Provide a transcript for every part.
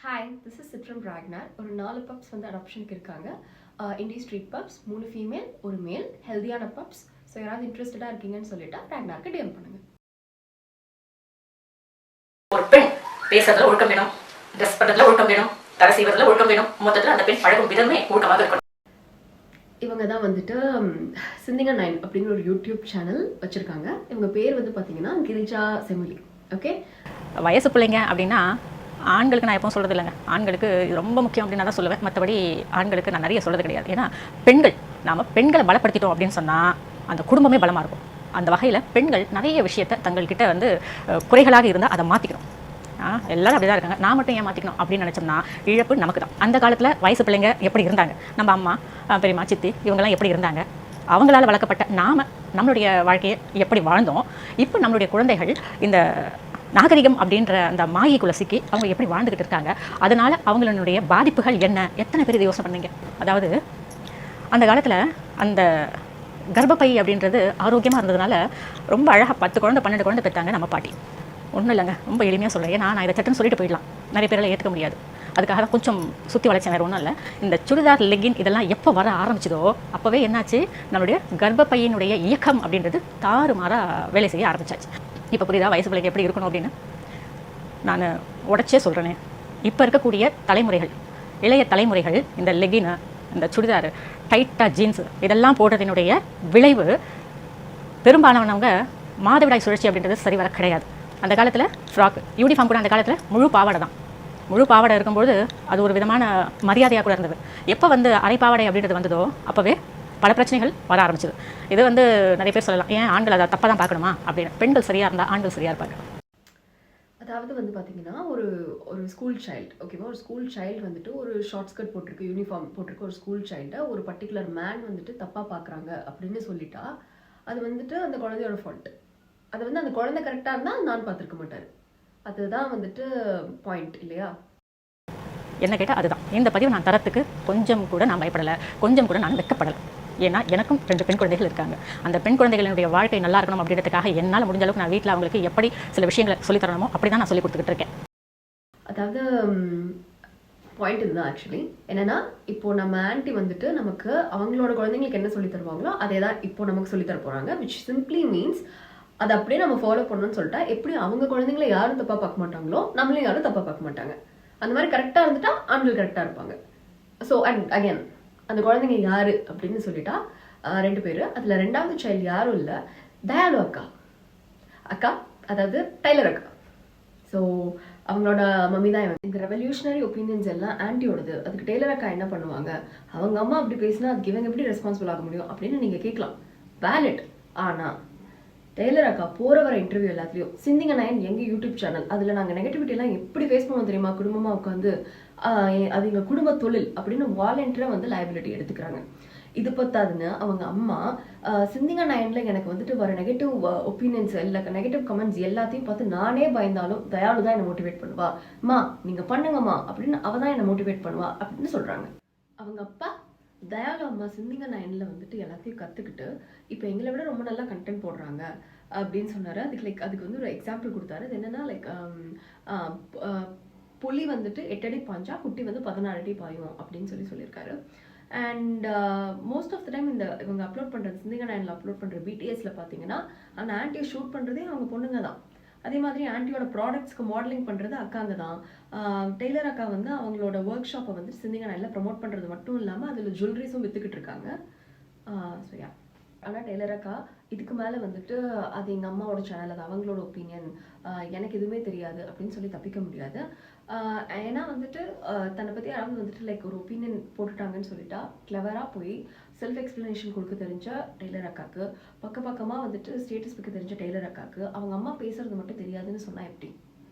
Hi, this is சிப்ரம் ராக்னார். ஒரு 4 பப்ஸ் வந்து அடாப்ஷனுக்கு இருக்காங்க. இண்டி ஸ்ட்ரீட் பப்ஸ், 3 ஃபீமேல் 1 மேல், ஹெல்தியான பப்ஸ். ஸோ யாராவது இன்ட்ரெஸ்டடாக இருக்கீங்கன்னு சொல்லிட்டா ராக்னாருக்கு டிஎம் பண்ணுங்க. ஒரு பெண் பேசுறதுல ஒழுக்கம் வேணும், ட்ரெஸ் பண்றதுல ஒழுக்கம் வேணும், தலை செய்வதில் ஒழுக்கம் வேணும். மொத்தத்தில் அந்த பெண் பழகும் விதமே ஒழுக்கமாக இருக்கணும். இவங்க தான் வந்துட்டு சிந்திங்க 9 அப்படின்னு ஒரு யூடியூப் சேனல் வச்சுருக்காங்க. இவங்க பேர் வந்து பார்த்தீங்கன்னா கிரிஜா செமிலி. ஓகே, வயசு பிள்ளைங்க அப்படின்னா ஆண்களுக்கு நான் எப்பவும் சொல்கிறது இல்லைங்க. ஆண்களுக்கு இது ரொம்ப முக்கியம் அப்படின்னு நான் தான் சொல்லுவேன். மற்றபடி ஆண்களுக்கு நான் நிறைய சொல்கிறது கிடையாது. ஏன்னா பெண்களை பலப்படுத்திட்டோம் அப்படின்னு சொன்னால் அந்த குடும்பமே பலமாக இருக்கும். அந்த வகையில் பெண்கள் நிறைய விஷயத்தை தங்கள்கிட்ட வந்து குறைகளாக இருந்தால் அதை மாற்றிக்கணும். எல்லாரும் அப்படி தான் இருக்காங்க. நான் மட்டும் ஏன் மாற்றிக்கணும் அப்படின்னு நினச்சோம்னா இழப்பு நமக்கு தான். அந்த காலத்தில் வயசு பிள்ளைங்க எப்படி இருந்தாங்க, நம்ம அம்மா பெரியம்மா சித்தி இவங்கெல்லாம் எப்படி இருந்தாங்க, அவங்களால் வளர்க்கப்பட்ட நம்மளுடைய வாழ்க்கையை எப்படி வாழ்ந்தோம், இப்போ நம்மளுடைய குழந்தைகள் இந்த நாகரிகம் அப்படின்ற அந்த மாயைக்குள்ள சிக்கி அவங்க எப்படி வாழ்ந்துக்கிட்டு இருக்காங்க, அதனால் அவங்களுடைய பாதிப்புகள் என்ன, எத்தனை பேர் இதை யோசனை பண்ணீங்க? அதாவது அந்த காலத்தில் அந்த கர்ப்பப்பை அப்படின்றது ஆரோக்கியமாக இருந்ததுனால ரொம்ப அழகாக 10 குழந்தை 12 குழந்தை பெற்றாங்க நம்ம பாட்டி. ஒன்றும் இல்லைங்க, ரொம்ப எளிமையாக சொல்கிறேன். ஏன்னா நான் இதை சட்டுன்னு சொல்லிட்டு போயிடலாம், நிறைய பேரெல்லாம் ஏற்றுக்க முடியாது. அதுக்காக தான் கொஞ்சம் சுற்றி வளைச்சேன், வேறு ஒன்றும் இல்லை. இந்த சுடிதார் லெக்கின் இதெல்லாம் எப்போ வர ஆரம்பிச்சதோ அப்போவே என்னாச்சு, நம்மளுடைய கர்ப்பப்பையினுடைய இயக்கம் அப்படின்றது தாறுமாறாக வேலை செய்ய ஆரம்பிச்சாச்சு. இப்போ புரியுதா வயசு பிள்ளைங்க எப்படி இருக்கணும் அப்படின்னு? நான் உடச்சே சொல்கிறேனே, இப்போ இருக்கக்கூடிய தலைமுறைகள், இளைய தலைமுறைகள் இந்த லெகின், இந்த சுடிதார், டைட்டாக ஜீன்ஸு இதெல்லாம் போடுறதினுடைய விளைவு பெரும்பாலானவங்க மாதவிடாய் சுழற்சி அப்படின்றது சரி வர கிடையாது. அந்த காலத்தில் ஃப்ராக் யூனிஃபார்ம் கூட அந்த காலத்தில் முழு பாவாடை தான். முழு பாவாடை இருக்கும்போது அது ஒரு விதமான மரியாதையாக கூட இருந்தது. எப்போ வந்து அரை பாவாடை அப்படின்றது வந்ததோ அப்போவே பல பிரச்சனைகள் வர ஆரம்பிச்சது. இது வந்து நிறைய பேர் சொல்லலாம், ஏன் ஆண்கள் அதை தப்பாக தான் பார்க்கணுமா அப்படின்னு. பெண்கள் சரியாக இருந்தால் ஆண்கள் சரியாக இருப்பாங்க. அதாவது வந்து பார்த்தீங்கன்னா ஒரு ஸ்கூல் சைல்டு, ஓகேவா, ஒரு ஸ்கூல் சைல்டு வந்துட்டு ஒரு ஷார்ட் ஸ்கர்ட் போட்டிருக்கு, யூனிஃபார்ம் போட்டிருக்கு ஒரு ஸ்கூல் சைல்டை ஒரு பர்டிகுலர் மேன் வந்துட்டு தப்பாக பார்க்குறாங்க அப்படின்னு சொல்லிட்டா அது வந்துட்டு அந்த குழந்தையோட ஃபால்ட்டு. அது வந்து அந்த குழந்தை கரெக்டாக இருந்தால் நான் பார்த்துருக்க மாட்டார். அதுதான் வந்துட்டு பாயிண்ட் இல்லையா? என்ன கேட்டால் அதுதான். இந்த பதிவு நான் தரத்துக்கு கொஞ்சம் கூட நான் பயப்படலை, கொஞ்சம் கூட நான் வெட்கப்படலை. ஏன்னா எனக்கும் 2 பெண் குழந்தைகள் இருக்காங்க. அந்த பெண் குழந்தைகளுடைய வாழ்க்கை நல்லா இருக்கணும் அப்படின்றதுக்காக என்னால் முடிஞ்ச அளவுக்கு நான் வீட்டில் அவங்களுக்கு எப்படி சில விஷயங்களை சொல்லித்தரணுமோ அப்படி தான் நான் சொல்லி கொடுத்துக்கிட்டு இருக்கேன். அதாவது பாயிண்ட் இதுதான் ஆக்சுவலி. என்னன்னா, இப்போ நம்ம ஆன்டி வந்துட்டு நமக்கு அவங்களோட குழந்தைங்களுக்கு என்ன சொல்லி தருவாங்களோ அதே தான் இப்போ நமக்கு சொல்லித்தர போகிறாங்க. விச் சிம்பிளி மீன்ஸ் அதை அப்படியே நம்ம ஃபாலோ பண்ணணும்னு சொல்லிட்டா எப்படி அவங்க குழந்தைங்களை யாரும் தப்பாக பார்க்க மாட்டாங்களோ நம்மளையும் யாரும் தப்பாக பார்க்க மாட்டாங்க. அந்த மாதிரி கரெக்டாக இருந்துட்டா ஆண்கள் கரெக்டாக இருப்பாங்க. ஸோ அண்ட் அகேன் அந்த குழந்தைங்க யாரு அப்படின்னு சொல்லிட்டா 2 பேர். அதில் 2வது சைல்டு யாரும் இல்லை, தயாலு அக்கா, அதாவது டைலர் அக்கா. ஸோ அவங்களோட மம்மி தான். இந்த ரெவல்யூஷனரி ஒப்பீனியன்ஸ் எல்லாம் ஆன்டியோடது. அதுக்கு டெய்லர் அக்கா என்ன பண்ணுவாங்க, அவங்க அம்மா அப்படி பேசினா அதுக்கு இவங்க எப்படி ரெஸ்பான்சிபிள் ஆக முடியும் அப்படின்னு நீங்கள் கேட்கலாம். வேலிட். ஆனால் டெய்லர் அக்கா போகிற வர இன்டர்வியூ எல்லாத்துலேயும் சிந்திங்க 9 எங்கள் யூடியூப் சேனல், அதில் நாங்கள் நெகட்டிவிட்டிலாம் எப்படி ஃபேஸ் பண்ணுவோம் தெரியுமா, குடும்பமாக உட்காந்து அது எங்கள் குடும்ப தொழில் அப்படின்னு வாலண்டியராக வந்து லைபிலிட்டி எடுத்துக்கிறாங்க. இது பத்தாதுன்னு அவங்க அம்மா சிந்திங்க 9ல எனக்கு வந்துட்டு வர நெகட்டிவ் ஒப்பீனியன்ஸ் இல்லை நெகட்டிவ் கமெண்ட்ஸ் எல்லாத்தையும் பார்த்து நானே பயந்தாலும் தயாலு தான் என்னை மோட்டிவேட் பண்ணுவா, அம்மா நீங்கள் பண்ணுங்கம்மா அப்படின்னு அவள் தான் என்னை மோட்டிவேட் பண்ணுவா அப்படின்னு சொல்கிறாங்க. அவங்க அப்பா தயாலு அம்மா சிந்திங்க 9ல வந்துட்டு எல்லாத்தையும் கற்றுக்கிட்டு இப்போ எங்களை விட ரொம்ப நல்லா கண்டென்ட் போடுறாங்க அப்படின்னு சொன்னார். அதுக்கு வந்து ஒரு எக்ஸாம்பிள் கொடுத்தாரு. அது என்னன்னா புலி வந்துட்டு 8 அடி பாஞ்சா குட்டி வந்து 16 அடி பாயும் அப்படின்னு சொல்லியிருக்காரு. And most of the time இவங்க அப்லோட் பண்ணுறது சிந்திங்க 9ல அப்லோட் பண்ணுற பிடிஎஸ்ல பார்த்தீங்கன்னா அந்த ஆன்டியை ஷூட் பண்ணுறதே அவங்க பொண்ணுங்க தான். அதே மாதிரி ஆன்டியோட ப்ராடக்ட்ஸ்க்கு மாடலிங் பண்ணுறது அக்காங்க தான். டெய்லர் அக்கா வந்து அவங்களோட ஒர்க் ஷாப்பை வந்து சிந்திங்க 9ல ப்ரமோட் பண்ணுறது மட்டும் இல்லாமல் அதில் ஜுவல்லரிஸும் விற்றுக்கிட்டு இருக்காங்க. ஸோ யா, ஆனால் டெய்லர் அக்கா இதுக்கு மேலே வந்துட்டு அது எங்கள் அம்மாவோட சேனல், அது அவங்களோட ஒப்பீனியன், எனக்கு எதுவுமே தெரியாது அப்படின்னு சொல்லி தப்பிக்க முடியாது. ஏன்னா வந்துட்டு தன்னை பற்றி யாராவது வந்துட்டு ஒரு ஒப்பீனியன் போட்டுட்டாங்கன்னு சொல்லிட்டா கிளவராக போய் செல்ஃப் எக்ஸ்பிளனேஷன் கொடுக்க தெரிஞ்ச டெய்லர் அக்காவுக்கு, பக்கமாக வந்துட்டு ஸ்டேட்டஸ் வைக்க தெரிஞ்ச டெய்லர் அக்காவுக்கு அவங்க அம்மா பேசுறது மட்டும் தெரியாதுன்னு சொன்னால் எப்படி?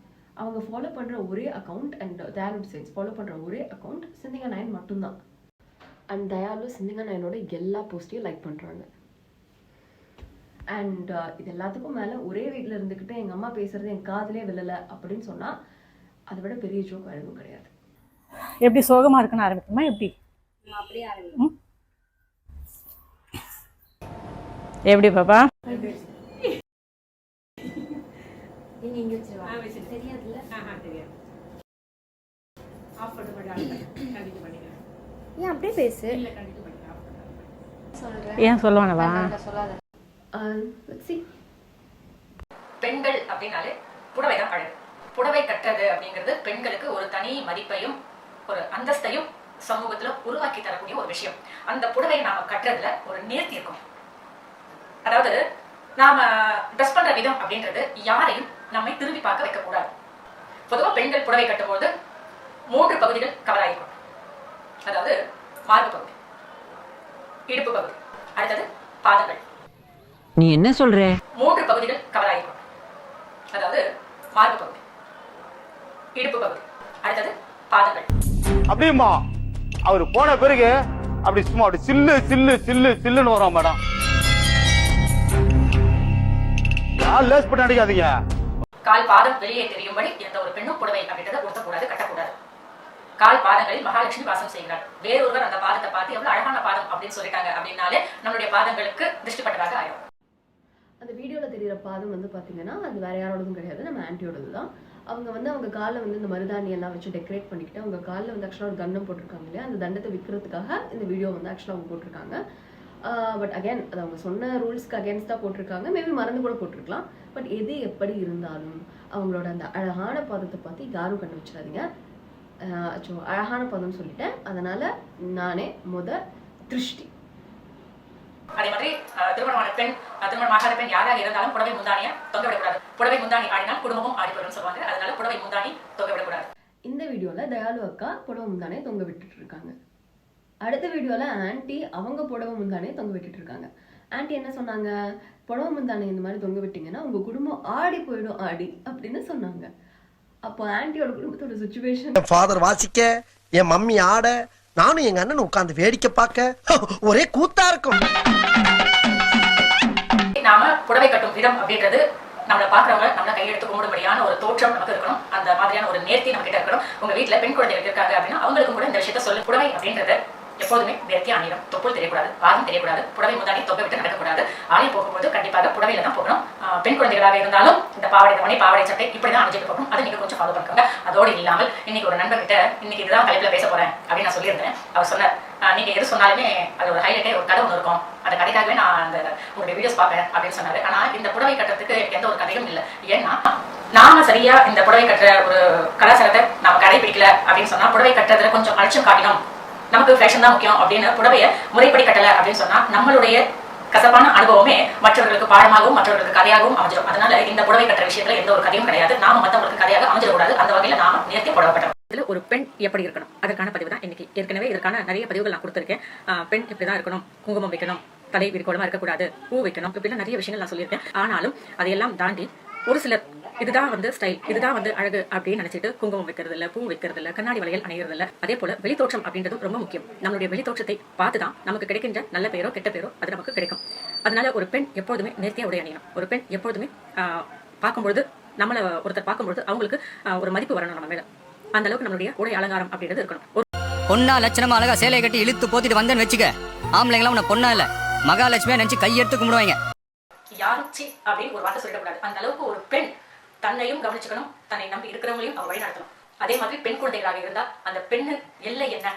அவங்க ஃபாலோ பண்ணுற ஒரே account and Dayalu designs follow பண்ணுற ஒரே அக்கௌண்ட் சிந்திங்க 9 மட்டும்தான். அண்ட் தயாலு சிந்திங்க 9ஓட எல்லா போஸ்ட்டையும் லைக் பண்ணுறாங்க. அண்ட் இது எல்லாத்துக்கும் மேலே ஒரே வீட்டில் இருந்துக்கிட்டு எங்கள் அம்மா பேசுறது என் காதலே விழலை அப்படின்னு சொன்னால் அதை விட பெரிய ஜோக் எதுவும் கிடையாது. எப்படி சோகமாக இருக்குன்னு ஆரம்பிக்குமா எப்படி? அப்படியே ஆரம்பிக்கும். எப்படி பாப்பா? நீங்க இங்க வச்சிருவா. தெரியாதுல்ல? தெரியாது. ஏன் அப்படியே பேசு. ஏன் சொல்லுவானவா? சொல்லாத. let's see. பெண்கள் அப்படின்னாலே புடவை தான் அழகு. புடவை கட்டுறது அப்படிங்கிறது பெண்களுக்கு ஒரு தனி மதிப்பையும் ஒரு அந்தஸ்தையும் சமூகத்துல உருவாக்கி தரக்கூடிய ஒரு விஷயம். அந்த புடவையை நாம கட்டுறதுல ஒரு நேர்த்தி இருக்கும். அதாவது நாம ட்ரெஸ் பண்ற விதம் அப்படின்றது யாரையும் நம்மை திரும்பி பார்க்க வைக்க கூடாது. பொதுவா பெண்கள் புடவை கட்டும் போது 3 பகுதிகள் கவர் ஆகிருக்கும். அதாவது மார்பு பகுதி, இடுப்பு பகுதி, அடுத்தது பாதங்கள். நீ என்ன சொல்ற? 3 பகுதிகள் கவர் ஆகிருக்கும். அதாவது மார்பு பகுதி, இடுப்பு பகுதி, அடுத்தது பாதங்கள். அப்படியுமா அவர் போன பிறகு அப்படி சும்மா அப்படி சில்லு சில்லு சில்லு சில்லுன்னு வரும் மேடம். யார் லேஸ் பண்ண அடிக்காதீங்க. கால் பாதம் வெளியே தெரியும்படி எந்த ஒரு பெண்ணும் புடவை அப்படின்றத உடுத்தக்கூடாது, கட்டக்கூடாது. கால் பாதங்களில் மகாலட்சுமி வாசம் செய்கிறார். வேறொருவர் அந்த பாதத்தை பார்த்து எவ்வளவு அழகான பாதம் அப்படின்னு சொல்லிட்டாங்க அப்படின்னாலே நம்மளுடைய பாதங்களுக்கு திருஷ்டிப்பட்டதாக ஆயிடும். அந்த வீடியோவில் தெரிகிற பாதம் வந்து பார்த்தீங்கன்னா அது வேற யாரோடதும் கிடையாது, நம்ம ஆன்ட்டியோடது தான். அவங்க வந்து அவங்க காலில் வந்து இந்த மருதாணி எல்லாம் வச்சு டெக்கரேட் பண்ணிக்கிட்டு அவங்க காலில் வந்து ஆக்சுவலாக ஒரு தண்டம் போட்டிருக்காங்க இல்லையா, அந்த தண்டத்தை விற்கிறதுக்காக இந்த வீடியோ வந்து ஆக்சுவலாக அவங்க போட்டிருக்காங்க. பட் அகேன் அது அவங்க சொன்ன ரூல்ஸ்க்கு அகேன்ஸ்டாக போட்டிருக்காங்க. மேபி மறந்து கூட போட்டிருக்கலாம். பட் எது எப்படி இருந்தாலும் அவங்களோட அந்த அழகான பாதத்தை பார்த்து யாரும் கண்டு வச்சிடாதீங்க. அழகான பாதம்னு சொல்லிட்டேன், அதனால நானே திருஷ்டி. அதே மாதிரி திருமணமான பெண், திருமணமாகாத பெண் யாராக இருந்தாலும் புடவை முந்தானியை தொங்க விடக்கூடாது. புடவை முந்தானி ஆடினால் குடும்பமும் ஆடி போயிடும் சொல்லுவாங்க. அதனால புடவை முந்தானி தொங்க விடக்கூடாது. இந்த வீடியோல தயாலு அக்கா புடவை முந்தானே தொங்க விட்டுட்டு இருக்காங்க. அடுத்த வீடியோல ஆன்ட்டி அவங்க புடவை முந்தானே தொங்க விட்டுட்டு இருக்காங்க. ஆன்ட்டி என்ன சொன்னாங்க, புடவை முந்தானே இந்த மாதிரி தொங்க விட்டீங்கன்னா உங்க குடும்பம் ஆடி போயிடும் ஆடி அப்படின்னு சொன்னாங்க. அப்போ ஆன்ட்டியோட குடும்பத்தோட சுச்சுவேஷன், ஃபாதர் வாசிக்க, என் மம்மி ஆட, நானும் எங்க அண்ணன் உட்கார்ந்து வேடிக்கை பார்க்க ஒரே கூத்தா இருக்கும். நாம புடவை கட்டும் விதம் அப்படின்றது நம்மளை பாக்குறவங்க நம்மள கையெடுத்து கும்பிடும்படியான ஒரு தோற்றம் நமக்கு இருக்கணும். அந்த மாதிரியான ஒரு நேர்த்தி நம்ம கிட்ட இருக்கணும். உங்க வீட்டுல பெண் குழந்தைகள் இருக்காங்க அப்படின்னா அவங்களுக்கும் கூட இந்த விஷயத்த சொல்லு. புடவை அப்படின்றது எப்போதுமே நேர்த்தி அணியணும். தொப்புள் தெரியக்கூடாது, பாதம் தெரியக்கூடாது, புடவை முந்தானி தொங்க விட்டு நடக்கக்கூடாது. ஆலயம் போகும்போது கண்டிப்பாக புடவையில தான் போகணும். பெண் குழந்தைகளாக இருந்தாலும் இந்த பாவாடை தவணை, பாவாடை சட்டை இப்படிதான் அணிஞ்சிட்டு போகணும். அதை நீங்க கொஞ்சம் ஃபாலோ பண்ணுங்க. அதோடு இல்லாமல் இன்னைக்கு ஒரு நண்பர் கிட்ட இன்னைக்கு இதுதான் தலைப்புல பேச போறேன் அப்படின்னு நான் சொல்லியிருந்தேன். அவர் சொன்னார், நீங்க எது சொன்னாலுமே அது ஒரு ஹைலைட்டே ஒரு கதை ஒன்று இருக்கும், அந்த கதைக்காகவே நான் அந்த உங்களுடைய வீடியோஸ் பார்ப்பேன் அப்படின்னு சொன்னாரு. ஆனா இந்த புடவை கட்டுறதுக்கு எந்த ஒரு கதையும் இல்லை. ஏன்னா நாம சரியா இந்த புடவை கட்டுற ஒரு கலாச்சாரத்தை நாம கடைபிடிக்கல அப்படின்னு சொன்னா, புடவை கட்டுறதுல கொஞ்சம் அலட்சியம் காட்டினோம், நமக்கு ஃபேஷன் தான் முக்கியம் அப்படின்னு புடவையை முறைப்படி கட்டல அப்படின்னு சொன்னா நம்மளுடைய கசப்பான அனுபவமே மற்றவர்களுக்கு பாடமாகவும் மற்றவர்களுக்கு கதையாகவும் அமைஞ்சிடும். அதனால இந்த புடவை கட்டுற விஷயத்துல எந்த ஒரு கதையும் கிடையாது. நாம மற்றவங்களுக்கு கதையாக அமைஞ்சிடக்கூடாது. அந்த வகையில நாம நேர்த்தி புடவை கட்டணும். இதுல ஒரு பெண் எப்படி இருக்கணும் அதற்கான பதிவு தான் இன்னைக்கு. ஏற்கனவே இதற்கான நிறைய பதிவுகள் நான் கொடுத்துருக்கேன். பெண் இப்படிதான் இருக்கணும், குங்குமம் வைக்கணும், தலை விரிக்கோலமா இருக்கக்கூடாது, பூ வைக்கணும், இப்படிலாம் நிறைய விஷயங்கள் நான் சொல்லியிருக்கேன். ஆனாலும் அதையெல்லாம் தாண்டி ஒரு சிலர் இதுதான் வந்து ஸ்டைல், இதுதான் வந்து அழகு அப்படின்னு நினைச்சிட்டு குங்குமம் வைக்கிறது இல்ல, பூ வைக்கிறது இல்ல, கண்ணாடி வளையல் அணிகிறது இல்ல. அதே போல வெளித்தோற்றம் அப்படின்றதும் ரொம்ப முக்கியம். நம்மளுடைய வெளித்தோற்றத்தை பார்த்துதான் நமக்கு கிடைக்கின்ற நல்ல பேரோ கெட்ட பேரோ அது நமக்கு கிடைக்கும். அதனால ஒரு பெண் எப்போதுமே நேர்த்தியா உடை அணியணும். ஒரு பெண் எப்போதுமே பார்க்கும்பொழுது நம்மள ஒருத்தர் பார்க்கும்பொழுது அவங்களுக்கு ஒரு மதிப்பு வரணும் நம்ம மேல. அந்த அளவுக்கு நம்மளுடைய உடை அலங்காரம் அப்படின்றது இருக்கணும். பொண்ணா லட்சணமா அழகா சேலையை கட்டி இழுத்து போத்திட்டு வந்தேன்னு வச்சுக்க, ஆம்பளைங்களாம் உன்னை பொண்ணா இல்ல மகாலட்சுமியா நினைச்சு கையெடுத்து கும்பிடுவாங்க. யாரும் சி அப்படின்னு ஒரு வார்த்தை சொல்லிடக்கூடாது. அந்த அளவுக்கு ஒரு பெண் தன்னையும் கவனிச்சுக்கணும், தன்னை நம்பி இருக்கிறவங்களையும் அவ வழி நடத்தணும். அதே மாதிரி பெண் குழந்தைகளாக இருந்தா அந்த பெண்ணின் எல்லை என்ன,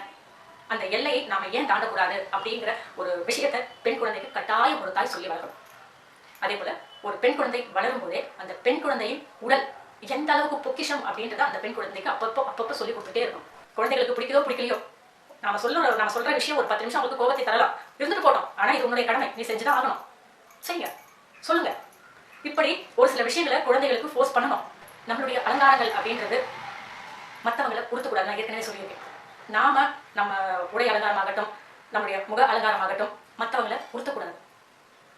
அந்த எல்லையை நாம ஏன் தாண்டக்கூடாது அப்படிங்கிற ஒரு விஷயத்தை பெண் குழந்தைக்கு கட்டாயம் ஒரு தாய் சொல்லி வளர்க்கணும். அதே போல ஒரு பெண் குழந்தை வளரும் போதே அந்த பெண் குழந்தையின் உடல் எந்த அளவுக்கு பொக்கிஷம் அப்படின்றத அந்த பெண் குழந்தைக்கு அப்பப்போ சொல்லி கொடுத்துட்டே இருக்கும். குழந்தைகளுக்கு பிடிக்குதோ பிடிக்கலையோ, நாம சொல்ற விஷயம் ஒரு 10 நிமிஷம் அவங்களுக்கு கோபத்தை தரலாம், இருந்துட்டு போட்டோம், ஆனா இது உன்னுடைய கடமை, நீ செஞ்சுதான் ஆகணும், செய்யுங்க, சொல்லுங்க. இப்படி ஒரு சில விஷயங்களை குழந்தைகளுக்கு ஃபோர்ஸ் பண்ணணும். நம்மளுடைய அலங்காரங்கள் அப்படின்றது மற்றவங்களை உறுத்தக்கூடாது. நான் ஏற்கனவே சொல்லியிருக்கேன். நாம நம்ம உடை அலங்காரமாகட்டும், நம்முடைய முக அலங்காரமாகட்டும் மற்றவங்களை உறுத்தக்கூடாது.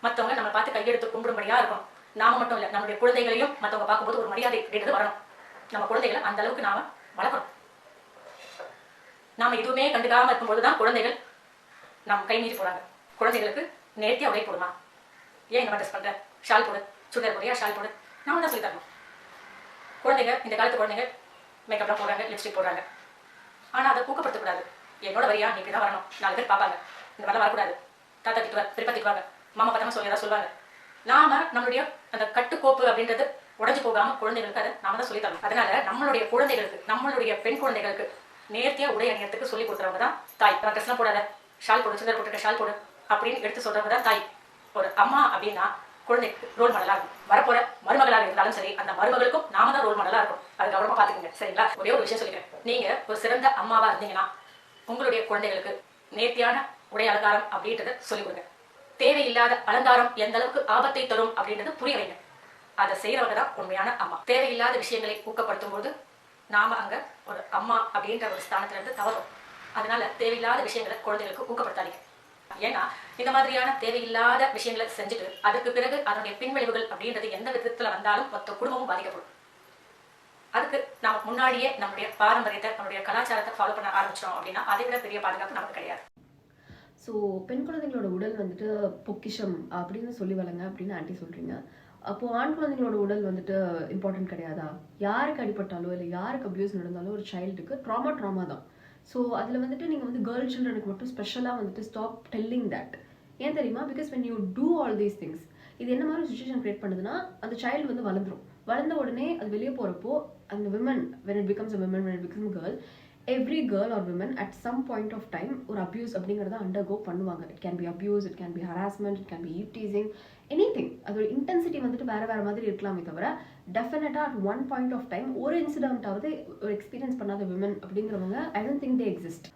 மற்றவங்க நம்ம பார்த்து கையெடுத்து கும்பிடும்படியா இருக்கும். நாம மட்டும் இல்லை, நம்மளுடைய குழந்தைகளையும் மற்றவங்க பார்க்கும்போது ஒரு மரியாதை அப்படின்றது வரணும். நம்ம குழந்தைகளை அந்த அளவுக்கு நாம வளர்க்கணும். நாம எதுவுமே கண்டுக்காம இருக்கும்போதுதான் குழந்தைகள் நம்ம கை மீறி போறாங்க. குழந்தைகளுக்கு நேர்த்தியா உடை போடுமா, ஏன் இந்த மாதிரி ட்ரெஸ் பண்ற, ஷால் போடு, சுடிதார் போடியா, ஷால் போடு, நாம தான் சொல்லி தரணும். குழந்தைங்க இந்த காலத்து குழந்தைங்க மேக்கப்லாம் போடுறாங்க, லிப்ஸ்டிக் போடுறாங்க. ஆனா அதை ஊக்கப்படுத்தக்கூடாது. என்னோட வரியா நீ இப்படிதான் வரணும், 4 பேர் பார்ப்பாங்க, இந்த மாதிரிலாம் வரக்கூடாது, தாத்தா திட்டுவார், பெரியப்பா திட்டுவாங்க, மாமா பார்த்தா சொல்லி ஏதாவது சொல்லுவாங்க. நாம நம்மளுடைய அந்த கட்டுக்கோப்பு அப்படின்றது உடஞ்சு போகாம குழந்தைகளுக்கு அதை நாம தான் சொல்லி தரணும். அதனால நம்மளுடைய குழந்தைகளுக்கு, நம்மளுடைய பெண் குழந்தைகளுக்கு நேர்த்தியாக உடை அணியறதுக்கு சொல்லி கொடுக்குறவங்க தான் தாய். ட்ரெஸ்லாம் போடாத, ஷால் போடு, சுந்தர் போட்டுக்க ஷால் போடு அப்படின்னு எடுத்து சொல்றவங்க தான் தாய். ஒரு அம்மா அப்படின்னா குழந்தைக்கு ரோல் மாடலாக இருக்கும். வரப்போற மருமகளாக இருந்தாலும் சரி, அந்த மருமகளுக்கும் நாம தான் ரோல் மாடலாக இருக்கும். அது கவனமா பார்த்துக்கங்க, சரிங்களா? ஒரே ஒரு விஷயம் சொல்லிக்கிறேன். நீங்க ஒரு சிறந்த அம்மாவா இருந்தீங்கன்னா உங்களுடைய குழந்தைகளுக்கு நேர்த்தியான உடை அலங்காரம் அப்படின்றத சொல்லிக் கொடுங்க. தேவையில்லாத அலங்காரம் எந்த அளவுக்கு ஆபத்தை தரும் அப்படின்றத புரிய வைங்க. அதை செய்யறவங்க தான் உண்மையான அம்மா. தேவையில்லாத விஷயங்களை ஊக்கப்படுத்தும் போது நாம அங்க ஒரு அம்மா அப்படின்ற ஒரு ஸ்தானத்துல இருந்து தவறும். அதனால தேவையில்லாத விஷயங்களை குழந்தைகளுக்கு ஊக்கப்படுத்தாதீங்க. ஏன்னா இந்த மாதிரியான தேவையில்லாத விஷயங்களை செஞ்சுட்டு அதுக்கு பிறகு அதனுடைய பின்விளைவுகள் அப்படின்றது எந்த விதத்துல வந்தாலும் மொத்த குடும்பமும் பாதிக்கப்படும். அதுக்கு நாம முன்னாடியே நம்முடைய பாரம்பரியத்தை, நம்முடைய கலாச்சாரத்தை ஃபாலோ பண்ண ஆரம்பிச்சோம் அப்படின்னா அதை விட பெரிய பாதுகாப்பு நமக்கு கிடையாது. ஸோ பெண் குழந்தைங்களோட உடல் வந்துட்டு பொக்கிஷம் அப்படின்னு சொல்லி வளங்க அப்படின்னு ஆண்டி சொல்றீங்க. அப்போது ஆண் குழந்தைங்களோட உடல் வந்துட்டு இம்பார்ட்டன்ட் கிடையாதா? யாருக்கு அடிபட்டாலோ இல்லை யாருக்கு அப்யூஸ் நடந்தாலும் ஒரு சைல்டுக்கு ட்ராமா தான். ஸோ அதில் வந்துட்டு நீங்கள் வந்து கேர்ள் சில்ட்ரனுக்கு மட்டும் ஸ்பெஷலாக வந்துட்டு ஸ்டாப் டெல்லிங் தட். ஏன் தெரியுமா? Because when you do all these things, இது என்ன மாதிரி சுச்சுவேஷன் கிரியேட் பண்ணுதுன்னா, அந்த சைல்டு வந்து வளர்ந்துடும். வளர்ந்த உடனே அது வெளியே போகிறப்போ அந்த women when it becomes a woman, when it becomes a girl, every girl or woman at some point of time ஒரு அப்யூஸ் அப்படிங்கிறத அண்டர்கோ பண்ணுவாங்க. It can be abuse, it can be harassment, it can be eve teasing, anything. அதோட intensity வந்துட்டு வேறு மாதிரி இருக்கலாமே தவிர டெஃபினட்டாக at one point of time ஒரு இன்சிடென்ட்டாவது ஒரு எக்ஸ்பீரியன்ஸ் பண்ணாத விமன் அப்படிங்கிறவங்க I don't think they exist.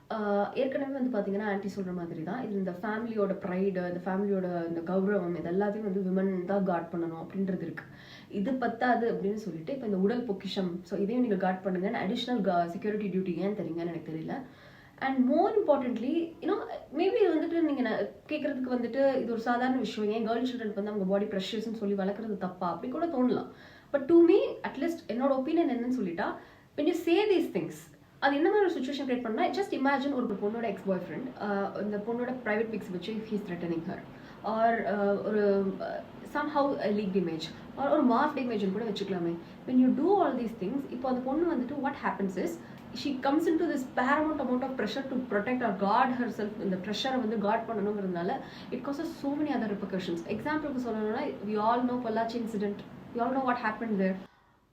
ஏற்கனவே வந்து பார்த்தீங்கன்னா ஆன்டி சொல்கிற மாதிரி தான் இது இந்த ஃபேமிலியோட ப்ரைடு, இந்த ஃபேமிலியோட இந்த கௌரவம், இது எல்லாத்தையும் வந்து விமன் தான் காட் பண்ணணும் அப்படின்றது இருக்குது. இது பத்தாது அப்படின்னு சொல்லிட்டு இப்போ இந்த உடல் பொக்கிஷம், ஸோ இதையும் நீங்கள் காட் பண்ணுங்கன்னு அடிஷ்னல் செக்யூரிட்டி டியூட்டி ஏன் தெரியுங்கன்னு எனக்கு தெரியல. And more importantly you know maybe இது வந்துட்டு நீங்கள் கேட்குறதுக்கு வந்துட்டு இது ஒரு சாதாரண விஷயம், ஏன் கேர்ள் சில்ட்ரனுக்கு வந்து அவங்க பாடி ப்ரெஷர்ஸ்ன்னு சொல்லி வளர்க்குறது தப்பா அப்படி கூட தோணலாம். பட் டு மீ அட்லீஸ்ட் என்னோட ஒப்பீனியன் என்னன்னு சொல்லிட்டா, when you say these things, அது என்ன மாதிரி ஒரு சுச்சுவேஷன் கிரியேட் பண்ணால், ஜஸ்ட் இமேஜின் ஒரு பொண்ணோட எக்ஸ் பாய் ஃப்ரெண்ட் இந்த பொண்ணோட ப்ரைவேட் பிக்ஸ் வச்சு ஹீஸ் த்ரெட்டனிங் ஹர் ஆர் ஒரு somehow a leaked image or ஒரு மார்க்ட் இமேஜ் கூட வச்சுக்கலாமே. when you do all these things, இப்போ அந்த பொண்ணு வந்துட்டு what happens is she comes into this paramount amount of pressure to protect or guard herself. இந்த ப்ரெஷரை வந்து God பண்ணணுங்கிறதுனால it causes so many other repercussions. எக்ஸாம்பிளுக்கு சொல்லணும்னா, we all know Pollachi incident, we all know what happened there.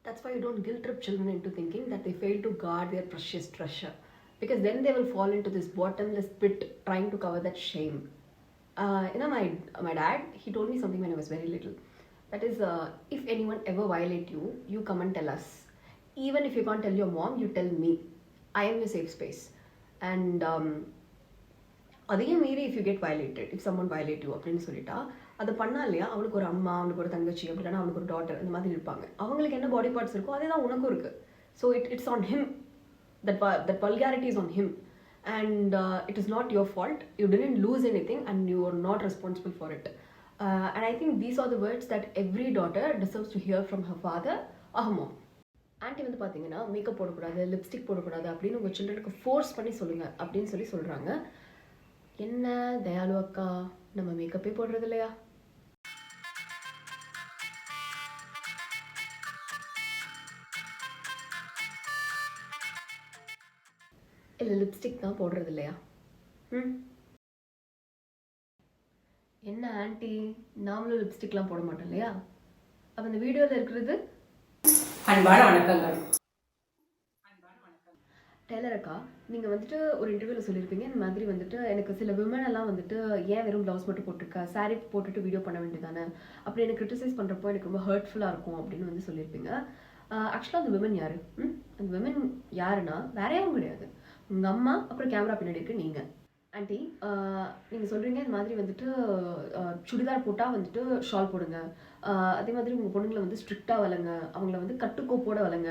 That's why you don't guilt trip children into thinking that they fail to guard their precious treasure, because then they will fall into this bottomless pit trying to cover that shame. You know, my dad, he told me something when I was very little. That is, if anyone ever violate you, you come and tell us. Even if you can't tell your mom, you tell me. I am your safe space. And அதையும் மீறி if you get violated, if someone violate you அப்படின்னு சொல்லிட்டா, அதை பண்ணா இல்லையா, அவனுக்கு ஒரு அம்மா, அவனுக்கு ஒரு தங்கச்சி, அப்படின்னா அவனுக்கு ஒரு டாட்டர், இந்த மாதிரி இருப்பாங்க. அவங்களுக்கு என்ன பாடி பார்ட்ஸ் இருக்கோ அதே தான் உனக்கும் இருக்குது. So it's on him. That vulgarity is on him. And it is not your fault. You didn't lose anything and you are not responsible for it. And I think these are the words that every daughter deserves to hear from her father or her mom. Anti வந்து பார்த்தீங்கன்னா makeup போடக்கூடாது, lipstick போடக்கூடாது அப்படின்னு உங்கள் சில்ட்ரனுக்கு force பண்ணி சொல்லுங்கள் அப்படின்னு சொல்கிறாங்க. என்ன தயாலு அக்கா, நம்ம மேக்கப்பே போடுறது இல்லையா? இல்லை லிப்ஸ்டிக் தான் போடுறது இல்லையா? என்ன ஆன்ட்டி, நாமளும் லிப்ஸ்டிக்லாம் போட மாட்டோம் இல்லையா? அப்போ இந்த வீடியோவில் இருக்கிறது அன்பான வணக்கங்கள். டெய்லர் அக்கா, நீங்கள் வந்துட்டு ஒரு இன்டர்வியூவில் சொல்லியிருப்பீங்க, இந்த மாதிரி வந்துட்டு எனக்கு சில விமன் எல்லாம் வந்துட்டு ஏன் வெறும் ப்ளவுஸ் மட்டும் போட்டிருக்கா, சாரீ போட்டுட்டு வீடியோ பண்ண வேண்டியதானே, அப்படி எனக்கு கிரிட்டிசைஸ் பண்ணுறப்போ எனக்கு ரொம்ப ஹர்ட்ஃபுல்லாக இருக்கும் அப்படின்னு வந்து சொல்லியிருப்பீங்க. ஆக்சுவலாக அந்த விமன் யார்? அந்த விமன் யாருன்னா வேற யாரும் கிடையாது, உங்கள் அம்மா, அப்புறம் கேமரா பின்னாடி இருக்கு நீங்கள். ஆன்ட்டி, நீங்கள் சொல்கிறீங்க இந்த மாதிரி வந்துட்டு சுடிதார் போட்டால் வந்துட்டு ஷால் போடுங்க, அதே மாதிரி உங்கள் பொண்ணுங்களை வந்து ஸ்ட்ரிக்டாக வளங்க, அவங்கள வந்து கட்டுக்கோப்போட வளங்க,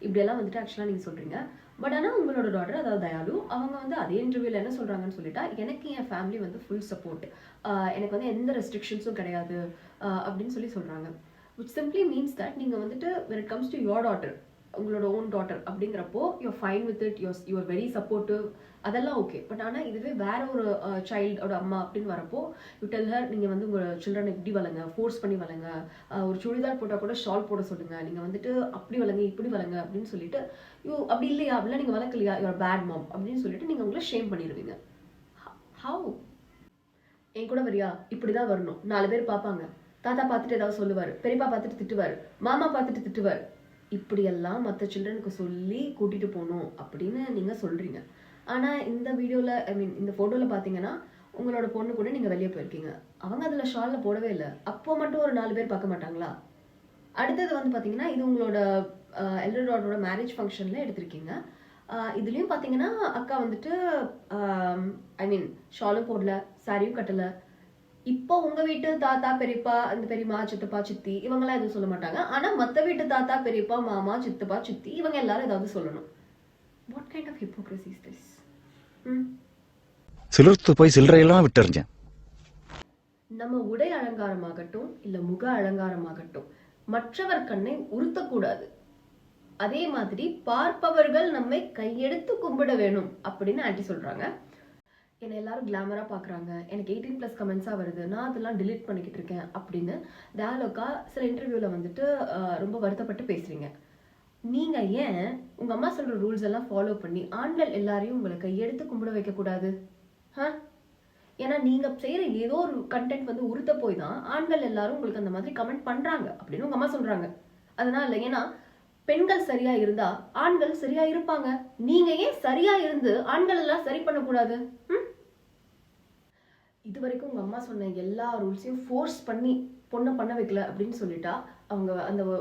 இப்படியெல்லாம் வந்துட்டு ஆக்சுவலாக நீங்கள் சொல்கிறீங்க. பட் ஆனால் உங்களோட டாட்டர், அதாவது தயாலு, அவங்க வந்து அதே இன்டர்வியூவில் என்ன சொல்கிறாங்கன்னு சொல்லிட்டா, எனக்கு என் ஃபேமிலி வந்து ஃபுல் சப்போர்ட், எனக்கு வந்து எந்த ரெஸ்ட்ரிக்ஷன்ஸும் கிடையாது அப்படின்னு சொல்கிறாங்க. which simply means that நீங்கள் வந்துட்டு when it comes to your daughter, உங்களோட ஓன் டாட்டர் அப்படிங்கிறப்போ you're fine with it, you're very supportive, அதெல்லாம் ஓகே. பட் ஆனால் இதுவே வேற ஒரு சைல்டோட அம்மா அப்படின்னு வரப்போ யூ டெல் ஹர், நீங்கள் வந்து உங்கள் சில்ட்ரனை இப்படி வளங்க, ஃபோர்ஸ் பண்ணி வளங்க, ஒரு சுடிதார் போட்டால் கூட ஷால் போட சொல்லுங்கள், நீங்கள் வந்துட்டு அப்படி வளங்க இப்படி வளங்க அப்படின்னு சொல்லிட்டு அப்படி இல்லையா, அப்படிலாம் நீங்கள் வளர்க்கலையா, யூஆர் பேட் மாம் அப்படின்னு சொல்லிட்டு நீங்கள் உங்களை ஷேம் பண்ணிடுவீங்க. ஹவு? என் கூட வரியா, இப்படி தான் வரணும், 4 பேர் பார்ப்பாங்க, தாத்தா பார்த்துட்டு ஏதாவது சொல்லுவார், பெரியப்பா பார்த்துட்டு திட்டுவார், மாமா பார்த்துட்டு திட்டுவார், இப்படியெல்லாம் மற்ற சில்ட்ரனுக்கு சொல்லி கூட்டிட்டு போகணும் அப்படின்னு நீங்க சொல்றீங்க. ஆனா இந்த வீடியோல இந்த போட்டோல பாத்தீங்கன்னா உங்களோட பொண்ணு கூட நீங்க வெளியே போயிருக்கீங்க. அவங்க அதுல ஷால்ல போடவே இல்லை. அப்போ மட்டும் ஒரு 4 பேர் பார்க்க மாட்டாங்களா? அடுத்தது வந்து பாத்தீங்கன்னா இது உங்களோட எல்டர் டாட்டரோட மேரேஜ் ஃபங்க்ஷன்ல எடுத்திருக்கீங்க. இதுலயும் பாத்தீங்கன்னா அக்கா வந்துட்டு ஷாலும் போடல, சாரியும் கட்டல. இப்போ உங்க வீட்டு தாத்தா பெரியப்பா, இந்த பெரியம்மா, சித்தப்பா, சித்தி இவங்கெல்லாம் எதுவும் சொல்ல மாட்டாங்க. ஆனா மத்த வீட்டு தாத்தா பெரியப்பா, மாமா, சித்தப்பா, சித்தி இவங்க எல்லாரும் ஏதாவது சொல்லணும். What kind of hypocrisy is this? சிலிர்த்து போய் சில்லறையெல்லாம் விட்டுறிஞ்சேன். நம்ம உடை அலங்காரமாகட்டும் இல்ல முக அலங்காரமாகட்டும் மற்றவர் கண்ணை உறுத்தக்கூடாது. அதே மாதிரி பார்ப்பவர்கள் நம்மை கையெடுத்து கும்பிட வேணும் அப்படின்னு ஆண்டி சொல்றாங்க. என்னை எல்லாரும் கிளாமரா பாக்குறாங்க, எனக்கு 18+ கமெண்ட்ஸா வருது, நான் அதெல்லாம் டிலீட் பண்ணிக்கிட்டு இருக்கேன் அப்படின்னு டயலாக்கா சில இன்டர்வியூல வந்துட்டு ரொம்ப வருத்தப்பட்டு பேசுறீங்க. நீங்க ஏன் உங்க அம்மா சொல்ற ரூல்ஸ் எல்லாம் ஃபாலோ பண்ணி ஆண்கள் எல்லாரையும் உங்களை கையெடுத்து கும்பிட வைக்க கூடாது? ஏன்னா நீங்க செய்யற ஏதோ ஒரு கண்டென்ட் வந்து உறுத்த போய் தான் ஆண்கள் எல்லாரும் உங்களுக்கு அந்த மாதிரி கமெண்ட் பண்றாங்க அப்படின்னு உங்க அம்மா சொல்றாங்க. அதனால ஏன்னா பெண்கள் சரியா இருந்தா ஆண்கள் சரியா இருப்பாங்க. நீங்க ஏன் சரியா இருந்து ஆண்கள் எல்லாம் சரி பண்ணக்கூடாது? இது வரைக்கும் உங்க அம்மா சொன்ன எல்லா ரூல்ஸையும் ஃபோர்ஸ் பண்ணி பொண்ணை பண்ண வைக்கல அப்படின்னு சொல்லிட்டா அவங்க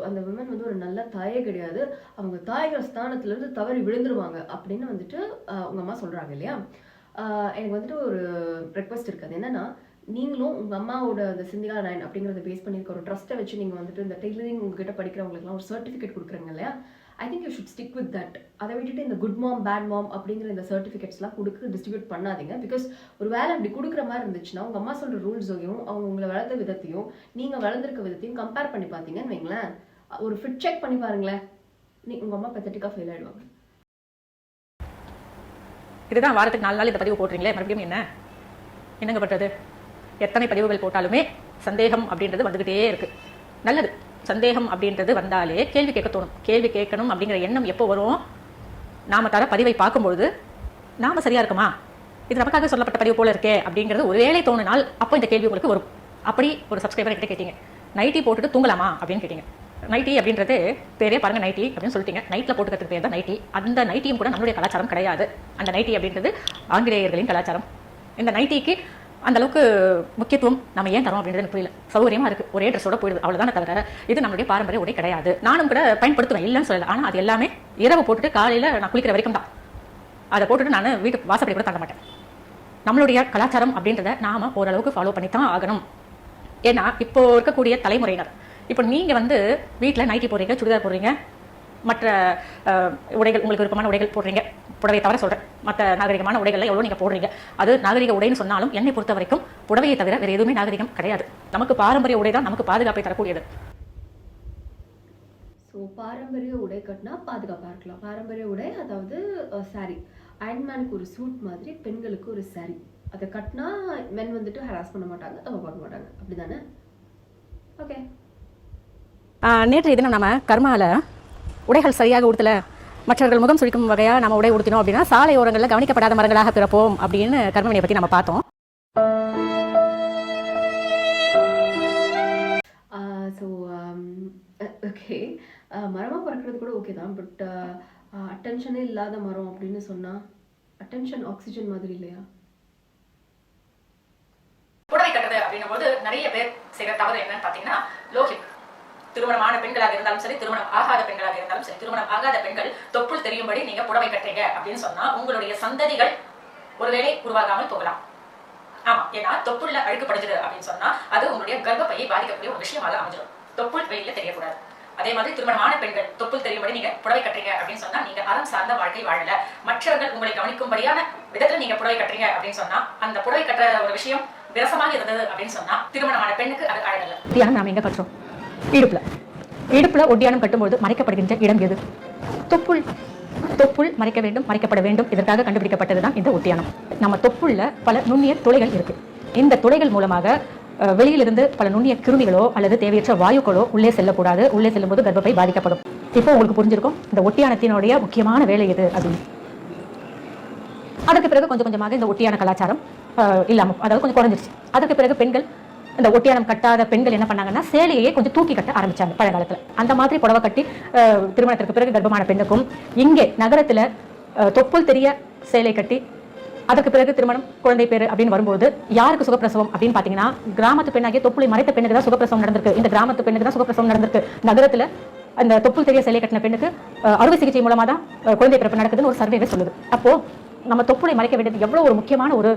அந்த விமன் வந்து ஒரு நல்ல தாயே கிடையாது. அவங்க தாய்கிற ஸ்தானத்துல இருந்து தவறி விழுந்துருவாங்க அப்படின்னு வந்துட்டு உங்க அம்மா சொல்றாங்க இல்லையா? எனக்கு வந்துட்டு ஒரு ரெக்வஸ்ட் இருக்கு. அது என்னன்னா, நீங்களும் உங்க அம்மாவோட அந்த சிந்திகா நைன் அப்படிங்கறத பேஸ் பண்ணிருக்க ஒரு ட்ரஸ்ட்டை வச்சு நீங்க வந்துட்டு இந்த டெய்லரிங் உங்ககிட்ட படிக்கிறவங்களுக்குலாம் ஒரு சர்டிஃபிகேட் கொடுக்குறீங்க இல்லையா? I think you should stick with that. அதை விட்டுட்டு இந்த குட் மாம் பேட் மாம் அப்படிங்கிற இந்த சர்டிஃபிகேட்ஸ்லாம் கொடுத்து டிஸ்ட்ரிபியூட் பண்ணாதீங்க. பிகாஸ் ஒரு வேலை அப்படி கொடுக்குற மாதிரி இருந்துச்சுன்னா உங்க அம்மா சொல்ற ரூல்ஸையும் அவங்க உங்களை வளர்த்த விதத்தையும் நீங்க வளர்ந்துருக்க விதத்தையும் கம்பேர் பண்ணி பார்த்தீங்கன்னு வைங்களேன், ஒரு ஃபிட் செக் பண்ணி பாருங்களேன், உங்க அம்மா பெத்தட்டிக்கா ஃபெயில் ஆயிடுவாங்க. இதுதான் வாரத்துக்கு 4 நாள் இந்த பதிவு போடுறீங்களே, மறுபடியும் என்னங்க பண்றது? எத்தனை பதிவுகள் போட்டாலுமே சந்தேகம் அப்படின்றது வந்துகிட்டே இருக்கு. நல்லது, சந்தேகம் அப்படின்றது வந்தாலே கேள்வி கேட்க தோணும். கேள்வி கேட்கணும் அப்படிங்கிற எண்ணம் எப்போ வரும்? நாம தர பதிவை பார்க்கும்பொழுது நாம சரியா இருக்குமா, இது நமக்காக சொல்லப்பட்ட பதிவு போல இருக்கே அப்படிங்கிறது ஒருவேளை தோணினால் அப்போ இந்த கேள்வி உங்களுக்கு வரும். அப்படி ஒரு சப்ஸ்கிரைபர் கிட்ட கேட்டீங்க, நைட்டி போட்டுட்டு தூங்கலாமா அப்படின்னு கேட்டீங்க. நைட்டி அப்படின்றது பேரே பாருங்க, நைட்டி அப்படின்னு சொல்லிட்டீங்க. நைட்ல போட்டுக்கிறதுக்கு பேர் தான் நைட்டி. அந்த நைட்டியும் கூட நம்மளுடைய கலாச்சாரம் கிடையாது. அந்த நைட்டி அப்படின்றது ஆங்கிலேயர்களின் கலாச்சாரம். இந்த நைட்டிக்கு அந்த அளவுக்கு முக்கியத்துவம் நம்ம ஏன் தரோம் அப்படின்றது எனக்கு புரியல. சௌகரியமா இருக்கு, ஒரே ட்ரெஸ்ஸோட போயிடுது, அவ்வளவுதானே தவிர இது நம்மளுடைய பாரம்பரிய உடை கிடையாது. நானும் கூட பயன்படுத்துவேன், இல்லைன்னு சொல்லல. ஆனா அது எல்லாமே இரவு போட்டுட்டு காலையில நான் குளிக்கிற வரைக்கும் தான். அதை போட்டுட்டு நான் வீட்டு வாசப்படி கூட தாண்ட மாட்டேன். நம்மளுடைய கலாச்சாரம் அப்படின்றத நாம ஓரளவுக்கு ஃபாலோ பண்ணி தான் ஆகணும். ஏன்னா இப்போ இருக்கக்கூடிய தலைமுறையினர், இப்போ நீங்க வந்து வீட்டில் நைட்டி போடுறீங்க, சுடிதார் போடுறீங்க, மற்ற உடைகள் உங்களுக்கு விருப்பமான உடைகள் போடுறீங்க, புடவையை தவிர சொல்றேன், மற்ற நாகரிகமான உடைகள்லாம் எவ்வளோ நீங்க போடுறீங்க. அது நாகரிக உடைன்னு சொன்னாலும் என்னை பொறுத்த வரைக்கும் புடவையை தவிர வேற எதுவுமே நாகரிகம் கிடையாது. நமக்கு பாரம்பரிய உடை தான் நமக்கு பாதுகாப்பை தரக்கூடியது. ஸோ பாரம்பரிய உடை கட்டினா பாதுகாப்பாக இருக்கலாம். பாரம்பரிய உடை அதாவது சாரி, அயன்மேனுக்கு ஒரு சூட் மாதிரி பெண்களுக்கு ஒரு சாரி, அதை கட்டினா மென் வந்துட்டு ஹராஸ் பண்ண மாட்டாங்க, தவ பார்க்க மாட்டாங்க, அப்படிதானே? ஓகே. நேற்றைய தினம் நம்ம கர்மால உடைகள் சரியாக உடுத்தல, மற்றவர்கள் முகம் சுழிக்கும் வகையாக நம்ம உடை உடுத்தினோம் அப்படின்னா சாலை ஓரங்களில் கவனிக்கப்படாத மரங்களாக பிறப்போம் அப்படின்னு கர்மவினையை பற்றி நம்ம பார்த்தோம். ஸோ ஓகே, மரமாக பிறக்கிறது கூட ஓகே தான். பட் அட்டென்ஷனே இல்லாத மரம் அப்படின்னு சொன்னால் அட்டென்ஷன் ஆக்சிஜன் மாதிரி இல்லையா? புடவை கட்டுறது அப்படின்னும் போது நிறைய பேர் செய்கிற தவறு என்னன்னு பார்த்தீங்கன்னா, லோகித் திருமணமான பெண்களாக இருந்தாலும் சரி, திருமணம் ஆகாத பெண்களாக இருந்தாலும் சரி, திருமணம் ஆகாத பெண்கள் தொப்புள் தெரியும்படி நீங்க புடவை கட்டுறீங்க அப்படின்னு சொன்னா உங்களுடைய சந்ததிகள் ஒருவேளை உருவாகாமல் போகலாம். ஆமா, ஏன்னா தொப்புள்ள அழுக்கு படிச்சது அப்படின்னு சொன்னா அது உங்களுடைய கர்ப்பப்பையை பாதிக்கக்கூடிய ஒரு விஷயமாக அமைஞ்சிடும். தொப்புள் வெளியில தெரியக்கூடாது. அதே மாதிரி திருமணமான பெண்கள் தொப்புள் தெரியும்படி நீங்க புடவை கட்டுறீங்க அப்படின்னு சொன்னா நீங்க அறம் சார்ந்த வாழ்க்கை வாழல. மற்றவர்கள் உங்களை கவனிக்கும்படியான விதத்துல நீங்க புடவை கட்டுறீங்க அப்படின்னு சொன்னா அந்த புடவை கட்டுற ஒரு விஷயம் விரசமாக இருந்தது அப்படின்னு சொன்னா திருமணமான பெண்ணுக்கு அது அழகல்ல. நாம எங்க கட்டுறோம்? இடுப்புல ஒட்டியானம் கட்டும்போது மறைக்கப்படுகின்ற இடம் எது? தொப்புள் மறைக்க வேண்டும், மறைக்கப்பட வேண்டும். இதற்காக கண்டுபிடிக்கப்பட்டதுதான் இந்த ஒட்டியானம். நம்ம தொப்புள்ள பல நுண்ணிய துளைகள் இருக்கு. இந்த துளைகள் மூலமாக வெளியிலிருந்து பல நுண்ணிய கிருமிகளோ அல்லது தேவையற்ற வாயுக்களோ உள்ளே செல்லக்கூடாது. உள்ளே செல்லும் போது கர்ப்பப்பை பாதிக்கப்படும். இப்போ உங்களுக்கு புரிஞ்சிருக்கும் இந்த ஒட்டியானத்தினுடைய முக்கியமான வேலை எது அப்படின்னு. அதற்கு பிறகு கொஞ்சம் கொஞ்சமாக இந்த ஒட்டியான கலாச்சாரம் இல்லாம, அதாவது கொஞ்சம் குறைஞ்சிருச்சு. அதற்கு பிறகு பெண்கள் இந்த ஒட்டியானம் கட்டாத பெண்கள் என்ன பண்ணாங்கன்னா சேலையே கொஞ்சம் தூக்கி கட்ட ஆரம்பிச்சாங்க பழைய காலத்தில். அந்த மாதிரி புடவை கட்டி திருமணத்திற்கு பிறகு கர்ப்பமான பெண்ணுக்கும் இங்கே நகரத்தில் தொப்புள் தெரிய சேலை கட்டி அதற்கு பிறகு திருமணம் குழந்தை பேரு அப்படின்னு வரும்போது யாருக்கு சுகப்பிரசவம் அப்படின்னு பாத்தீங்கன்னா கிராமத்து பெண்ணாகிய தொப்புளை மறைத்த பெண்ணுக்கு தான் சுகப்பிரசவம் நடந்திருக்கு. இந்த கிராமத்து பெண்ணுக்கு தான் சுகப்பிரசவம் நடந்திருக்கு. நகரத்துல அந்த தொப்புள் தெரிய சேலை கட்டின பெண்ணுக்கு அறுவை சிகிச்சை மூலமா தான் குழந்தை பிறப்பு நடக்குதுன்னு ஒரு சர்வேவே சொல்லுது. அப்போ நம்ம தொப்புளை மறைக்க வேண்டியது எவ்வளவு ஒரு முக்கியமான ஒரு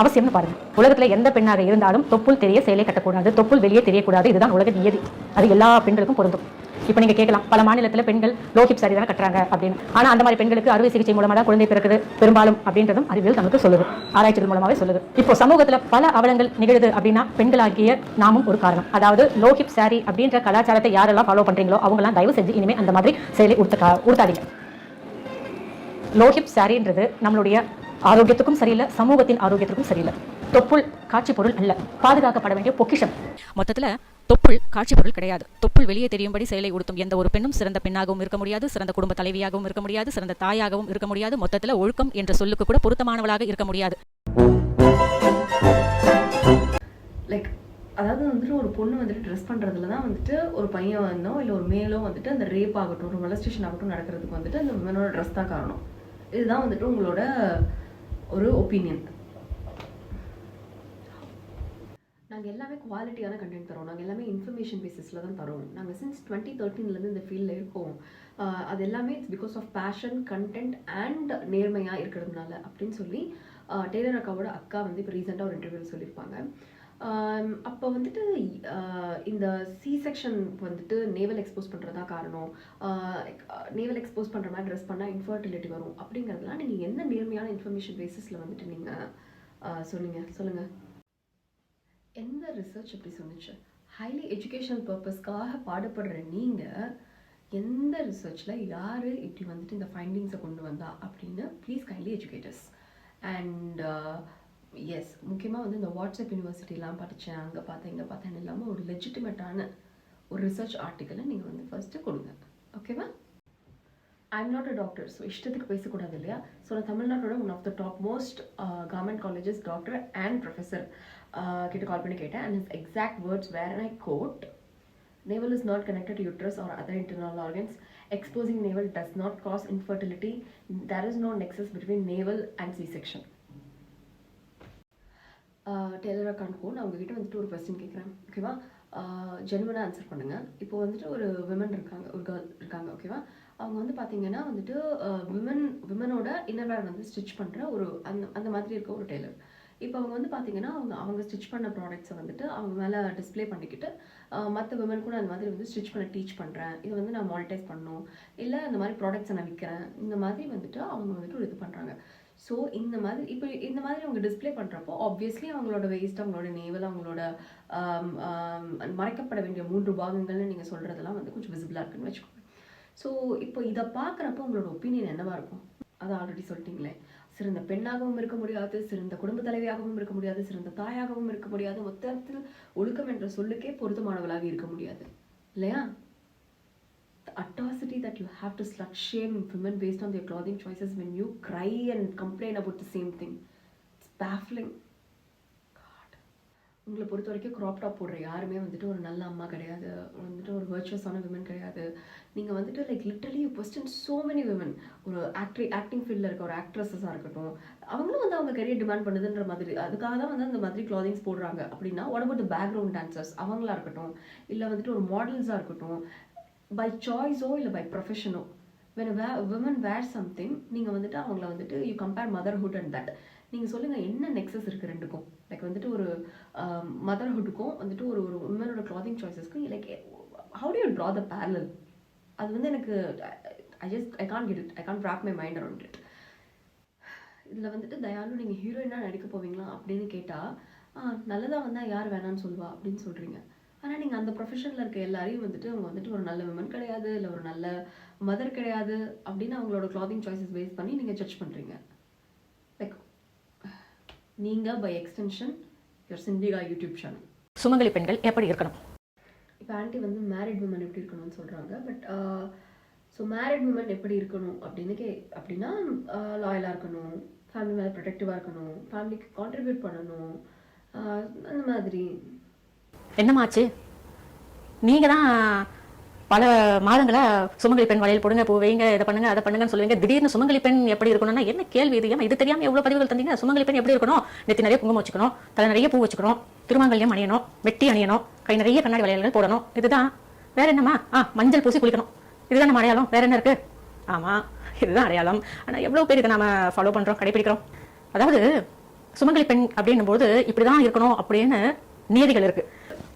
அவசியம்னு பாருங்க. உலகத்துல எந்த பெண்ணாக இருந்தாலும் தொப்புள் தெரிய சேலை கட்டக்கூடாது, தொப்புள் வெளியே தெரியக்கூடாது. இதுதான் உலக நியதி. அது எல்லா பெண்களுக்கும் பொருந்தும். இப்போ நீங்க கேட்கலாம், பல மாநிலத்தில் பெண்கள் லோ ஹிப் சாரி தானே கட்டுறாங்க அப்படின்னு. ஆனா அந்த மாதிரி பெண்களுக்கு அறுவை சிகிச்சை மூலமா தான் குழந்தை பிறக்குது பெரும்பாலும் அப்படின்றதும் அறிவியல் நமக்கு சொல்லுது, ஆராய்ச்சிகள் மூலமாவே சொல்லுது. இப்போ சமூகத்துல பல அவலங்கள் நிகழுது அப்படின்னா பெண்களாகிய நாமும் ஒரு காரணம். அதாவது லோ ஹிப் சாரி அப்படின்ற கலாச்சாரத்தை யாரெல்லாம் ஃபாலோ பண்றீங்களோ அவங்க எல்லாம் தயவு செஞ்சு இனிமே அந்த மாதிரி சேலை உடுத்தாதீங்க. லோ ஹிப் சாரின்றது நம்மளுடைய ஆரோக்கியத்துக்கும் சரியில்லை, சமூகத்தின் ஆரோக்கியத்திற்கும் சரியில்லை. தொப்புள் காட்சி பொருள் அல்ல, பாதுகாக்கப்பட வேண்டிய பொக்கிஷம். மொத்தத்துல தொப்புள் காட்சி பொருள் கிடையாது. தொப்புள் வெளியே தெரியும்படி சேலை உடுத்தும் எந்த ஒரு பெண்ணும் சிறந்த பெண்ணாகவும் இருக்க முடியாது, சிறந்த குடும்ப தலைவியாகவும் இருக்க முடியாது, சிறந்த தாயாகவும் இருக்க முடியாது. மொத்தத்துல ஒழுக்கம் என்ற சொல்லுக்கு கூட பொருத்தமானவளாக இருக்க முடியாது. லைக் அதாவது வந்துட்டு ஒரு பொண்ணு வந்துட்டு ட்ரெஸ் பண்ணுறதுல தான் வந்துட்டு ஒரு பையன் வந்தோ இல்லை ஒரு மேலோ வந்துட்டு அந்த ரேப் ஆகட்டும், ஒரு மொலஸ்டேஷன் ஆகட்டும் நடக்கிறதுக்கு வந்துட்டு அந்த உமனோட ட்ரெஸ் தான் காரணம். இதுதான் வந்துட்டு உங்களோட ஒரு ஒப்பீனியன். நாங்கள் எல்லாமே குவாலிட்டியான கண்டென்ட் தரோம், நாங்கள் எல்லாமே இன்ஃபர்மேஷன் பேசிஸில் தான் தரோம். நாங்கள் சின்ஸ் 2013 இந்த ஃபீல்டில் இருக்கோம். அது எல்லாமே it's because of passion, content and நேர்மையாக இருக்கிறதுனால அப்படின்னு சொல்லி டெய்லர் அக்காவோட அக்கா வந்து இப்போ ரீசெண்டாக ஒரு இன்டர்வியூவில் சொல்லியிருப்பாங்க. அப்போ வந்துட்டு இந்த சி செக்ஷன் வந்துட்டு நேவல் எக்ஸ்போஸ் பண்ணுறதா காரணம், நேவல் எக்ஸ்போஸ் பண்ணுற மாதிரி ட்ரெஸ் பண்ணால் இன்ஃபர்டிலிட்டி வரும் அப்படிங்கிறதுலாம் நீங்கள் எந்த நேர்மையான இன்ஃபர்மேஷன் பேசிஸில் வந்துட்டு நீங்கள் சொல்லுங்கள். எந்த ரிசர்ச் எப்படி சொன்னிச்சு? ஹைலி எஜுகேஷனல் பர்பஸ்க்காக பாடுபடுற நீங்கள் எந்த ரிசர்ச்சில் யார் இப்படி வந்துட்டு இந்த ஃபைண்டிங்ஸை கொண்டு வந்தா அப்படின்னு please kindly educators. And yes, முக்கியமாக வந்து இந்த வாட்ஸ்அப் யூனிவர்சிட்டிலாம் படித்தேன், அங்கே பார்த்தேன் இங்கே பார்த்தேன்னு இல்லாமல் ஒரு லெஜிட்டிமேட்டான ஒரு ரிசர்ச் ஆர்டிக்கலை நீங்கள் வந்து ஃபர்ஸ்ட்டு கொடுங்க. ஓகேவா? I'm not a doctor, so இஷ்டத்துக்கு பேசக்கூடாது இல்லையா? ஸோ நான் தமிழ்நாட்டோட one of the top most government colleges doctor and professor கிட்ட கால் பண்ணி கேட்டேன். And his exact words where and I quote, navel is not connected to uterus or other internal organs. Exposing navel does not cause infertility. There is no nexus between navel and C-section. Tailor அக்கானுக்கும் நான் உங்ககிட்ட வந்துட்டு ஒரு question கேட்குறேன், ஓகேவா? ஜென்வனாக answer பண்ணுங்கள். இப்போ வந்துட்டு ஒரு விமன் இருக்காங்க, ஒரு கேர்ள் இருக்காங்க, ஓகேவா? அவங்க வந்து பார்த்தீங்கன்னா வந்துட்டு விமனோட இன்னர்வேர் வந்து ஸ்டிச் பண்ணுற ஒரு அந்த மாதிரி இருக்க ஒரு டெய்லர். இப்போ அவங்க வந்து பார்த்தீங்கன்னா அவங்க ஸ்டிச் பண்ண ப்ராடக்ட்ஸை வந்துட்டு அவங்க மேலே டிஸ்பிளே பண்ணிக்கிட்டு மற்ற விமன் கூட அந்த மாதிரி வந்து ஸ்டிச் பண்ண டீச் பண்ணுறேன், இது வந்து நான் மானிட்டைஸ் பண்ணணும், இல்லை அந்த மாதிரி ப்ராடக்ட்ஸை நான் விற்கிறேன், இந்த மாதிரி வந்துட்டு அவங்க வந்துட்டு ஒரு இது பண்ணுறாங்க. ஸோ இந்த மாதிரி அவங்க டிஸ்பிளே பண்ணுறப்போ ஆப்வியஸ்லி அவங்களோட வேஸ்ட், அவங்களோட நேவல், அவங்களோட மறைக்கப்பட வேண்டிய 3 பாகங்கள்னு நீங்கள் சொல்கிறதெல்லாம் வந்து கொஞ்சம் விசிபிளாக இருக்குன்னு வச்சுக்கோங்க. ஸோ இப்போ இதை பார்க்குறப்போ உங்களோட ஒப்பீனியன் என்னவாக இருக்கும்? அதை ஆல்ரெடி சொல்லிட்டீங்களே, சிறந்த பெண்ணாகவும் இருக்க முடியாது, சிறந்த குடும்ப தலைவியாகவும் இருக்க முடியாது, சிறந்த தாயாகவும் இருக்க முடியாது, மொத்தத்தில் ஒழுக்கம் என்ற சொல்லுக்கே பொருத்தமானவளாக இருக்க முடியாது இல்லையா? The atrocity that you have to slut shame women based on their clothing choices when you cry and complain about the same thing, it's baffling. God, உங்களை பொறுத்த வரைக்கும் க்ராப் டாப் போடுற யாருமே வந்துட்டு ஒரு நல்ல அம்மா கிடையாது, வந்துட்டு ஒரு வர்ச்சுவஸான விமன் கிடையாது. நீங்கள் வந்துட்டு like literally you question so many women. ஒரு ஆக்டிங் ஃபீல்டில் இருக்க ஒரு ஆக்ட்ரஸஸாக இருக்கட்டும், அவங்களும் வந்து அவங்க கரியர் டிமாண்ட் பண்ணுதுன்ற மாதிரி அதுக்காக தான் வந்து அந்த மாதிரி கிளாதிங்ஸ் போடுறாங்க. அப்படின்னா what about the background dancers, அவங்களா இருக்கட்டும், இல்லை வந்துட்டு ஒரு மாடல்ஸாக இருக்கட்டும், பை சாய்ஸோ இல்லை பை ப்ரொஃபஷனோ, when a woman wears something, நீங்கள் வந்துட்டு அவங்கள வந்துட்டு you compare motherhood and that. நீங்கள் சொல்லுங்கள் என்ன நெக்ஸஸ் இருக்குது ரெண்டுக்கும்? லைக் வந்துட்டு ஒரு மதர்ஹுட்டுக்கும் வந்துட்டு ஒரு உமனோட கிளாதிங் சாய்ஸஸ்க்கும் like how do you draw the parallel? அது வந்து எனக்கு I can't get it, I can't wrap my mind around it. இதில் வந்துட்டு தயாலு நீங்கள் ஹீரோயினாக நடிக்க போவீங்களா அப்படின்னு கேட்டால் நல்லதாக வந்தால் யார் வேணான்னு சொல்லுவா அப்படின்னு சொல்கிறீங்க. ஆனால் நீங்கள் அந்த ப்ரொஃபஷனில் இருக்க எல்லாரையும் வந்துட்டு அவங்க வந்துட்டு ஒரு நல்ல விமன் கிடையாது, இல்லை ஒரு நல்ல மதர் கிடையாது அப்படின்னு அவங்களோட கிளாதிங் சாய்ஸஸ் பேஸ் பண்ணி நீங்கள் ஜட்ஜ் பண்ணுறீங்க. லைக் நீங்கள் பை எக்ஸ்டென்ஷன் யுவர் சிண்டிகா யூடியூப் சேனல். சுமங்கலி பெண்கள் எப்படி இருக்கணும்? இப்போ ஆண்டி வந்து மேரிட் விமன் எப்படி இருக்கணும்னு சொல்கிறாங்க. பட் ஸோ மேரிட் விமன் எப்படி இருக்கணும் அப்படின்னா லாயலாக இருக்கணும், ஃபேமிலி மேலே ப்ரொடெக்டிவாக இருக்கணும், ஃபேமிலிக்கு கான்ட்ரிபியூட் பண்ணணும், அந்த மாதிரி என்னமாச்சு? நீங்கள் தான் பல மாதங்களா சுமங்கலி பெண் வளையல் போடுங்க, பூ வைங்க, இதை பண்ணுங்க, அதை பண்ணுங்கன்னு சொல்லுவீங்க. திடீர்னு சுமங்கலி பெண் எப்படி இருக்கணும்னா என்ன கேள்வி இது? ஏமா இது தெரியாமல் எவ்வளோ பதிவுகள் தந்தீங்க? சுமங்கலி பெண் எப்படி இருக்கணும்? நெத்தி நிறைய குங்குமம் வச்சுக்கணும், தலை நிறைய பூ வச்சுக்கணும், திருமாங்கல்யம் அணியணும், வெட்டி அணியணும், கை நிறைய கண்ணாடி வளையல்கள் போடணும். இதுதான். வேற என்னம்மா? மஞ்சள் பூசி குளிக்கணும். இதுதான் நம்ம அடையாளம். வேற என்ன இருக்கு? ஆமாம், இதுதான் அடையாளம். ஆனால் எவ்வளோ பேர் இதை நாம ஃபாலோ பண்ணுறோம், கடைபிடிக்கிறோம். அதாவது சுமங்கலி பெண் அப்படின்னும் போது இப்படிதான் இருக்கணும் அப்படின்னு நியதிகள் இருக்கு.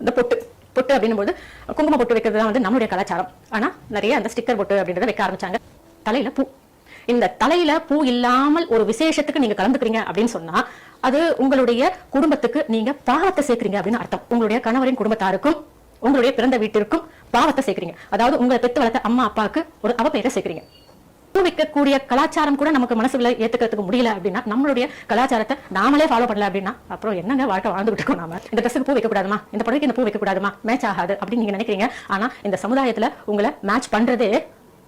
இந்த பொட்டு பொட்டு அப்படின்னும் போது குங்கும பொட்டு வைக்கிறது தான் வந்து நம்மளுடைய கலாச்சாரம். ஆனா நிறைய அந்த ஸ்டிக்கர் பொட்டு அப்படின்றத வைக்க ஆரம்பிச்சாங்க. தலையில பூ. இந்த தலையில பூ இல்லாமல் ஒரு விசேஷத்துக்கு நீங்க கலந்துக்கிறீங்க அப்படின்னு சொன்னா அது உங்களுடைய குடும்பத்துக்கு நீங்க பாவத்தை சேர்க்கிறீங்க அப்படின்னு அர்த்தம். உங்களுடைய கணவரின் குடும்பத்தாருக்கும் உங்களுடைய பிறந்த வீட்டிற்கும் பாவத்தை சேர்க்கிறீங்க. அதாவது உங்களை பெற்று வளர்த்த அம்மா அப்பாவுக்கு ஒரு அவப்பெயரை சேர்க்கிறீங்க. பூ வைக்கக்கூடிய கலாச்சாரம் கூட நமக்கு மனசுல ஏத்துக்கிறதுக்கு முடியல அப்படின்னா, நம்மளுடைய கலாச்சாரத்தை நாமளே ஃபாலோ பண்ணல அப்படின்னா அப்புறம் என்னங்க வாழ்க்கை வாழ்ந்துகிட்டு இருக்கோம். நாம இந்த ட்ரெஸ்ஸுக்கு பூ வைக்க கூடாதுமா, இந்த புடவைக்கு இந்த பூ வைக்க கூடாதுமா, மேட்ச் ஆகாது அப்படின்னு நீங்க நினைக்கிறீங்க. ஆனா இந்த சமுதாயத்துல உங்களை மேட்ச் பண்றதே,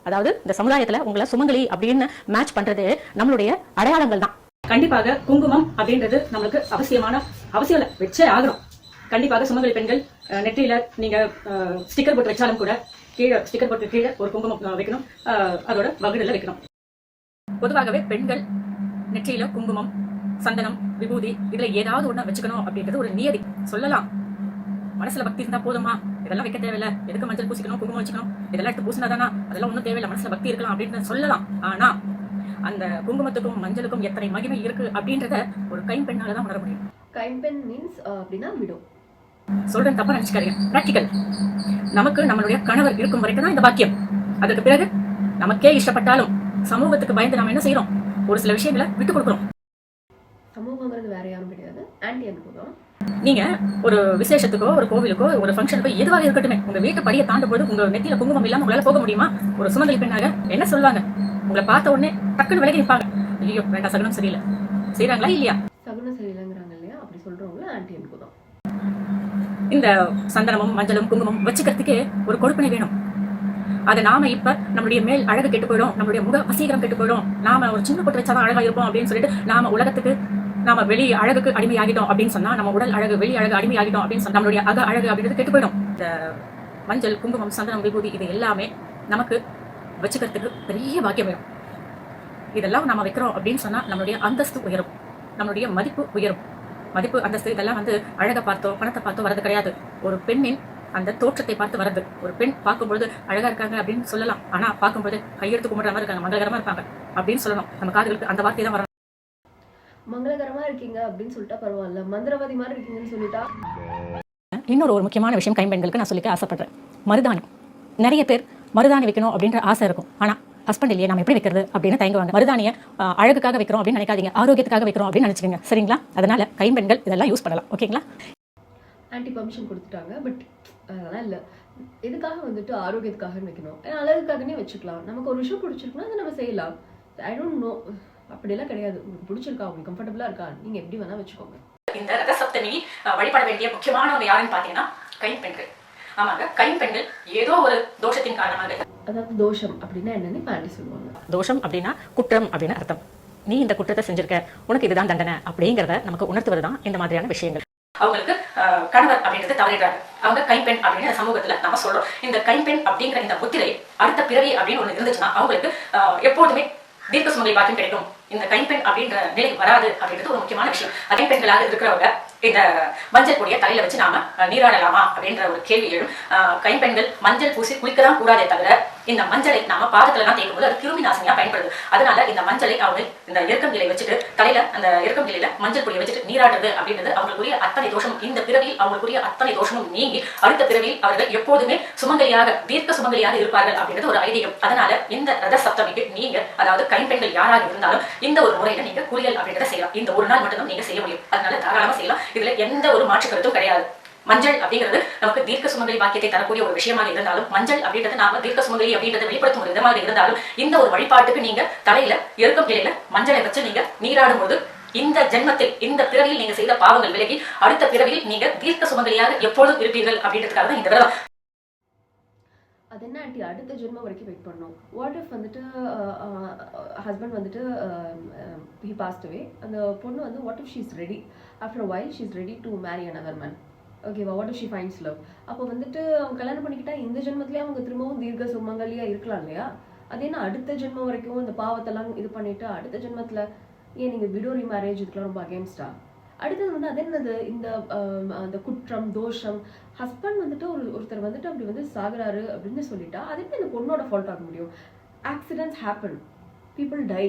அதாவது இந்த சமுதாயத்துல உங்களை சுமங்கலி அப்படின்னு மேட்ச் பண்றதே நம்மளுடைய அடையாளங்கள் தான். கண்டிப்பாக குங்குமம் அப்படின்றது நம்மளுக்கு அவசியம் இல்லை, வச்சே ஆகணும். கண்டிப்பாக சுமங்கலி பெண்கள் நெற்றியில நீங்க ஸ்டிக்கர் போட்டு வச்சாலும் கூட கீழே ஸ்டிக்கர் போட்டு கீழே ஒரு குங்குமம் வைக்கணும், அதோட வகுடுல வைக்கணும். பொதுவாகவே பெண்கள் நெற்றியில குங்குமம், சந்தனம், விபூதி இதுல ஏதாவது ஒண்ணு வச்சுக்கணும் அப்படின்றது ஒரு நியதி. சொல்லலாம் மனசுல பக்தி இருந்தா போதுமா, இதெல்லாம் வைக்க தேவையில்ல, எதுக்கு மஞ்சள் பூசிக்கணும், குங்குமம் வச்சுக்கணும், இதெல்லாம் எடுத்து பூசினாதானா, அதெல்லாம் ஒன்றும் தேவையில்லை, மனசுல பக்தி இருக்கலாம் அப்படின்னு சொல்லலாம். ஆனா அந்த குங்குமத்துக்கும் மஞ்சளுக்கும் எத்தனை மகிமை இருக்கு அப்படின்றத ஒரு கைம்பெண்ணால தான் உணர முடியும். கைம்பெண் மீன்ஸ் அப்படின்னா விடோ. சொல்றேன், தப்பா நினைச்சுக்காதீங்க. பிராக்டிக்கல். நமக்கு நம்மளுடைய கணவர் இருக்கும் வரைக்கும் தான் இந்த பாக்கியம். அதுக்கு பிறகு நமக்கே இஷ்டப்பட்டாலும் சமூகத்துக்கு பயந்து நாம என்ன செய்யறோம், ஒரு சில விஷயங்களை விட்டு கொடுக்குறோம். சமூகங்கிறது வேற யாரும் கிடையாது, ஆன்டி அனுபவம். நீங்க ஒரு விசேஷத்துக்கோ ஒரு கோவிலுக்கோ ஒரு ஃபங்க்ஷனுக்கோ எதுவாக இருக்கட்டுமே, உங்க வீட்டு படியை தாண்டும் போது உங்க நெத்தியில குங்குமம் இல்லாம உங்களால போக முடியுமா? ஒரு சுமங்கலி பெண்ணாக என்ன சொல்லுவாங்க? உங்களை பார்த்த உடனே டக்குன்னு விலகி நிற்பாங்க. ஐயோ வேண்டாம், சகுனம் சரியில்லை. செய்யறாங்களா இல்லையா? சகுனம் சரியில்லைங்கிறாங்க இல்லையா? அப்படி சொல்றவங்கள ஆன்டி அனுபவம். இந்த சந்தனமும் மஞ்சளும் குங்குமம் வச்சுக்கிறதுக்கே ஒரு கொடுப்பினை வேணும். அதை நாம இப்ப நம்மளுடைய மேல் அழகு கெட்டு போயிடும், நம்மளுடைய முக வசீகரம் கெட்டு போயிடும், நாம ஒரு சின்ன போட்டு வச்சாதான் அழகா இருப்போம் அப்படின்னு சொல்லிட்டு நாம உலகத்துக்கு நாம வெளி அழகுக்கு அடிமையாகிட்டோம் அப்படின்னு சொன்னா, நம்ம உடல் அழகு வெளி அழகு அடிமையாகிட்டோம் அப்படின்னு சொன்னா நம்மளுடைய அக அழகு அப்படின்றது கெட்டு போயிடும். இந்த மஞ்சள், குங்குமம், சந்தனம், விபூதி இது எல்லாமே நமக்கு வச்சுக்கிறதுக்கு பெரிய பாக்கியம் வேணும். இதெல்லாம் நம்ம வைக்கிறோம் அப்படின்னு சொன்னா நம்மளுடைய அந்தஸ்து உயரும், நம்மளுடைய மதிப்பு உயரும். மதிப்பு, அந்தஸ்து இதெல்லாம் வந்து அழகை பார்த்தோ பணத்தை பார்த்தோ வரது கிடையாது. ஒரு பெண்ணின் அந்த தோற்றத்தை பார்த்து வரது. ஒரு பெண் பார்க்கும்பொழுது அழகா இருக்காங்க அப்படின்னு சொல்லலாம், ஆனா பார்க்கும்போது கையெடுத்து கும்பிடுற மாதிரி இருக்காங்க, மங்களகரமா இருப்பாங்க அப்படின்னு சொல்லணும். நம்ம காதுகளுக்கு அந்த வார்த்தை தான் வரணும். மங்களகரமா இருக்கீங்க அப்படின்னு சொல்லிட்டா பரவாயில்ல, மந்திரவாதி மாதிரி இருக்கீங்கன்னு சொல்லிட்டா. இன்னொரு ஒரு முக்கியமான விஷயம் கைம்பெண்களுக்கு நான் சொல்லிக்க ஆசைப்படுறேன். மருதாணி. நிறைய பேர் மருதாணி வைக்கணும் அப்படின்ற ஆசை இருக்கும், ஆனா ஹஸ்பண்ட் இல்லையே நம்ம எப்படி வைக்கிறது அப்படின்னு தயங்குவாங்க. மருதாணியை அழகுக்காக வைக்கிறோம் அப்படின்னு நினைக்காதீங்க, ஆரோக்கியத்துக்காக வைக்கிறோம் அப்படின்னு நினைச்சுக்கோங்க. சரிங்களா? அதனால கைம்பெண்கள் இதெல்லாம் யூஸ் பண்ணலாம். ஓகேங்களா? ஆன்டி பர்மிஷன் கொடுத்துட்டாங்க, பட் அதெல்லாம் இல்லை. எதுக்காக வந்துட்டு ஆரோக்கியத்துக்காக வைக்கணும்? ஏன்னா அழகுக்காகனே வச்சுக்கலாம். நமக்கு ஒரு விஷயம் பிடிச்சிருக்குன்னா அதை நம்ம செய்யலாம். ஐ டோன்ட் நோ, அப்படியெல்லாம் கிடையாது. உங்களுக்கு பிடிச்சிருக்கா, உங்களுக்கு கம்ஃபர்டபுளா இருக்கா, நீங்க எப்படி வேணா வச்சுக்கோங்க. இந்த ரத சப்தமி வழிபட வேண்டிய முக்கியமானவங்க யாருன்னு பாத்தீங்கன்னா கைம்பெண்கள். ஆமாங்க, கைம்பெண்கள் ஏதோ ஒரு தோஷத்தின் காரணமாக, அதாவது தோஷம் அப்படின்னா என்னன்னு ஆன்டி சொல்லுவாங்க. தோஷம் அப்படின்னா குற்றம் அப்படின்னு அர்த்தம். நீ இந்த குற்றத்தை செஞ்சிருக்க, உனக்கு இதுதான் தண்டனை அப்படிங்கிறத நமக்கு உணர்த்துவது தான் இந்த மாதிரியான விஷயங்கள். அவங்களுக்கு கணவர் அப்படின்றது தவறிடுறாங்க, அவங்க கைம்பெண் அப்படின்னு சமூகத்துல நம்ம சொல்றோம். இந்த கைம்பெண் அப்படிங்கிற இந்த முத்திரை அடுத்த பிறவி அப்படின்னு ஒண்ணு இருந்துச்சுன்னா அவங்களுக்கு எப்போதுமே தீர்க்க சுமங்கலி பாக்கியம் கிடைக்கும். இந்த கைம்பெண் அப்படின்ற நிலை வராது அப்படின்றது ஒரு முக்கியமான விஷயம். அதே பெண்களாக இருக்கிறவங்க இந்த மஞ்சள் பொடியை தலையில வச்சு நாம நீராடலாமா அப்படின்ற ஒரு கேள்வி எழும். கைம்பெண்கள் மஞ்சள் பூசி குளிக்கதான் கூடாதே தவிர இந்த மஞ்சளை நாம பாதத்துல எல்லாம் தேய்க்கும் போது அது கிருமி நாசினியா பயன்படுது. அதனால இந்த மஞ்சளை அவங்க இந்த இறக்கம் இலை வச்சுட்டு தலையில அந்த இறக்கம் இலையில மஞ்சள் பொடியை வச்சுட்டு நீராடுறது அப்படின்றது அவங்களுக்குரிய அத்தனை தோஷமும், இந்த பிறவியில் அவங்களுக்குரிய அத்தனை தோஷமும் நீங்கி அடுத்த பிறவியில் அவர்கள் எப்போதுமே சுமங்கலியாக தீர்க்க சுமங்கலியாக இருப்பார்கள் அப்படின்றது ஒரு ஐதீகம். அதனால இந்த ரத சப்தமிக்கு நீங்க, அதாவது கைம்பெண்கள் யாராக இருந்தாலும் இந்த ஒரு முறையில நீங்க குளியல் அப்படின்றத செய்யலாம். இந்த ஒரு நாள் மட்டும்தான் நீங்க செய்ய முடியும். அதனால தாராளமா செய்யலாம். இதுல எந்த ஒரு மாற்று கருத்தும் கிடையாது. மஞ்சள் அப்படிங்கிறது நமக்கு தீர்க்க சுமங்கலி பாக்கியத்தை தரக்கூடிய ஒரு விஷயமாக இருந்தாலும், மஞ்சள் அப்படின்றது நாம தீர்க்க சுமங்கலி அப்படின்றத வெளிப்படுத்தும் ஒரு விதமாக இருந்தாலும், இந்த ஒரு வழிபாட்டுக்கு நீங்க தலையில எருக்கம் இலையில மஞ்சளை வச்சு நீங்க நீராடும் போது இந்த ஜென்மத்தில் இந்த பிறவியில் நீங்க செய்த பாவங்கள் விலகி அடுத்த பிறவியில் நீங்க தீர்க்க சுமங்கலியாக எப்பொழுதும் இருப்பீர்கள் அப்படின்றதுக்காக தான் இந்த விரதம். அது என்ன ஆன்டி, அடுத்த ஜென்மம் வரைக்கும் வெயிட் பண்ணோம்? வாட் இஃப் வந்துட்டு ஹஸ்பண்ட் வந்துட்டு ஹி பாஸ்ட் அவே, அந்த பொண்ணு வந்து what if she is ready, after a while she is ready to marry another man? ஓகேவா, what is she finds love. அப்போ வந்துட்டு அவங்க கல்யாணம் பண்ணிக்கிட்டா இந்த ஜென்மத்திலேயே அவங்க திரும்பவும் தீர்க்க சுமங்கலியா இருக்கலாம் இல்லையா? அது என்ன அடுத்த ஜென்மம் வரைக்கும் இந்த பாவத்தெல்லாம் இது பண்ணிட்டு அடுத்த ஜென்மத்தில் ஏன் நீங்கள் விடோரி மேரேஜ் இதுக்கெல்லாம் ரொம்ப அகேன்ஸ்டா? அடுத்தது வந்து அது என்னது இந்த அந்த குற்றம் தோஷம். ஹஸ்பண்ட் வந்துட்டு ஒருத்தர் வந்துட்டு அப்படி வந்து சாகுறாரு அப்படின்னு சொல்லிட்டா அது எப்படி இந்த பொண்ணோட ஃபால்ட் ஆக முடியும்? Accidents happen, people die.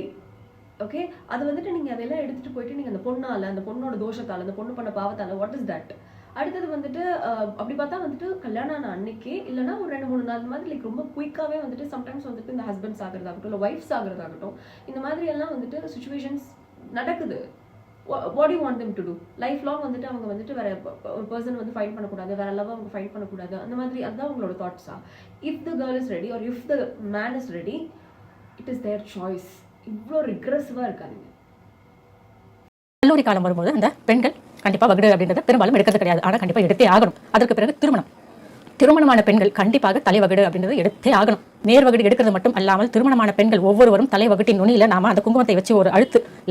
Okay, அது வந்துட்டு நீங்கள் அதெல்லாம் எடுத்துகிட்டு போயிட்டு நீங்கள் அந்த பொண்ணால் அந்த பொண்ணோட தோஷத்தால் அந்த பொண்ணு பண்ண பாவத்தால் வாட் இஸ் தட்? அடுத்தது வந்துட்டு அப்படி பார்த்தா வந்துட்டு கல்யாணம் ஆன அன்னைக்கே இல்லைனா ஒரு 2-3 நாள் மாதிரி லைக் ரொம்ப குயிக்காகவே வந்துட்டு சம்டைம்ஸ் வந்துட்டு இந்த ஹஸ்பண்ட்ஸ் ஆகிறதாகட்டும் இல்லை ஒய்ஃப்ஸ் ஆகிறதாகட்டும் இந்த மாதிரி எல்லாம் வந்துட்டு சுச்சுவேஷன்ஸ் நடக்குது. What you want them to do? Life long வந்துட்டு அவங்க வந்துட்டு வேற ஒரு பர்சன் வந்து ஃபைண்ட் பண்ணக்கூடாது, வேற லவ் அவங்க ஃபைண்ட் பண்ணக்கூடாது, அந்த மாதிரி அதுதான் அவங்களோட தாட்ஸா? If the girl is ready or if the man is ready, it is their choice. இவ்வளோ ரிக்ரெசிவாக இருக்காதுங்க. கல்லூரி காலம் வரும்போது அந்த பெண்கள் கண்டிப்பாக வகுடு அப்படின்றத பெரும்பாலும் எடுக்கிறது கிடையாது. ஆனால் கண்டிப்பாக எடுத்தே ஆகணும். அதற்கு பிறகு திருமணமான பெண்கள் கண்டிப்பாக தலைவகுடு அப்படின்றது எடுத்தே ஆகணும். நேர்வகுடு எடுக்கிறது மட்டும் அல்லாமல் திருமணமான பெண்கள் ஒவ்வொருவரும் தலைவகுட்டின் நுனியில நாம அந்த குங்குமத்தை வச்சு ஒரு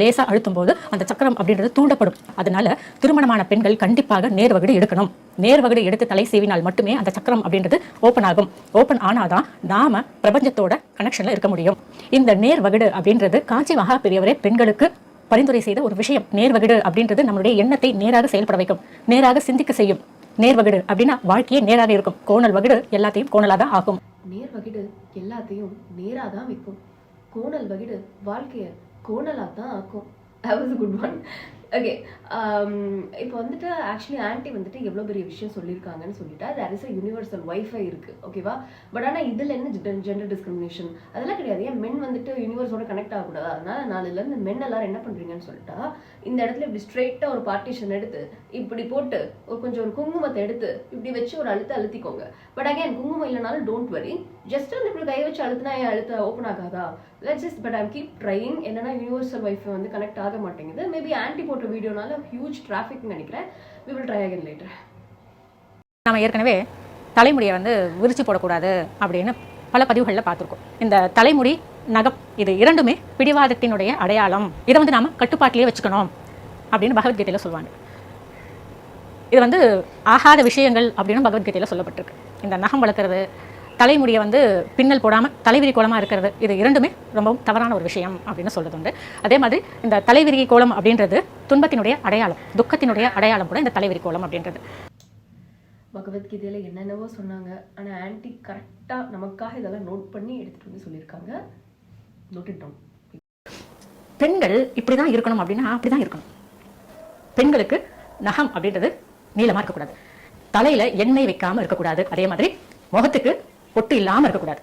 லேசா அழுத்தும் போது அந்த சக்கரம் அப்படின்றது தூண்டப்படும். அதனால திருமணமான பெண்கள் கண்டிப்பாக நேர்வகுடு எடுக்கணும். நேர்வகுடு எடுத்து தலை சீவினால் மட்டுமே அந்த சக்கரம் அப்படின்றது ஓப்பன் ஆகும். ஓப்பன் ஆனாதான் நாம பிரபஞ்சத்தோட கனெக்ஷன்ல இருக்க முடியும். இந்த நேர்வகுடு அப்படின்றது காஞ்சி மகா பெரியவரே பெண்களுக்கு பரிந்துரை செய்த ஒரு விஷயம். நேர்வகுடு அப்படின்றது நம்மளுடைய எண்ணத்தை நேராக செயல்பட வைக்கும், நேராக சிந்திக்க செய்யும். நேர்வகுடு அப்படின்னா வாழ்க்கையே நேராக இருக்கும். கோணல் வகுடு எல்லாத்தையும் கோணலாக தான் ஆகும். நேர்வகுடு எல்லாத்தையும் நேராக தான் வைக்கும், கோணல் வகுடு வாழ்க்கையை கோணலாக தான் ஆக்கும். that was a good one. Okay, இப்போ வந்துட்டு ஆக்சுவலி ஆன்டி வந்துட்டு எவ்வளோ பெரிய விஷயம் சொல்லியிருக்காங்கன்னு சொல்லிட்டா there is a universal wifi இருக்கு, ஓகேவா? பட் ஆனால் இதில் என்ன ஜெண்டர் டிஸ்கிரிமினேஷன் அதெல்லாம் கிடையாது. ஏன் மென் வந்துட்டு யூனிவர்ஸோட கனெக்ட் ஆகக்கூடாது? அதனால நாளிலேருந்து மென் எல்லாரும் என்ன பண்ணுறீங்கன்னு சொல்லிட்டா இந்த இடத்துல இப்படி ஸ்ட்ரெயிட்டாக ஒரு பார்ட்டிஷன் எடுத்து இப்படி போட்டு ஒரு குங்குமத்தை எடுத்து இப்படி வச்சு ஒரு அழுத்திக்கோங்க. பட் அகேன் குங்குமம் இல்லைனாலும் டோன்ட் வரி, ஜஸ்ட் வந்து இப்படி கை வச்சு அழுத்தினா என் அழுத்த ஓப்பன் ஆகாதா? Let's just but I'm keep trying. என்னன்னா யூனிவர்சல் வைஃபை வந்து கனெக்ட் ஆக மாட்டேங்குது. மேபி ஆன்டி போட்ட வீடியோனால ஹியூஜ் டிராஃபிக் நினைக்கிறேன். we will try again later. நாம ஏற்கனவே தலைமுடியை வந்து விரிச்சு போடக்கூடாது அப்படின்னு பல பதிவுகளில் பார்த்துருக்கோம். இந்த தலைமுடி நகம் இது இரண்டுமே பிடிவாதத்தினுடைய அடையாளம். இதை வந்து நாம கட்டுப்பாட்டிலேயே வச்சுக்கணும் அப்படின்னு பகவத்கீதையில சொல்லுவாங்க. இது வந்து ஆகாத விஷயங்கள் அப்படின்னு பகவத்கீதையில சொல்லப்பட்டிருக்கு. இந்த நகம் வளர்க்குறது, தலைமுடியை வந்து பின்னல் போடாமல் தலைவிரி கோலமாக இருக்கிறது, இது இரண்டுமே ரொம்பவும் தவறான ஒரு விஷயம் அப்படின்னு சொல்றது உண்டு. அதே மாதிரி இந்த தலைவிரி கோலம் அப்படின்றது துன்பத்தினுடைய அடையாளம், துக்கத்தினுடைய அடையாளம் கூட இந்த தலைவிரி கோலம் அப்படின்றது. பகவத்கீதையில என்னென்னவோ சொன்னாங்க, ஆனால் ஆன்டி கரெக்டாக நமக்காக இதெல்லாம் நோட் பண்ணி எடுத்துட்டு வந்து சொல்லியிருக்காங்க. நோட்டிட்டோம். பெண்கள் இப்படிதான் இருக்கணும் அப்படின்னா அப்படிதான் இருக்கணும். பெண்களுக்கு நகம் அப்படின்றது நீளமாக இருக்கக்கூடாது, தலையில எண்ணெய் வைக்காம இருக்கக்கூடாது, அதே மாதிரி முகத்துக்கு பொட்டு இல்லாம இருக்கக்கூடாது.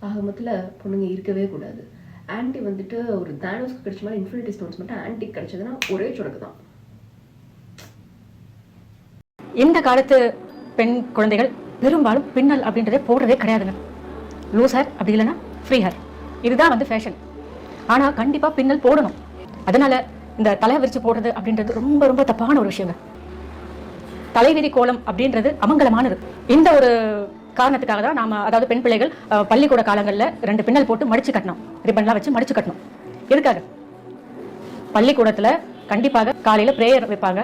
ஆகமத்துல பொண்ணுங்க இருக்கவே கூடாது. ஆன்டி வந்துட்டு ஒரு தானோஸ்க்கு கிடைச்ச மாதிரி இன்ஃபினிட்டி ஸ்டோன்ஸ் மட்டும் ஆன்டி கிடைச்சதுன்னா ஒரே சொடக்கு தான். இந்த காலத்து பெண் குழந்தைகள் பெரும்பாலும் பின்னல் அப்படின்றதே போடுறதே கிடையாதுங்க. லூஸ் ஹேர் அப்படி இல்லைன்னா ஃப்ரீ ஹேர், இதுதான் வந்து ஃபேஷன். ஆனா கண்டிப்பா பின்னல் போடணும். அதனால இந்த தலை விரிச்சு போடுறது அப்படின்றது ரொம்ப ரொம்ப தப்பான ஒரு விஷயங்க. தலைவிரி கோலம் அப்படின்றது அமங்கலமானது. இந்த ஒரு காரணத்துக்காக தான் நாம, அதாவது பெண் பிள்ளைகள் பள்ளிக்கூட காலங்களில் 2 பின்னல் போட்டு மடிச்சு கட்டணும், ரிப்பன்லாம் வச்சு மடிச்சு கட்டணும். எதுக்காக? பள்ளிக்கூடத்துல கண்டிப்பாக காலையில பிரேயர் வைப்பாங்க,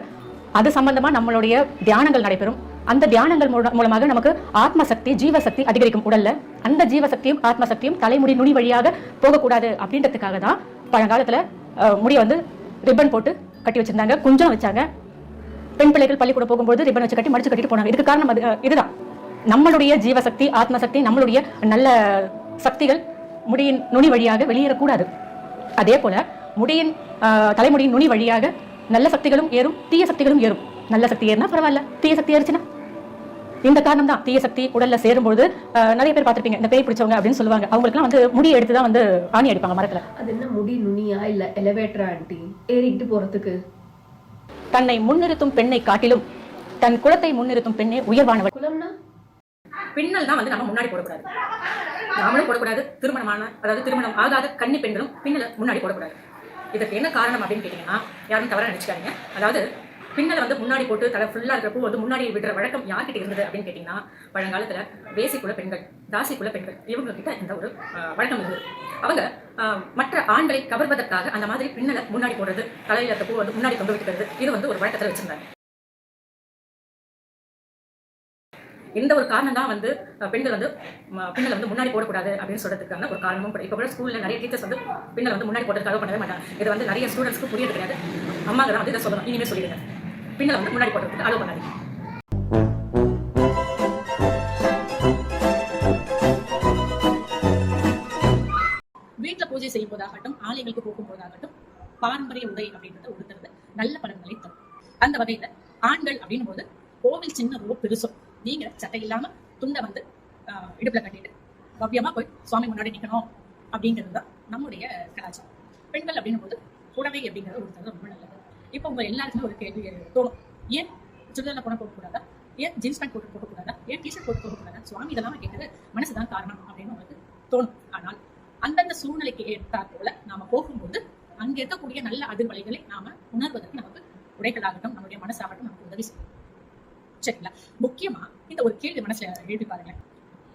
அது சம்பந்தமா நம்மளுடைய தியானங்கள் நடைபெறும். அந்த தியானங்கள் மூலமாக நமக்கு ஆத்மசக்தி ஜீவசக்தி அதிகரிக்கும் உடல்ல. அந்த ஜீவசக்தியும் ஆத்மசக்தியும் தலைமுடி நுனி வழியாக போகக்கூடாது அப்படின்றதுக்காக தான் பழங்காலத்துல முடியை வந்து ரிப்பன் போட்டு கட்டி வச்சிருந்தாங்க, குஞ்சம் வச்சாங்க. பெண் பிள்ளைகள் பள்ளிக்கூட போகும்போது ரிப்பன் வச்சு கட்டி மடிச்சு கட்டிட்டு போனாங்க. இதுக்கு காரணம் இதுதான். நம்மளுடைய ஜீவசக்தி ஆத்மசக்தி நம்மளுடைய நல்ல சக்திகள் முடியின் நுனி வழியாக வெளியேறக்கூடாது. அதே போல முடியின் தலைமுடியின் நுனி வழியாக நல்ல சக்திகளும் ஏறும், தீய சக்திகளும் ஏறும். நல்ல சக்தி ஏறினா பரவாயில்ல, தீய சக்தி ஏறிச்சுன்னா இந்த காரணம் தான். தீய சக்தி உடல்ல சேரும்போது நிறைய பேர் பார்த்திருப்பீங்க, இந்த பேய் பிடிச்சவங்க அப்படின்னு சொல்லுவாங்க. அவங்களுக்குலாம் வந்து முடி எடுத்து தான் வந்து ஆணி அடிப்பாங்க மரத்துல. அது என்ன முடி நுனியா இல்ல எலிவேட்டரா ஆன்டி ஏறிட்டு போறதுக்கு? தன்னை முன்னிறுத்தும் பெண்ணை காட்டிலும் தன் குலத்தை முன்னிறுத்தும் பெண்ணே உயர்வானவள். குலம்னா பின்னல் தான் வந்து நம்ம முன்னாடி போடக்கூடாது, நாமளும் போடக்கூடாது. திருமணம் ஆகாத கன்னி பெண்களும் பின்னல முன்னாடி போடக்கூடாது. இதுக்கு என்ன காரணம் அப்படின்னு கேட்டீங்கன்னா யாரும் தவறா நினைச்சுக்காதீங்க. அதாவது பின்னலை வந்து முன்னாடி போட்டு தலை ஃபுல்லாக இருக்கிறப்போ வந்து முன்னாடி விடுற வழக்கம் யார்கிட்ட இருந்தது அப்படின்னு கேட்டிங்கன்னா, பழங்காலத்தில் வேசிக்குள்ள பெண்கள், தாசிக்குள்ள பெண்கள் இவங்க கிட்ட இந்த ஒரு வழக்கம் இருந்தது. அவங்க மற்ற ஆண்களை கவர்வதற்காக அந்த மாதிரி பின்னலை முன்னாடி போடுறது, தலையில் இருக்க பூ வந்து முன்னாடி தொங்க விட்டுக்கிறது, இது வந்து ஒரு வழக்கத்தில் வச்சிருந்தாங்க. இந்த ஒரு காரணம் தான் வந்து பெண்கள் வந்து பின்னலை வந்து முன்னாடி போடக்கூடாது அப்படின்னு சொல்றதுக்கான ஒரு காரணமும் கூட. இப்போ கூட ஸ்கூல்ல நிறைய டீச்சர்ஸ் வந்து பின்னலை வந்து முன்னாடி போடுறதுக்காக பண்ணவே மாட்டாங்க. இது வந்து நிறைய ஸ்டூடெண்ட்ஸ்க்கு புரியது கிடையாது. அம்மாங்க தான் வந்து இதை சொல்லணும், இனிமேல் சொல்லிடுங்க, பின்னலை வந்து முன்னாடி போடுறதுக்கு அலோவ் பண்ணாதீங்க. வீட்டில் பூஜை செய்யும் போதாகட்டும், ஆலயங்களுக்கு போகும் போதாகட்டும், பாரம்பரிய உடை அப்படின்றது உடுத்துறது நல்ல பலன்களை தரும். அந்த வகையில ஆண்கள் அப்படின்னும் போது கோவில் சின்னதோ பெருசோ நீங்க சட்டை இல்லாம துண்டை வந்து இடுப்புல கட்டிட்டு பவ்யமா போய் சுவாமி முன்னாடி நிக்கணும் அப்படிங்கிறது தான் நம்முடைய கலாச்சாரம். பெண்கள் அப்படின்னும் போது புடவை அப்படிங்கிறது ஒருத்தர் ரொம்ப நல்லது. இப்போ உங்க எல்லாருக்குமே ஒரு கேள்வி தோணும், ஏன் சுடிதார்ல போகக்கூடாதா, ஏன் ஜீன்ஸ் பேண்ட் போட்டு போகக்கூடாதா, ஏன் டிஷர்ட் போட்டு போகக்கூடாதா, சுவாமி இதெல்லாம் கேட்கறது மனசுதான் காரணம் அப்படின்னு உங்களுக்கு தோணும். ஆனால் அந்தந்த சூழ்நிலைக்கு ஏற்றாற் போல நாம போகும்போது அங்க இருக்கக்கூடிய நல்ல அதிர்வலைகளை நாம உணர்வதற்கு நமக்கு உடைகளாகட்டும் நம்முடைய மனசாகட்டும் நமக்கு உதவி செய்யும். சரிங்களா? முக்கியமா இந்த ஒரு கேள்வி மனசுல எழுதி பாருங்க,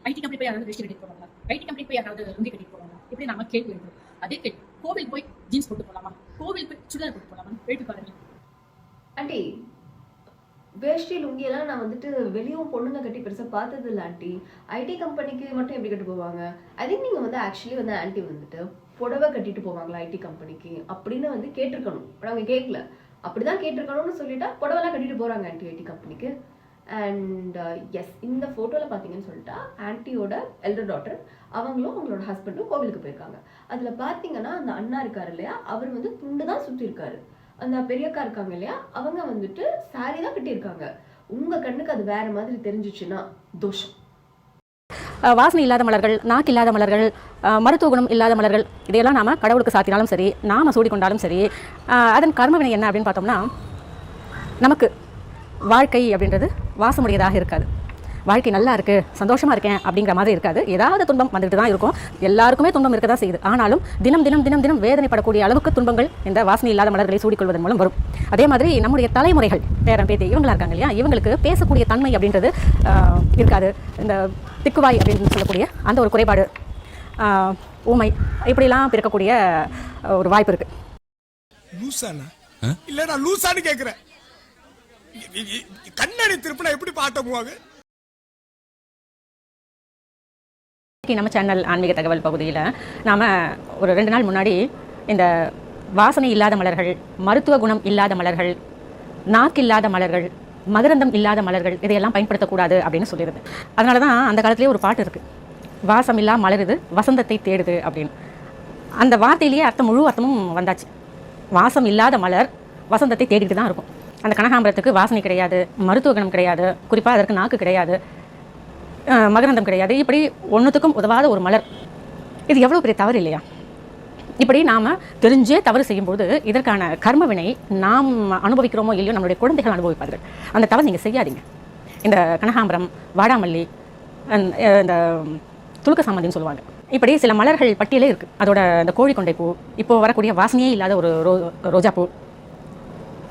ஐடி கம்பெனி போய் யாராவது வேஷ்டி கட்டிட்டு போவாங்களா, ஐடி கம்பெனி போய் யாராவது லுங்கி கட்டிட்டு போவாங்களா, இப்படி நாம கேள்வி எழுதுறோம். அதே கேள்வி கோவில் போய் ஜீன்ஸ் போட்டு போலாமா, கோவில் போய் சுடிதார் போட்டு போலாமா, எழுதி பாருங்க. ஆண்டி, வேஷ்டி லுங்கி எல்லாம் நான் வந்துட்டு வெளியும் பொண்ணுங்க கட்டி பெருசா பார்த்தது இல்லை ஆண்டி. ஐடி கம்பெனிக்கு மட்டும் எப்படி கட்டு போவாங்க? ஐ திங்க் நீங்க வந்து ஆக்சுவலி வந்து ஆண்டி வந்துட்டு புடவை கட்டிட்டு போவாங்களா ஐடி கம்பெனிக்கு அப்படின்னு வந்து கேட்டிருக்கணும். அவங்க கேட்கல, அப்படிதான் கேட்டிருக்கணும்னு சொல்லிட்டா புடவைலாம் கட்டிட்டு போறாங்க ஆண்டி ஐடி கம்பெனிக்கு. அண்ட் எஸ், இந்த ஃபோட்டோவில் பார்த்தீங்கன்னு சொல்லிட்டா ஆன்ட்டியோட எல்டர் டாட்டர் அவங்களும் அவங்களோட ஹஸ்பண்டும் கோவிலுக்கு போயிருக்காங்க. அதில் பார்த்தீங்கன்னா அந்த அண்ணா இருக்காரு இல்லையா, அவர் வந்து துண்டு தான் சுற்றி இருக்காரு. அந்த பெரியக்கா இருக்காங்க இல்லையா, அவங்க வந்துட்டு சாரி தான் கட்டியிருக்காங்க. உங்கள் கண்ணுக்கு அது வேற மாதிரி தெரிஞ்சிச்சுன்னா தோஷம். வாசனை இல்லாத மலர்கள், நாக்கு இல்லாத மலர்கள், மருத்துவ குணம் இல்லாத மலர்கள், இதையெல்லாம் நாம் கடவுளுக்கு சாத்தினாலும் சரி, நாம் சூடிக்கொண்டாலும் சரி, அதன் கர்மவினை என்ன அப்படின்னு பார்த்தோம்னா, நமக்கு வாழ்க்கை அப்படின்றது வாசமுடையதாக இருக்காது. வாழ்க்கை நல்லா இருக்குது, சந்தோஷமாக இருக்கேன் அப்படிங்கிற மாதிரி இருக்காது. ஏதாவது துன்பம் வந்துட்டு தான் இருக்கும். எல்லாருக்குமே துன்பம் இருக்க தான் செய்யுது. ஆனாலும் தினம் தினம் தினம் தினம் வேதனைப்படக்கூடிய அளவுக்கு துன்பங்கள் இந்த வாசனை இல்லாத மலர்களை சூடிக்கொள்வதன் மூலம் வரும். அதே மாதிரி நம்முடைய தலைமுறைகள், பேரன் பேத்தி இவங்களா இருக்காங்க இல்லையா, இவங்களுக்கு பேசக்கூடிய தன்மை அப்படின்றது இருக்காது. இந்த திக்குவாய் அப்படின்னு சொல்லக்கூடிய அந்த ஒரு குறைபாடு, ஊமை, இப்படிலாம் பிறக்கக்கூடிய ஒரு வாய்ப்பு இருக்குது. லூசானா இல்ல, நான் லூசான்னு கேட்குறேன். கண்ணாடி திருப்பினா எப்படி பாட்ட போவாங்க? நம்ம சேனல் ஆன்மீக தகவல் பகுதியில் நாம் ஒரு 2 நாள் முன்னாடி இந்த வாசனை இல்லாத மலர்கள், மருத்துவ குணம் இல்லாத மலர்கள், நாக்கு இல்லாத மலர்கள், மகரந்தம் இல்லாத மலர்கள், இதையெல்லாம் பயன்படுத்தக்கூடாது அப்படின்னு சொல்லிடுது. அதனால தான் அந்த காலத்திலேயே ஒரு பாட்டு இருக்குது, வாசம் இல்லா மலருது வசந்தத்தை தேடுது அப்படின்னு. அந்த வார்த்தையிலேயே அர்த்தம், முழு அர்த்தமும் வந்தாச்சு. வாசம் இல்லாத மலர் வசந்தத்தை தேடிட்டு தான் இருக்கும். அந்த கனகாம்பரத்துக்கு வாசனை கிடையாது, மருத்துவ குணம் கிடையாது, குறிப்பாக அதற்கு நாக்கு கிடையாது, மகரந்தம் கிடையாது. இப்படி ஒன்றுத்துக்கும் உதவாத ஒரு மலர். இது எவ்வளோ பெரிய தவறு இல்லையா? இப்படி நாம் தெரிஞ்சே தவறு செய்யும்போது இதற்கான கர்மவினை நாம் அனுபவிக்கிறோமோ இல்லையோ, நம்மளுடைய குழந்தைகள் அனுபவிப்பார்கள். அந்த தவறு நீங்கள் செய்யாதீங்க. இந்த கனகாம்பரம், வாடாமல்லி, இந்த துளுக்க சாமந்தின்னு சொல்லுவாங்க, இப்படி சில மலர்கள் பட்டியலே இருக்குது. அதோட இந்த கோழிக்கொண்டை பூ, இப்போது வரக்கூடிய வாசனையே இல்லாத ஒரு ரோஜாப்பூ,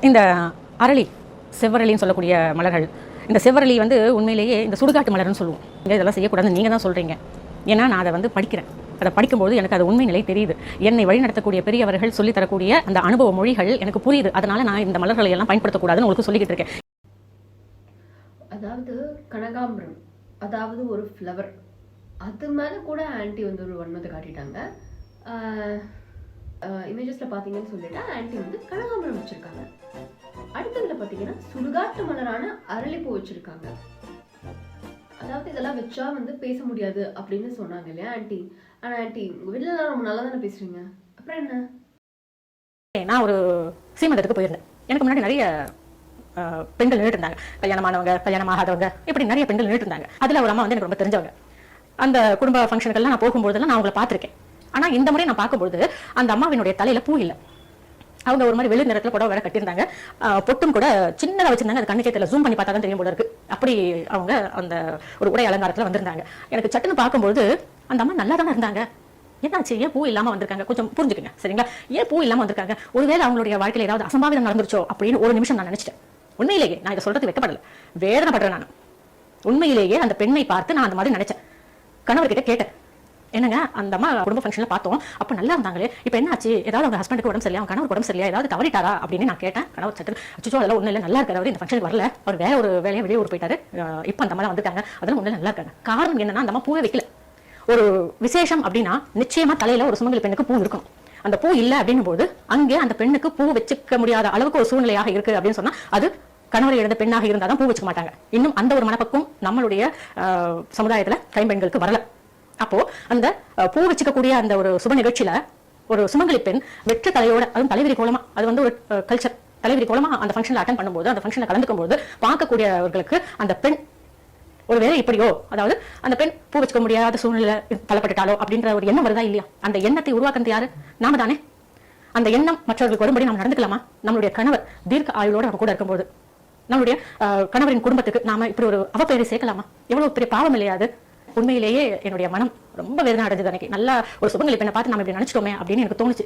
இந்த அரளி, செவ்வரளின்னு சொல்லக்கூடிய மலர்கள். இந்த செவ்வரளி வந்து உண்மையிலேயே இந்த சுடுகாட்டு மலர்னு சொல்லுவோம். இதெல்லாம் செய்யக்கூடாதுன்னு நீங்கள் தான் சொல்கிறீங்க. ஏன்னா நான் அதை வந்து படிக்கிறேன். அதை படிக்கும்போது எனக்கு அது உண்மை நிலை தெரியுது. என்னை வழிநடத்தக்கூடிய பெரியவர்கள் சொல்லித்தரக்கூடிய அந்த அனுபவ மொழிகள் எனக்கு புரியுது. அதனால் நான் இந்த மலர்களை எல்லாம் பயன்படுத்தக்கூடாதுன்னு உங்களுக்கு சொல்லிக்கிட்டு இருக்கேன். அதாவது கனகாம்பரம், அதாவது ஒரு ஃப்ளவர், அது மேலே கூட ஆன்ட்டி வந்து ஒரு வன்மத்தை காட்டிட்டாங்க. இமேஜஸில் பார்த்தீங்கன்னு சொல்லிட்டா ஆன்ட்டி வந்து கனகாம்பரம் வச்சுருக்காங்க. அடுத்ததுல பார்த்தீங்கன்னா சுடுகாட்டு மலரான அரளிப்பூ வச்சுருக்காங்க. அதாவது இதெல்லாம் வச்சா வந்து பேச முடியாது அப்படின்னு சொன்னாங்க இல்லையா ஆன்ட்டி. ஆனால் ஆன்ட்டி உங்கள் வீட்டில் ரொம்ப நல்லா தானே பேசுகிறீங்க, அப்புறம் என்ன? நான் ஒரு சீமந்தத்துக்கு போயிருந்தேன். எனக்கு முன்னாடி நிறைய பெண்கள் நின்றுட்டு இருந்தாங்க. கல்யாணமானவங்க, கல்யாணம் ஆகாதவங்க, இப்படி நிறைய பெண்கள் நின்றுட்டு இருந்தாங்க. அதில் ஒரு அம்மா வந்து எனக்கு ரொம்ப தெரிஞ்சவங்க. அந்த குடும்ப ஃபங்க்ஷனுக்கெல்லாம் நான் போகும்போதெல்லாம் நான் அவங்களை பார்த்துருக்கேன். ஆனால் இந்த முறை நான் பார்க்கும்போது அந்த அம்மாவினுடைய தலையில் பூ இல்லை. அவங்க ஒரு மாதிரி வெளி நிறத்தில் புடவை வேற கட்டியிருந்தாங்க. பொட்டும் கூட சின்னதாக வச்சிருந்தாங்க. அது கண்ணுக்கே தெரியல, ஜூம் பண்ணி பார்த்தா தான் தெரியும் போல இருக்கு. அப்படி அவங்க அந்த ஒரு உடை அலங்காரத்தில் வந்திருந்தாங்க. எனக்கு சட்டுன்னு பார்க்கும்போது அந்த அம்மா நல்லா தானே இருந்தாங்க. என்னாச்சு, ஏன் பூ இல்லாமல் வந்திருக்காங்க? கொஞ்சம் புரிஞ்சுக்கங்க சரிங்களா? ஏன் பூ இல்லாமல் வந்திருக்காங்க? ஒருவேளை அவங்களுடைய வாழ்க்கையில் ஏதாவது அசம்பாவிதம் நடந்துருச்சோ அப்படின்னு ஒரு நிமிஷம் நான் நினைச்சிட்டேன். உண்மையிலேயே நான் இதை சொல்றது வெட்கப்படல, வேதனைப்படுறேன் நான். உண்மையிலேயே அந்த பெண்ணை பார்த்து நான் அந்த மாதிரி நினைச்சேன். கணவர்கிட்ட கேட்டேன், என்னங்க அந்த அம்மா குடும்ப ஃபங்க்ஷன்ல பார்த்தோம், அப்ப நல்லா இருந்தாங்களே, இப்போ என்னாச்சு, ஏதாவது அவங்க ஹஸ்பண்டுக்கு உடம்பு சரியா, அவங்க கணவர் உடம்பு சரியா, ஏதாவது தவறிட்டாரா அப்படின்னு நான் கேட்டேன். கணவர் சட்டு அச்சோ அதெல்லாம் ஒன்றும் இல்லை, நல்லா இருக்காரு, அவர் இந்த ஃபங்க்ஷனுக்கு வரல, அவர் வேற ஒரு வேலையை வெளியே ஊர் போயிட்டாரு, இப்போ அந்த அம்மா வந்துட்டாங்க, அதெல்லாம் ஒன்றும் நல்லா இருக்காங்க. காரணம் என்னன்னா அந்த அம்மா பூவே வைக்கல. ஒரு விசேஷம் அப்படின்னா நிச்சயமா தலையில ஒரு சுமங்கலி பெண்ணுக்கு பூ இருக்கும். அந்த பூ இல்லை அப்படின்னும் போது அங்கே அந்த பெண்ணுக்கு பூ வச்சுக்க முடியாத அளவுக்கு ஒரு சூழ்நிலையாக இருக்கு அப்படின்னு சொன்னா அது கணவரை இழந்த பெண்ணாக இருந்தால் தான் பூ வச்சுக்க மாட்டாங்க. இன்னும் அந்த ஒரு மனப்பக்குவம் நம்மளுடைய சமுதாயத்துல கைம்பெண்களுக்கு வரல. அப்போ அந்த பூ வச்சுக்கக்கூடிய அந்த ஒரு சுப நிகழ்ச்சியில ஒரு சுமங்கலி பெண் வெற்று தலையோட, அதுவும் தலைவிரி கோலமா, அது வந்து ஒரு கல்ச்சர், தலைவிரி கோலமா அந்த ஃபங்க்ஷன்ல அட்டன் பண்ணும்போது, அந்த ஃபங்க்ஷன்ல கலந்துக்கும் போது பார்க்கக்கூடியவர்களுக்கு அந்த பெண் ஒருவேளை இப்படியோ, அதாவது அந்த பெண் பூ வச்சுக்க முடியாத சூழ்நிலை தள்ளப்பட்டுட்டாலோ அப்படின்ற ஒரு எண்ணம் வருதா இல்லையா? அந்த எண்ணத்தை உருவாக்குறது யாரு? நாம தானே. அந்த எண்ணம் மற்றவர்களுக்கு வரும்படி நம்ம நடந்துக்கலாமா? நம்மளுடைய கணவர் தீர்க்க ஆயுளோட நம்ம கூட இருக்கும்போது நம்மளுடைய கணவரின் குடும்பத்துக்கு நாம இப்படி ஒரு அவப்பெயரை சேர்க்கலாமா? எவ்வளவு பெரிய பாவம் இல்லையா அது? உண்மையிலேயே என்னுடைய மனம் ரொம்ப வேதனை அடைஞ்சது அன்னைக்கு. நல்லா ஒரு சுபங்கலி பெண்ணை பார்த்து நம்ம இப்படி நினைச்சிட்டோமே அப்படின்னு எனக்கு தோணுச்சு.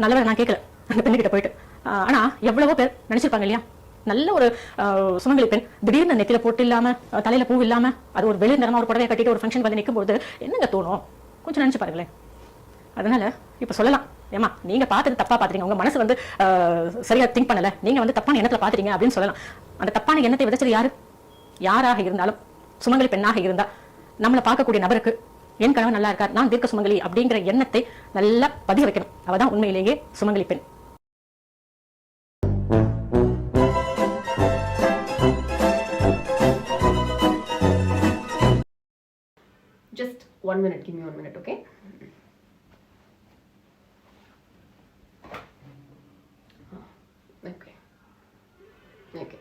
நல்லவரை நான் கேட்கல அந்த பெண்ணுகிட்ட போயிட்டு. ஆனா எவ்வளவோ பேர் நினைச்சிருப்பாங்க இல்லையா, நல்ல ஒரு சுமங்கலி பெண் திடீர்னு நெத்தில போட்டு இல்லாம, தலையில பூ இல்லாம, அது ஒரு வெளி நிறமா ஒரு புடவையை கட்டிட்டு ஒரு ஃபங்க்ஷன் வந்து நிற்கும் போது என்னங்க தோணும்? கொஞ்சம் நினைச்சு பாருங்களேன். அதனால இப்ப சொல்லலாம், ஏமா நீங்க பார்த்துட்டு தப்பா பாத்துறீங்க, உங்க மனசு வந்து சரியா திங்க் பண்ணல, நீங்க வந்து தப்பான எண்ணத்துல பாத்துறீங்க அப்படின்னு சொல்லலாம். அந்த தப்பான எண்ணத்தை விதைச்சது யாரு? யாராக இருந்தாலும் சுமங்கலி பெண்ணாக இருந்தா நம்மளை பார்க்கக்கூடிய நபருக்கு என் கணவன் நல்லா இருக்கார், நான் தீர்க்க சுமங்கலி அப்படிங்கிற எண்ணத்தை நல்லா பதிய வைக்கணும். அவதான் உண்மையிலேயே சுமங்கலி பெண். Just 1 minute, give me 1 minute, okay? Okay. Okay.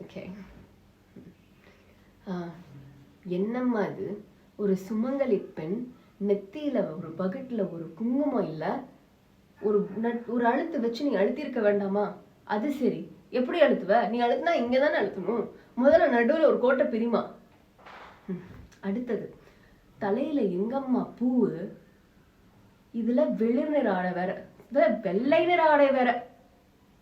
Okay. என்னம்மா இது, ஒரு சுமங்கலி பெண் நெத்தியில ஒரு பக்கெட்ல ஒரு குங்குமம் இல்ல, ஒரு அழுத்து வச்சு நீ அழுத்திருக்க வேண்டாமா? அது சரி, எப்படி அழுத்துவ? நீ அழுத்தினா இங்கதானே அழுத்தணும். முதல்ல நடுவுல ஒரு கோட்டை பிரிமா. அடுத்தது, தலையில எங்கம்மா பூவு, இதுல வெளிர் நிற ஆடை வேற, வெள்ளை நிற ஆடை வேற.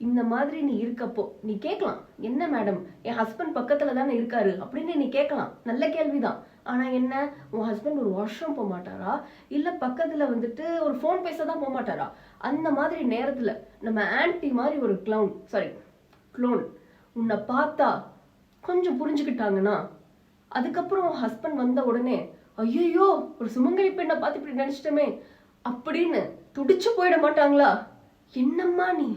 இந்த மாதிரி நீ இருக்கப்போ நீ கேட்கலாம், என்ன மேடம் என் ஹஸ்பண்ட் பக்கத்துல தானே இருக்காரு அப்படின்னு நீ கேட்கலாம், நல்ல கேள்விதான். ஆனா என்ன, உன் ஹஸ்பண்ட் ஒரு வாஷ்ரூம் போக மாட்டாரா, இல்ல பக்கத்துல வந்துட்டு ஒரு போன் பேசதான் போக மாட்டாரா? அந்த மாதிரி நேரத்துல நம்ம ஆன்டி மாதிரி ஒரு க்ளோன் உன்னை பார்த்தா கொஞ்சம் புரிஞ்சுக்கிட்டாங்கன்னா, அதுக்கப்புறம் உன் ஹஸ்பண்ட் வந்த உடனே ஐயோ ஒரு சுமங்கலி பெண்ணை பார்த்து இப்படி நினைச்சிட்டமே அப்படின்னு துடிச்சு போயிட மாட்டாங்களா? என்னம்மா நீ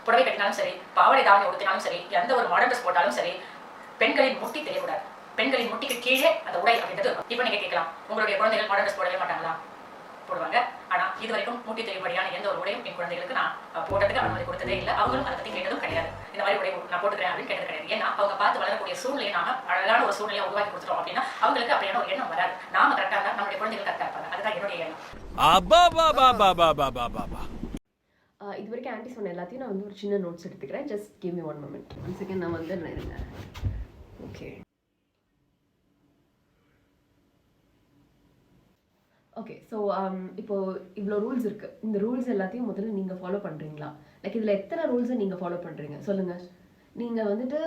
புடவை கட்டினாலும் சரி, பாவாடை தாவணி உடுத்தினாலும் சரி, எந்த ஒரு மாடர்ன் ட்ரெஸ் போட்டாலும் சரி, பெண்களின் முட்டி தெரியக்கூடாது. பெண்களின் முட்டிக்கு கீழே அந்த உடை அப்படின்றது. இப்போ நீங்க கேட்கலாம், உங்களுடைய குழந்தைகள் மாடர்ன் ட்ரெஸ் போடவே மாட்டாங்களா? போடுவாங்க. ஆனா இது வரைக்கும் முட்டி தெரியும்படியான எந்த ஒரு உடையும் என் குழந்தைகளுக்கு நான் போடுறதுக்கு அனுமதி கொடுத்ததே இல்லை. அவங்களும் அதை பத்தி கேட்டதும் கிடையாது. இந்த மாதிரி உடை நான் போட்டுக்கிறேன் அப்படின்னு கேட்டது கிடையாது. ஏன்னா அவங்க பார்த்து வளரக்கூடிய சூழ்நிலையை நாம அழகான ஒரு சூழ்நிலையை உருவாக்கி கொடுத்துட்டோம் அப்படின்னா அவங்களுக்கு அப்படியான ஒரு எண்ணம் வராது. நாம கரெக்டா இருந்தா நம்மளுடைய குழந்தைகள் கரெக்டா இருப்பாங்க. அதுதான் என்னுடைய எண்ணம். இது வரைக்கும் ஆன்டி சொன்ன எல்லாத்தையும் நான் வந்து ஒரு சின்ன நோட்ஸ் எடுத்துக்கிறேன். Just give me 1 moment. 1 second நான் வந்து இருங்க. ஓகே ஓகே ஸோ இப்போ இவ்வளோ ரூல்ஸ் இருக்கு. இந்த ரூல்ஸ் எல்லாத்தையும் முதல்ல நீங்க ஃபாலோ பண்றீங்களா? லைக் இதுல எத்தனை ரூல்ஸை நீங்க ஃபாலோ பண்றீங்க சொல்லுங்க. நீங்க வந்துட்டு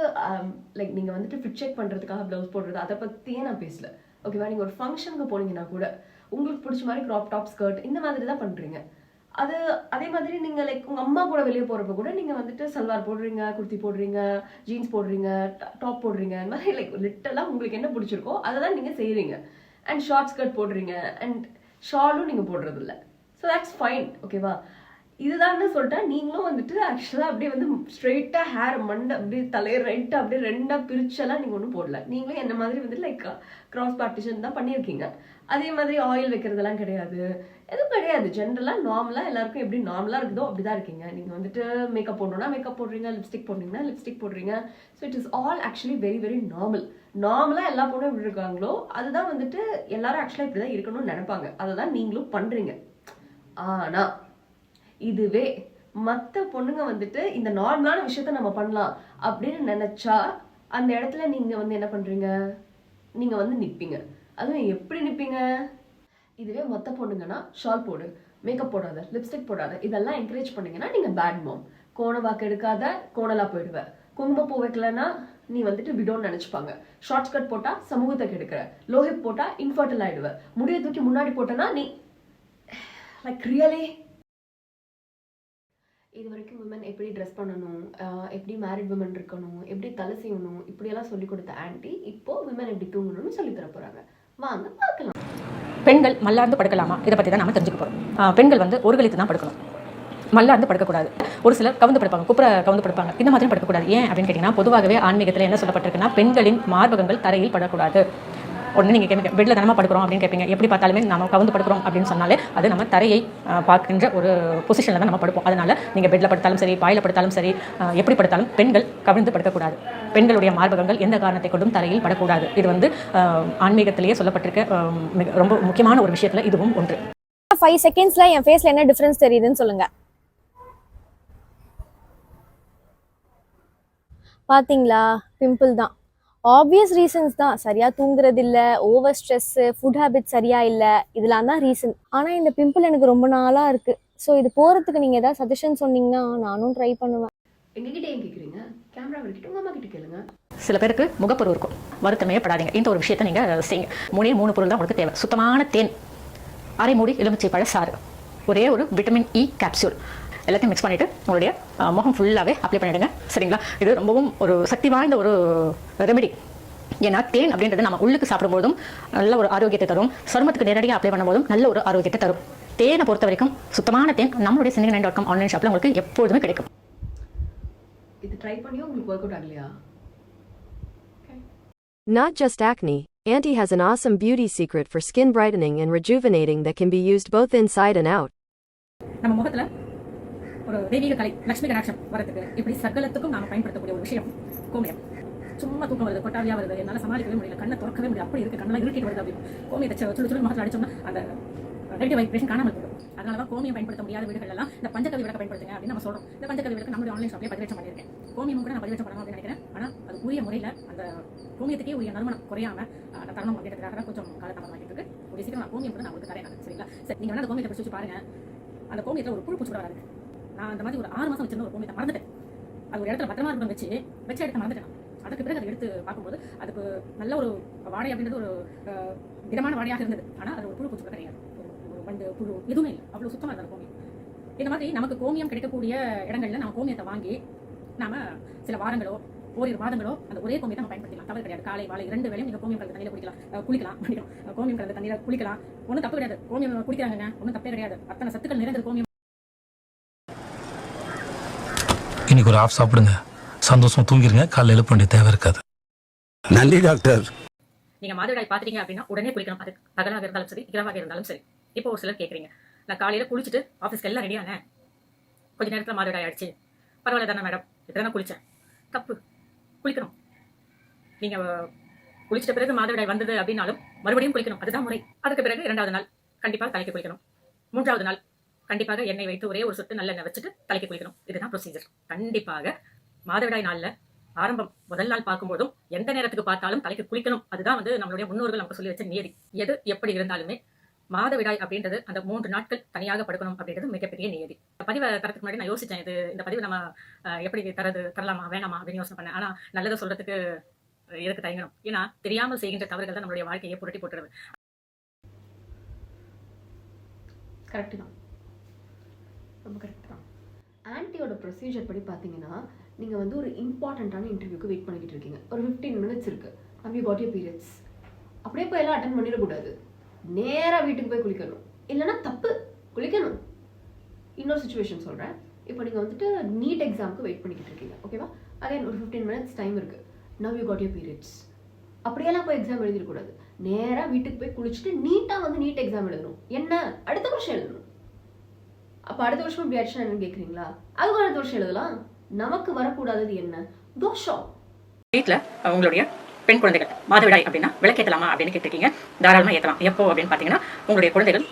லைக் நீங்க வந்துட்டு ஃபிட் செக் பண்றதுக்காக ப்ளவுஸ் போடுறது அதை பத்தியே நான் பேசல. ஓகேவா? நீங்க ஒரு ஃபங்க்ஷனுக்கு போனீங்கன்னா கூட உங்களுக்கு பிடிச்ச மாதிரி கிராப் டாப் ஸ்கர்ட் இந்த மாதிரி தான் பண்றீங்க. அது அதே மாதிரி நீங்க லைக் உங்க அம்மா கூட வெளியே போறப்ப கூட நீங்க வந்துட்டு சல்வார் போடுறீங்க, குர்த்தி போடுறீங்க, ஜீன்ஸ் போடுறீங்க, டாப் போடுறீங்க. அந்த மாதிரி லைக் லிட்டலா உங்களுக்கு என்ன பிடிச்சிருக்கோ அதை தான் நீங்க செய்யறீங்க. அண்ட் ஷார்ட் ஸ்கர்ட் போடுறீங்க அண்ட் ஷாலும் நீங்க போடுறது இல்லை. So that's fine. ஓகேவா? இதுதான் சொல்லிட்டா நீங்களும் வந்துட்டு ஆக்சுவலாக அப்படியே வந்து ஸ்ட்ரெயிட்டா ஹேர் மண்டை அப்படியே தலையை ரைட்டா அப்படியே ரெண்டா பிரிச்செல்லாம் நீங்க ஒன்றும் போடல. நீங்களும் என்ன மாதிரி வந்து லைக் கிராஸ் பார்ட்டிஷன் தான் பண்ணியிருக்கீங்க. அதே மாதிரி ஆயில் வைக்கிறதெல்லாம் கிடையாது, எதுவும் கிடையாது. ஜென்ரலா நார்மலா எல்லாருக்கும் எப்படி நார்மலா இருக்குதோ அப்படிதான் இருக்கீங்க. நீங்க வந்துட்டு மேக்கப் போடணும்னா மேக்கப் போடுறீங்க, லிப்ஸ்டிக் போடுறீங்கன்னா லிப்ஸ்டிக் போடுறீங்க. So it is all actually very very normal. நார்மலா எல்லா பொண்ணும் எப்படி இருக்காங்களோ அதுதான் வந்துட்டு எல்லாரும் ஆக்சுவலா இப்படிதான் இருக்கணும்னு நினைப்பாங்க. அதுதான் நீங்களும் பண்றீங்க. ஆனா இதுவே மத்த பொண்ணுங்க வந்துட்டு இந்த நார்மலான விஷயத்த நம்ம பண்ணலாம் அப்படின்னு நினைச்சா அந்த இடத்துல நீங்க வந்து என்ன பண்றீங்க? நீங்க வந்து நிப்பீங்க. அதுவும் எப்படி நிப்பீங்க? இதுவே மொத்த பொண்ணுங்கன்னா ஷால் போடு, மேக்கப் போடாத, லிப்ஸ்டிக் போடாத, இதெல்லாம் என்கரேஜ் பண்ணீங்கன்னா நீங்க பேட் மாம். கோண வாக்கு எடுக்காத, கோணலா போயிடுவ. குங்குமப்பூ வைக்கலன்னா நீ வந்துட்டு விடோன்னு நினைச்சுப்பாங்க. ஷார்ட் ஸ்கர்ட் போட்டா சமூகத்தை கெடுக்கிற, லோஹிப் போட்டா இன்ஃபர்டில் ஆயிடுவ, முடிய தூக்கி முன்னாடி போட்டனா நீ லைக் ரியலி. இது வரைக்கும் விமன் எப்படி ட்ரெஸ் பண்ணணும், எப்படி மேரிட் விமன் இருக்கணும், எப்படி தலை செய்யணும், இப்படியெல்லாம் சொல்லி கொடுத்த ஆன்ட்டி இப்போ விமன் எப்படி தூங்கணும்னு சொல்லி தர போறாங்க. வாங்க பார்க்கலாம். பெண்கள் மல்லார்ந்து படுக்கலாமா, இதை பற்றி தான் நம்ம தெரிஞ்சுக்க போகிறோம். பெண்கள் வந்து ஒரு கழித்து தான் படுக்கணும், மல்லார்ந்து படுக்கக்கூடாது. ஒரு சிலர் கவுந்து படுப்பாங்க, குப்புற கவுந்து படுப்பாங்க, இந்த மாதிரி படுக்கக்கூடாது. ஏன் அப்படின்னு கேட்டிங்கன்னா, பொதுவாகவே ஆன்மீகத்தில் என்ன சொல்லப்பட்டிருக்குன்னா, பெண்களின் மார்பகங்கள் தரையில் படக்கூடாது. உடனே நீங்கள் கேட்பீங்க, பெட்டில் தானமா படுக்கிறோம் அப்படின்னு கேட்பீங்க. எப்படி பார்த்தாலுமே நம்ம கவுந்து படுக்கிறோம் அப்படின்னு சொன்னாலே அது நம்ம தரையை பார்க்கின்ற ஒரு பொசிஷனில் தான் நம்ம படுப்போம். அதனால் நீங்கள் பெட்டில் படுத்தாலும் சரி, பாயில் படுத்தாலும் சரி, எப்படி படுத்தாலும் பெண்கள் கவிழ்ந்து படுக்கக்கூடாது. பெண்களுடைய மார்பகங்கள் எந்த காரணத்தை கொண்டும் தரையில் படக்கூடாது. இது வந்து ஆன்மீகத்திலேயே சொல்லப்பட்டிருக்க ரொம்ப முக்கியமான ஒரு விஷயத்தில் இதுவும் ஒன்று. 5 செகண்ட்ஸ்ல என் ஃபேஸ்ல என்ன டிஃபரன்ஸ் தெரியுதுன்னு சொல்லுங்க. பாத்தீங்களா, பிம்பிள் தான். ஆப்வியஸ் ரீசன்ஸ் தான். சரியா தூங்குறது இல்ல, ஓவர் ஸ்ட்ரெஸ், ஃபுட் ஹேபிட் சரியா இல்ல, இதெல்லாம் தான் ரீசன். ஆனா இந்த பிம்பிள் எனக்கு ரொம்ப நாளா இருக்கு. ஸோ இது போறதுக்கு நீங்க ஏதாவது சஜஷன் சொன்னீங்கன்னா நானும் ட்ரை பண்ணுவேன். எங்ககிட்ட ஏன் கேட்குறீங்க? கேமரா வச்சுட்டு உங்க அம்மா கிட்ட கேளுங்க. சில பேருக்கு முகப்பொரு இருக்கும், வருத்தமே படாதீங்க. இந்த ஒரு விஷயத்தை நீங்கள் செய்யுங்க. 3 பொருள் தான் உங்களுக்கு தேவை. சுத்தமான தேன், அரை மூடி எலுமிச்சை பழ சாறு, ஒரே ஒரு விட்டமின் இ கேப்சூல், எல்லாத்தையும் மிக்ஸ் பண்ணிவிட்டு உங்களுடைய முகம் ஃபுல்லாகவே அப்ளை பண்ணிவிடுங்க. சரிங்களா? இது ரொம்பவும் ஒரு சக்தி வாய்ந்த ஒரு ரெமெடி. ஏன்னா தேன் அப்படின்றது நம்ம உள்ளுக்கு சாப்பிடும்போதும் நல்ல ஒரு ஆரோக்கியத்தை தரும், சருமத்துக்கு நேரடியாக அப்ளை பண்ணும்போதும் நல்ல ஒரு ஆரோக்கியத்தை தரும். தேனை பொறுத்த வரைக்கும் சுத்தமான தேன் நம்மளுடைய Syngery9.com ஆன்லைன் ஷாப்பில் உங்களுக்கு எப்போதுமே கிடைக்கும். இது ட்ரை பண்ணியும் உங்களுக்கு ஒர்க் அவுட் ஆகலையா? Not just acne, Auntie has an awesome beauty secret for skin brightening and rejuvenating that can be used both inside and out. நம்ம முகத்துல ஒரு தெய்வீக கலை, லட்சுமி கடாட்சம் வரதுக்கு இப்படி சகலத்துக்கும் நாம பயன்படுத்தக்கூடிய ஒரு விஷயம் கோமியம். சும்மா தூக்கம் வருது, கொட்டாவியா வருது, என்னால சமாளிக்கவே முடியல, கண்ணை திறக்கவே முடியல, அப்படி இருக்கு, கண்ணெல்லாம் இருட்டிட்டு வருது அப்படின்னு கோமியத்தை சுடு முகத்தில் அடிச்சோம்னா அந்த நெகட்டிவ் வைப்ரேஷன் காணாமல் போயிடும். அதனால தான் கோமியம் பயன்படுத்த முடியாத வீடுகள் எல்லாம் இந்த பஞ்சகவி விளக்க பயன்படுத்துங்க அப்படின்னு நம்ம சொல்றோம். இந்த பஞ்சகவி விளக்கு நம்மளுடைய ஆன்லைன் ஷாப்லேயே பதிவேற்றம் பண்ணியிருக்கேன். கோமியம் கூட நான் பதிவேற்றம் பண்ணணும் அப்படின்னு நினைக்கிறேன். ஆனால் அது உரிய முறையில் அந்த கோமியத்துக்கே உரிய நறுமணம் குறையாம அந்த தருணம் அப்படின்றதுக்காக கொஞ்சம் காலதாமதம் ஆகிட்டு இருக்கு. ஒரு சீக்கிரம் நான் கோமியம் கூட நான் உங்களுக்கு தரேன். சரிங்களா? சரி, நீங்க வேணா அந்த கோமியத்தை பிடிச்சி பாருங்க. அந்த கோமியத்தில் ஒரு புழு பூச்சி கூட வராது. நான் அந்த மாதிரி ஒரு 6 மாசம் வச்சிருந்த ஒரு கோமியத்தை மறந்துட்டேன். அது ஒரு இடத்துல பத்திரமா இருக்கணும் வச்சு எடுத்து மறந்துட்டேன். அதுக்கு பிறகு அதை எடுத்து பார்க்கும்போது அதுக்கு நல்ல ஒரு வாடை அப்படின்றது ஒரு திடமான வாடையாக இருந்தது. ஆனால் அது ஒரு புழு பூச்சி கூட கிடையாது, ஒரு வண்டு புழு எதுவுமே இல்லை, அவ்வளோ சுத்தமாக இருந்தது கோமியம். இந்த மாதிரி நமக்கு கோமியம் கிடைக்கக்கூடிய இடங்கள்ல நம்ம கோமியத்தை வாங்கி நாம சில வாரங்களோ ஓரிரு மாதங்களோ அந்த ஒரே கோமியத்தை நம்ம பயன்படுத்தலாம். தவறு கிடையாது. காலை மாலை 2 வேளையும் நீங்கள் கோமியம் கலந்த தண்ணியில் குளிக்கலாம். கோமியம் கலந்த தண்ணியில் குளிக்கலாம். ஒன்றும் தப்பு கிடையாது. கோமியம் குடிக்கிறாங்க, ஒன்றும் தப்பே கிடையாது. அத்தனை சத்துக்கள் நிறைந்த கோமியம். இன்னைக்கு ஒரு ஆஃப் சாப்பிடுங்க, சந்தோஷமா தூங்கிருங்க, காலைல எழுப்ப வேண்டிய தேவை இருக்காது. நன்றி டாக்டர். நீங்க மாதவிடாய் பாத்துட்டீங்க அப்படின்னா உடனே குளிக்கணும். அது பகலாக இருந்தாலும் சரி, இரவாக இருந்தாலும் சரி. இப்போ ஒரு சிலர் கேட்குறீங்க, நான் காலையில குளிச்சுட்டு ஆஃபீஸ்க்கு எல்லாம் ரெடியானே, கொஞ்ச நேரத்தில் மாதவிடாய் ஆயிடுச்சு, பரவாயில்ல தானே மேடம், இப்பதான் குளிச்சேன். தப்பு, குளிக்கணும். நீங்க குளிச்சிட்ட பிறகு மாதவிடாய் வந்தது அப்படின்னாலும் மறுபடியும் குளிக்கணும், அதுதான் முறை. அதுக்கு பிறகு 2வது நாள் கண்டிப்பாக தலைக்கு குளிக்கணும். 3வது நாள் கண்டிப்பாக எண்ணெய் வைத்து ஒரே ஒரு சொட்டு நல்லெண்ணெய் வச்சுட்டு தலைக்கு குளிக்கணும். இதுதான் ப்ரொசீஜர். கண்டிப்பாக மாதவிடாய் நாள்ல ஆரம்பம் முதல் நாள் பார்க்கும்போதும் எந்த நேரத்துக்கு பார்த்தாலும் தலைக்கு குளிக்கணும். அதுதான் வந்து நம்மளுடைய முன்னோர்கள் நமக்கு சொல்லி வச்ச நியதி. எது எப்படி இருந்தாலுமே மாதவிடாய் அப்படின்றது அந்த 3 நாட்கள் தனியாக படுக்கணும் அப்படின்றது மிகப்பெரிய நியதி. பதிவை தரத்துக்கு முன்னாடி நான் யோசிச்சேன், இந்த பதிவு நம்ம எப்படி தரலாமா வேணாமா அப்படின்னு யோசனை பண்ணேன். ஆனா நல்லதை சொல்றதுக்கு எதுக்கு தயங்கணும்? ஏன்னா தெரியாமல் செய்கின்ற தவறுகள் தான் நம்மளுடைய வாழ்க்கையை புரட்டி போட்டுருது. கரெக்டு தான், ரொம்ப கரெக்ட் தான். ஆன்ட்டியோட ப்ரொசீஜர் படி பார்த்தீங்கன்னா நீங்கள் வந்து ஒரு இம்பார்ட்டண்ட்டான இன்டர்வியூக்கு வெயிட் பண்ணிக்கிட்டு இருக்கீங்க. ஒரு 15 minutes இருக்குது. நம்ம யூ காட் யூர் பீரியட்ஸ். அப்படியே போய் எல்லாம் அட்டன் பண்ணிடக்கூடாது. நேராக வீட்டுக்கு போய் குளிக்கணும். இல்லைன்னா தப்பு, குளிக்கணும். இன்னொரு சுச்சுவேஷன் சொல்கிறேன். இப்போ நீங்கள் வந்துட்டு நீட் எக்ஸாமுக்கு வெயிட் பண்ணிக்கிட்டு இருக்கீங்க, ஓகேவா? அகைன் ஒரு 15 minutes டைம் இருக்குது. Now you got your periods. அப்படியெல்லாம் போய் எக்ஸாம் எழுதிடக்கூடாது. நேராக வீட்டுக்கு போய் குளிச்சுட்டு நீட்டாக வந்து நீட் எக்ஸாம் எழுதணும். என்ன, அடுத்த வருஷம் எழுதணும். அப்போ அடுத்த வருஷம் இப்படி ஆயிடுச்சுன்னா என்னன்னு கேட்குறீங்களா? அதுக்கு அடுத்த வருஷம் எழுதலாம். நமக்கு வரக்கூடாதது என்ன? தோஷம். வீட்டில் உங்களுடைய பெண் குழந்தைகள் மாதவிடாய் அப்படின்னா விளக்கேற்றலாமா அப்படின்னு கேட்டிருக்கீங்க. தாராளமாக ஏற்றலாம். எப்போ அப்படின்னு பார்த்தீங்கன்னா, உங்களுடைய குழந்தைகள்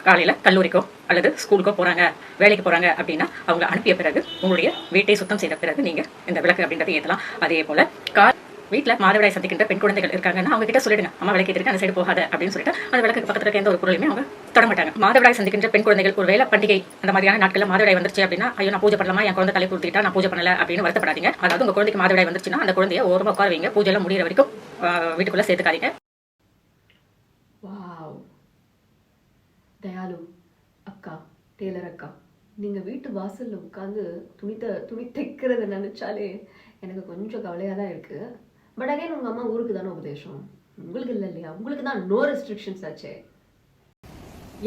காலையில் கல்லூரிக்கோ அல்லது ஸ்கூலுக்கோ போகிறாங்க, வேலைக்கு போகிறாங்க அப்படின்னா அவங்களை அனுப்பிய பிறகு உங்களுடைய வீட்டை சுத்தம் செய்த பிறகு நீங்கள் இந்த விளக்கு அப்படின்றத ஏற்றலாம். அதே போல் வீட்டில் மாதவிடாய் சந்திக்கின்ற பெண் குழந்தைகள் இருக்காங்கன்னா அவங்க கிட்ட சொல்லிடுங்க, அம்மா விளக்கு ஏற்றிருக்கு அந்த சைடு போகாத அப்படின்னு சொல்லிட்டு அந்த விளக்கு பக்கத்தில் இருக்க எந்த ஒரு பொருளையுமே அவங்க தொட மாட்டாங்க. மாதவிடாய் சந்திக்கின்ற பெண் குழந்தைகள் ஒரு வேளை பண்டிகை அந்த மாதிரியான நாட்களில் மாதவிடாய் வந்துருச்சு அப்படின்னா, ஐயோ நான் பூஜை பண்ணலாமா, என் குழந்தை தலை கொடுத்துட்டா நான் பூஜை பண்ணல அப்படின்னு வருத்தப்படாதீங்க. அதாவது உங்க குழந்தைக்கு மாதவிடாய் வந்துருச்சுன்னா அந்த குழந்தைய ஓரமாக உட்கார வைங்க, பூஜைலாம் முடிகிற வரைக்கும் வீட்டுக்குள்ள சேர்த்துக்காதீங்க. வாவ் தயாலு அக்கா, டெய்லர் அக்கா, நீங்கள் வீட்டு வாசலில் உட்காந்து துணி தைக்கிறத நினச்சாலே எனக்கு கொஞ்சம் கவலையாக தான் இருக்குது. பட் அகைன் உங்கள் அம்மா ஊருக்கு தானே உபதேசம், உங்களுக்கு இல்லை இல்லையா? உங்களுக்கு தான் நோ ரெஸ்ட்ரிக்ஷன்ஸ் ஆச்சே.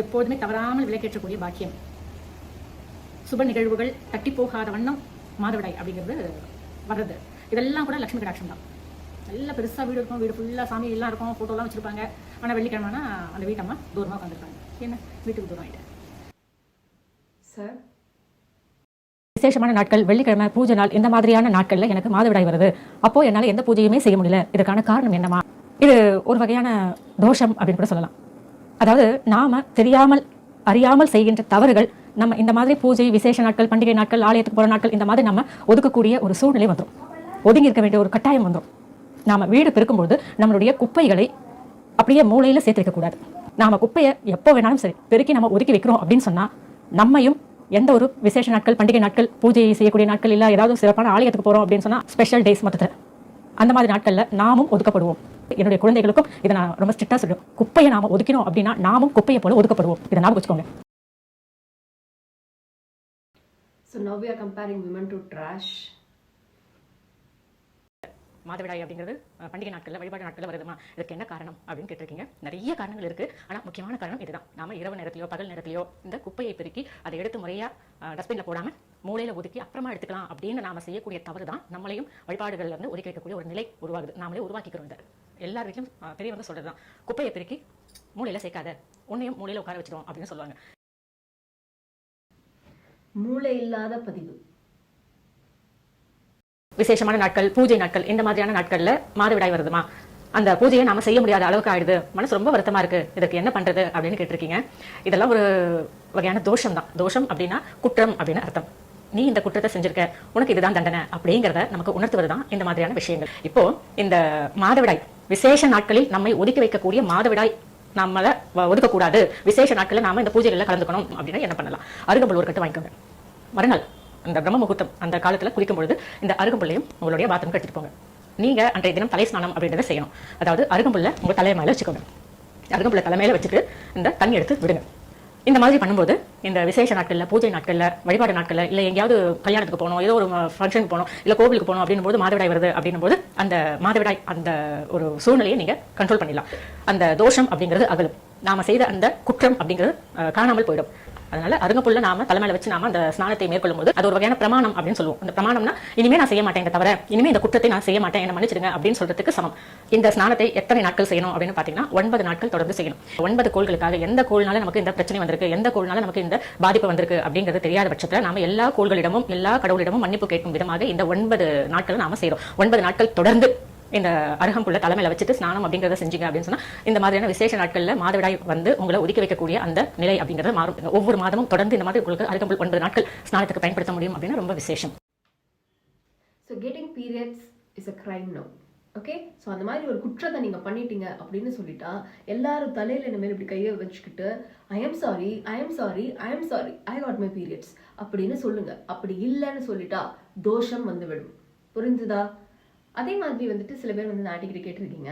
எப்போதுமே தவறாமல் விளக்கேற்றக்கூடிய பாக்கியம், சுப நிகழ்வுகள் தட்டி போகாத வண்ணம் மாதவிடாய் அப்படிங்கிறது வர்றது, இதெல்லாம் கூட லட்சுமி கடாட்சம் தான். நல்லா பெருசாக வீடு இருக்கும், வீடு ஃபுல்லாக சாமி எல்லாம் இருக்கும், ஃபோட்டோலாம் வச்சுருப்பாங்க. ஆனால் வெள்ளிக்கிழமைனா அந்த வீட்டம்மா தூரமாக உட்காந்துருப்பாங்க. என்ன வீட்டுக்கு தூரம் ஆகிட்டு சார் விசேஷமான நாட்கள், வெள்ளிக்கிழமை, பூஜை நாள், இந்த மாதிரியான நாட்களில் எனக்கு மாதவிடாய் வருது. அப்போது என்னால் எந்த பூஜையுமே செய்ய முடியல. இதற்கான காரணம் என்னமா? இது ஒரு வகையான தோஷம் அப்படின்னு கூட சொல்லலாம். அதாவது நாம் தெரியாமல் அறியாமல் செய்கின்ற தவறுகள் நம்ம இந்த மாதிரி பூஜை, விசேஷ நாட்கள், பண்டிகை நாட்கள், ஆலயத்துக்கு போகிற நாட்கள், இந்த மாதிரி நம்ம ஒதுக்கக்கூடிய ஒரு சூழ்நிலை வந்துடும். ஒதுங்கி இருக்க வேண்டிய ஒரு கட்டாயம் வந்துடும். நாம் வீடு பெருக்கும்போது நம்மளுடைய குப்பைகளை அப்படியே மூலையில் சேர்த்து வைக்கக்கூடாது. நாம் குப்பையை எப்போ வேணாலும் சரி பெருக்கி நம்ம ஒதுக்கி வைக்கிறோம் அப்படின்னு சொன்னால், நம்மையும் எந்த ஒரு விசேஷ நாட்கள், பண்டிகை நாட்கள், பூஜை செய்யக்கூடிய நாட்கள் இல்லை, ஏதாவது சிறப்பான ஆலயத்துக்கு போகிறோம் அப்படின்னு சொன்னால் ஸ்பெஷல் டேஸ் மொத்தத்தில் அந்த மாதிரி நாட்களில் நாமும் ஒதுக்கப்படுவோம். என்னுடைய குழந்தைகளுக்கும் இதை நான் ரொம்ப ஸ்ட்ரிக்டாக சொல்லுவேன். குப்பையை நாம ஒதுக்கணும் அப்படின்னா நாமும் குப்பையை போல ஒதுக்கப்படுவோம். இதை ஞாபகம் வச்சுக்கோங்க. So now we are comparing women to trash. மாதவிடாய் அப்படிங்கிறது பண்டிகை நாட்களில், வழிபாடு நாட்களில் வருதுமா? இதுக்கு என்ன காரணம் அப்படின்னு கேட்டிருக்கீங்க. நிறைய காரணங்கள் இருக்குது. ஆனால் முக்கியமான காரணம் இதுதான். நாம இரவு நேரத்திலையோ பகல் நேரத்திலையோ இந்த குப்பையை பெருக்கி அதை எடுத்து முறையாக டஸ்ட்பினில் போடாமல் மூலையில் ஒதுக்கி அப்புறமா எடுத்துக்கலாம் அப்படின்னு நாம் செய்யக்கூடிய தவறு தான் நம்மளையும் வழிபாடுகளில் இருந்து ஒதுக்கி வைக்கக்கூடிய ஒரு நிலை உருவாகுது. நாமளே உருவாக்கிக்கிறோம். இந்த எல்லார் வீட்டிலும் பெரியவங்க சொல்கிறது தான், குப்பையை பெருக்கி மூலையில் சேர்க்காத, உன்னையும் மூலையில் உட்கார வச்சிடும் அப்படின்னு சொல்லுவாங்க. மூளை இல்லாத பதிவு. விசேஷமான நாட்கள், பூஜை நாட்கள், இந்த மாதிரியான நாட்கள்ல மாதவிடாய் வருதுமா? அந்த பூஜையை நாம செய்ய முடியாத அளவுக்கு ஆயிடுது, மனசு ரொம்ப வருத்தமா இருக்கு, இதுக்கு என்ன பண்றது அப்படின்னு கேட்டிருக்கீங்க. இதெல்லாம் ஒரு வகையான தோஷம் தான். தோஷம் அப்படின்னா குற்றம் அப்படின்னு அர்த்தம். நீ இந்த குற்றத்தை செஞ்சிருக்க, உனக்கு இதுதான் தண்டனை அப்படிங்கிறத நமக்கு உணர்த்துவது தான் இந்த மாதிரியான விஷயங்கள். இப்போ இந்த மாதவிடாய் விசேஷ நாட்களில் நம்மை ஒதுக்கி வைக்கக்கூடிய மாதவிடாய் நம்மள ஒதுக்கக்கூடாது, விசேஷ நாட்களில் நாம இந்த பூஜைகளில் கலந்துக்கணும் அப்படின்னா என்ன பண்ணலாம்? அருகம்புல் ஒரு கட்டு வாங்கிக்கோங்க. மறுநாள் அந்த பிரம்ம முகூர்த்தம் அந்த காலத்தில் குளிக்கும் பொழுது இந்த அருகம்புல்லையும் உங்களுடைய பாத்திரம் எடுத்துட்டு போங்க. நீங்கள் அன்றைய தினம் தலை ஸ்நானம் அப்படின்றத செய்யணும். அதாவது அருகம்புல்லை உங்கள் தலை மேலே வச்சுக்கோங்க. அருகம்புல்லை தலை மேலே வச்சுட்டு இந்த தண்ணி எடுத்து விடுங்க. இந்த மாதிரி பண்ணும்போது இந்த விசேஷ நாட்களில், பூஜை நாட்களில், வழிபாடு நாட்களில், இல்லை எங்கேயாவது கல்யாணத்துக்கு போகணும், ஏதோ ஒரு ஃபங்க்ஷனுக்கு போகணும், இல்லை கோவிலுக்கு போகணும் அப்படின்னும் போது மாதவிடாய் வருது அப்படின்னும் போது அந்த மாதவிடாய் அந்த ஒரு சூழ்நிலையை நீங்கள் கண்ட்ரோல் பண்ணிடலாம். அந்த தோஷம் அப்படிங்கிறது அகலும். நாம் செய்த அந்த குற்றம் அப்படிங்கிறது காணாமல் போயிடும். அதனால அருகம்புல்ல நாம தலைமையில வச்சு நாம அந்த ஸ்நானத்தை மேற்கொள்ளும் போது அது ஒரு வகையான பிரமாணம் அப்படின்னு சொல்லுவோம். அந்த பிரமாணம்னா இனிமே நான் செய்ய மாட்டேன் இந்த தவிர, இனிமே இந்த குற்றத்தை நான் செய்ய மாட்டேன், என்ன மன்னிச்சிடுங்க அப்படின்னு சொல்றதுக்கு சமம். இந்த ஸ்நானத்தை எத்தனை நாட்கள் செய்யணும் அப்படின்னு பாத்தீங்கன்னா 9 நாட்கள் தொடர்ந்து செய்யணும். 9 கோள்களுக்காக எந்த கோள்னால நமக்கு இந்த பிரச்சனை வந்திருக்கு, எந்த கோள்னால நமக்கு இந்த பாதிப்பு வந்திருக்கு அப்படிங்கிறது தெரியாத பட்சத்தில் நாம எல்லா கோள்களிடமும் எல்லா கடவுளிடமும் மன்னிப்பு கேட்கும் விதமாக இந்த 9 நாட்கள் நாம செய்யறோம். 9 நாட்கள் தொடர்ந்து இந்த அருகம்புல்ல தலைமையில வச்சுட்டு ஸ்நானம் அப்படிங்கிறத செஞ்சீங்க அப்படின்னு சொன்னா இந்த மாதிரியான விசேஷ நாட்களில் மாதவிடாய் வந்து உங்களை ஒதுக்கி வைக்கக்கூடிய அந்த நிலை அப்படிங்கிறது மாறும். ஒவ்வொரு மாதமும் தொடர்ந்து இந்த மாதிரி உங்களுக்கு அருகம்புல் 9 நாட்கள் ஸ்நானத்துக்கு பயன்படுத்த முடியும் அப்படின்னு ரொம்ப விசேஷம். So getting periods is a crime no. Okay, so அந்த மாதிரி ஒரு குற்றத்தை நீங்கள் பண்ணிட்டீங்க அப்படின்னு சொல்லிட்டா எல்லாரும் தலையில் இனிமேல் இப்படி கையை வச்சுக்கிட்டு I am sorry, I am sorry, I am sorry, I got my periods அப்படின்னு சொல்லுங்க. அப்படி இல்லைன்னு சொல்லிட்டா தோஷம் வந்து விடும். புரிஞ்சுதா? அதே மாதிரி வந்துட்டு சில பேர் வந்து ஆன்ட்டி கிட்ட கேட்டிருக்கீங்க,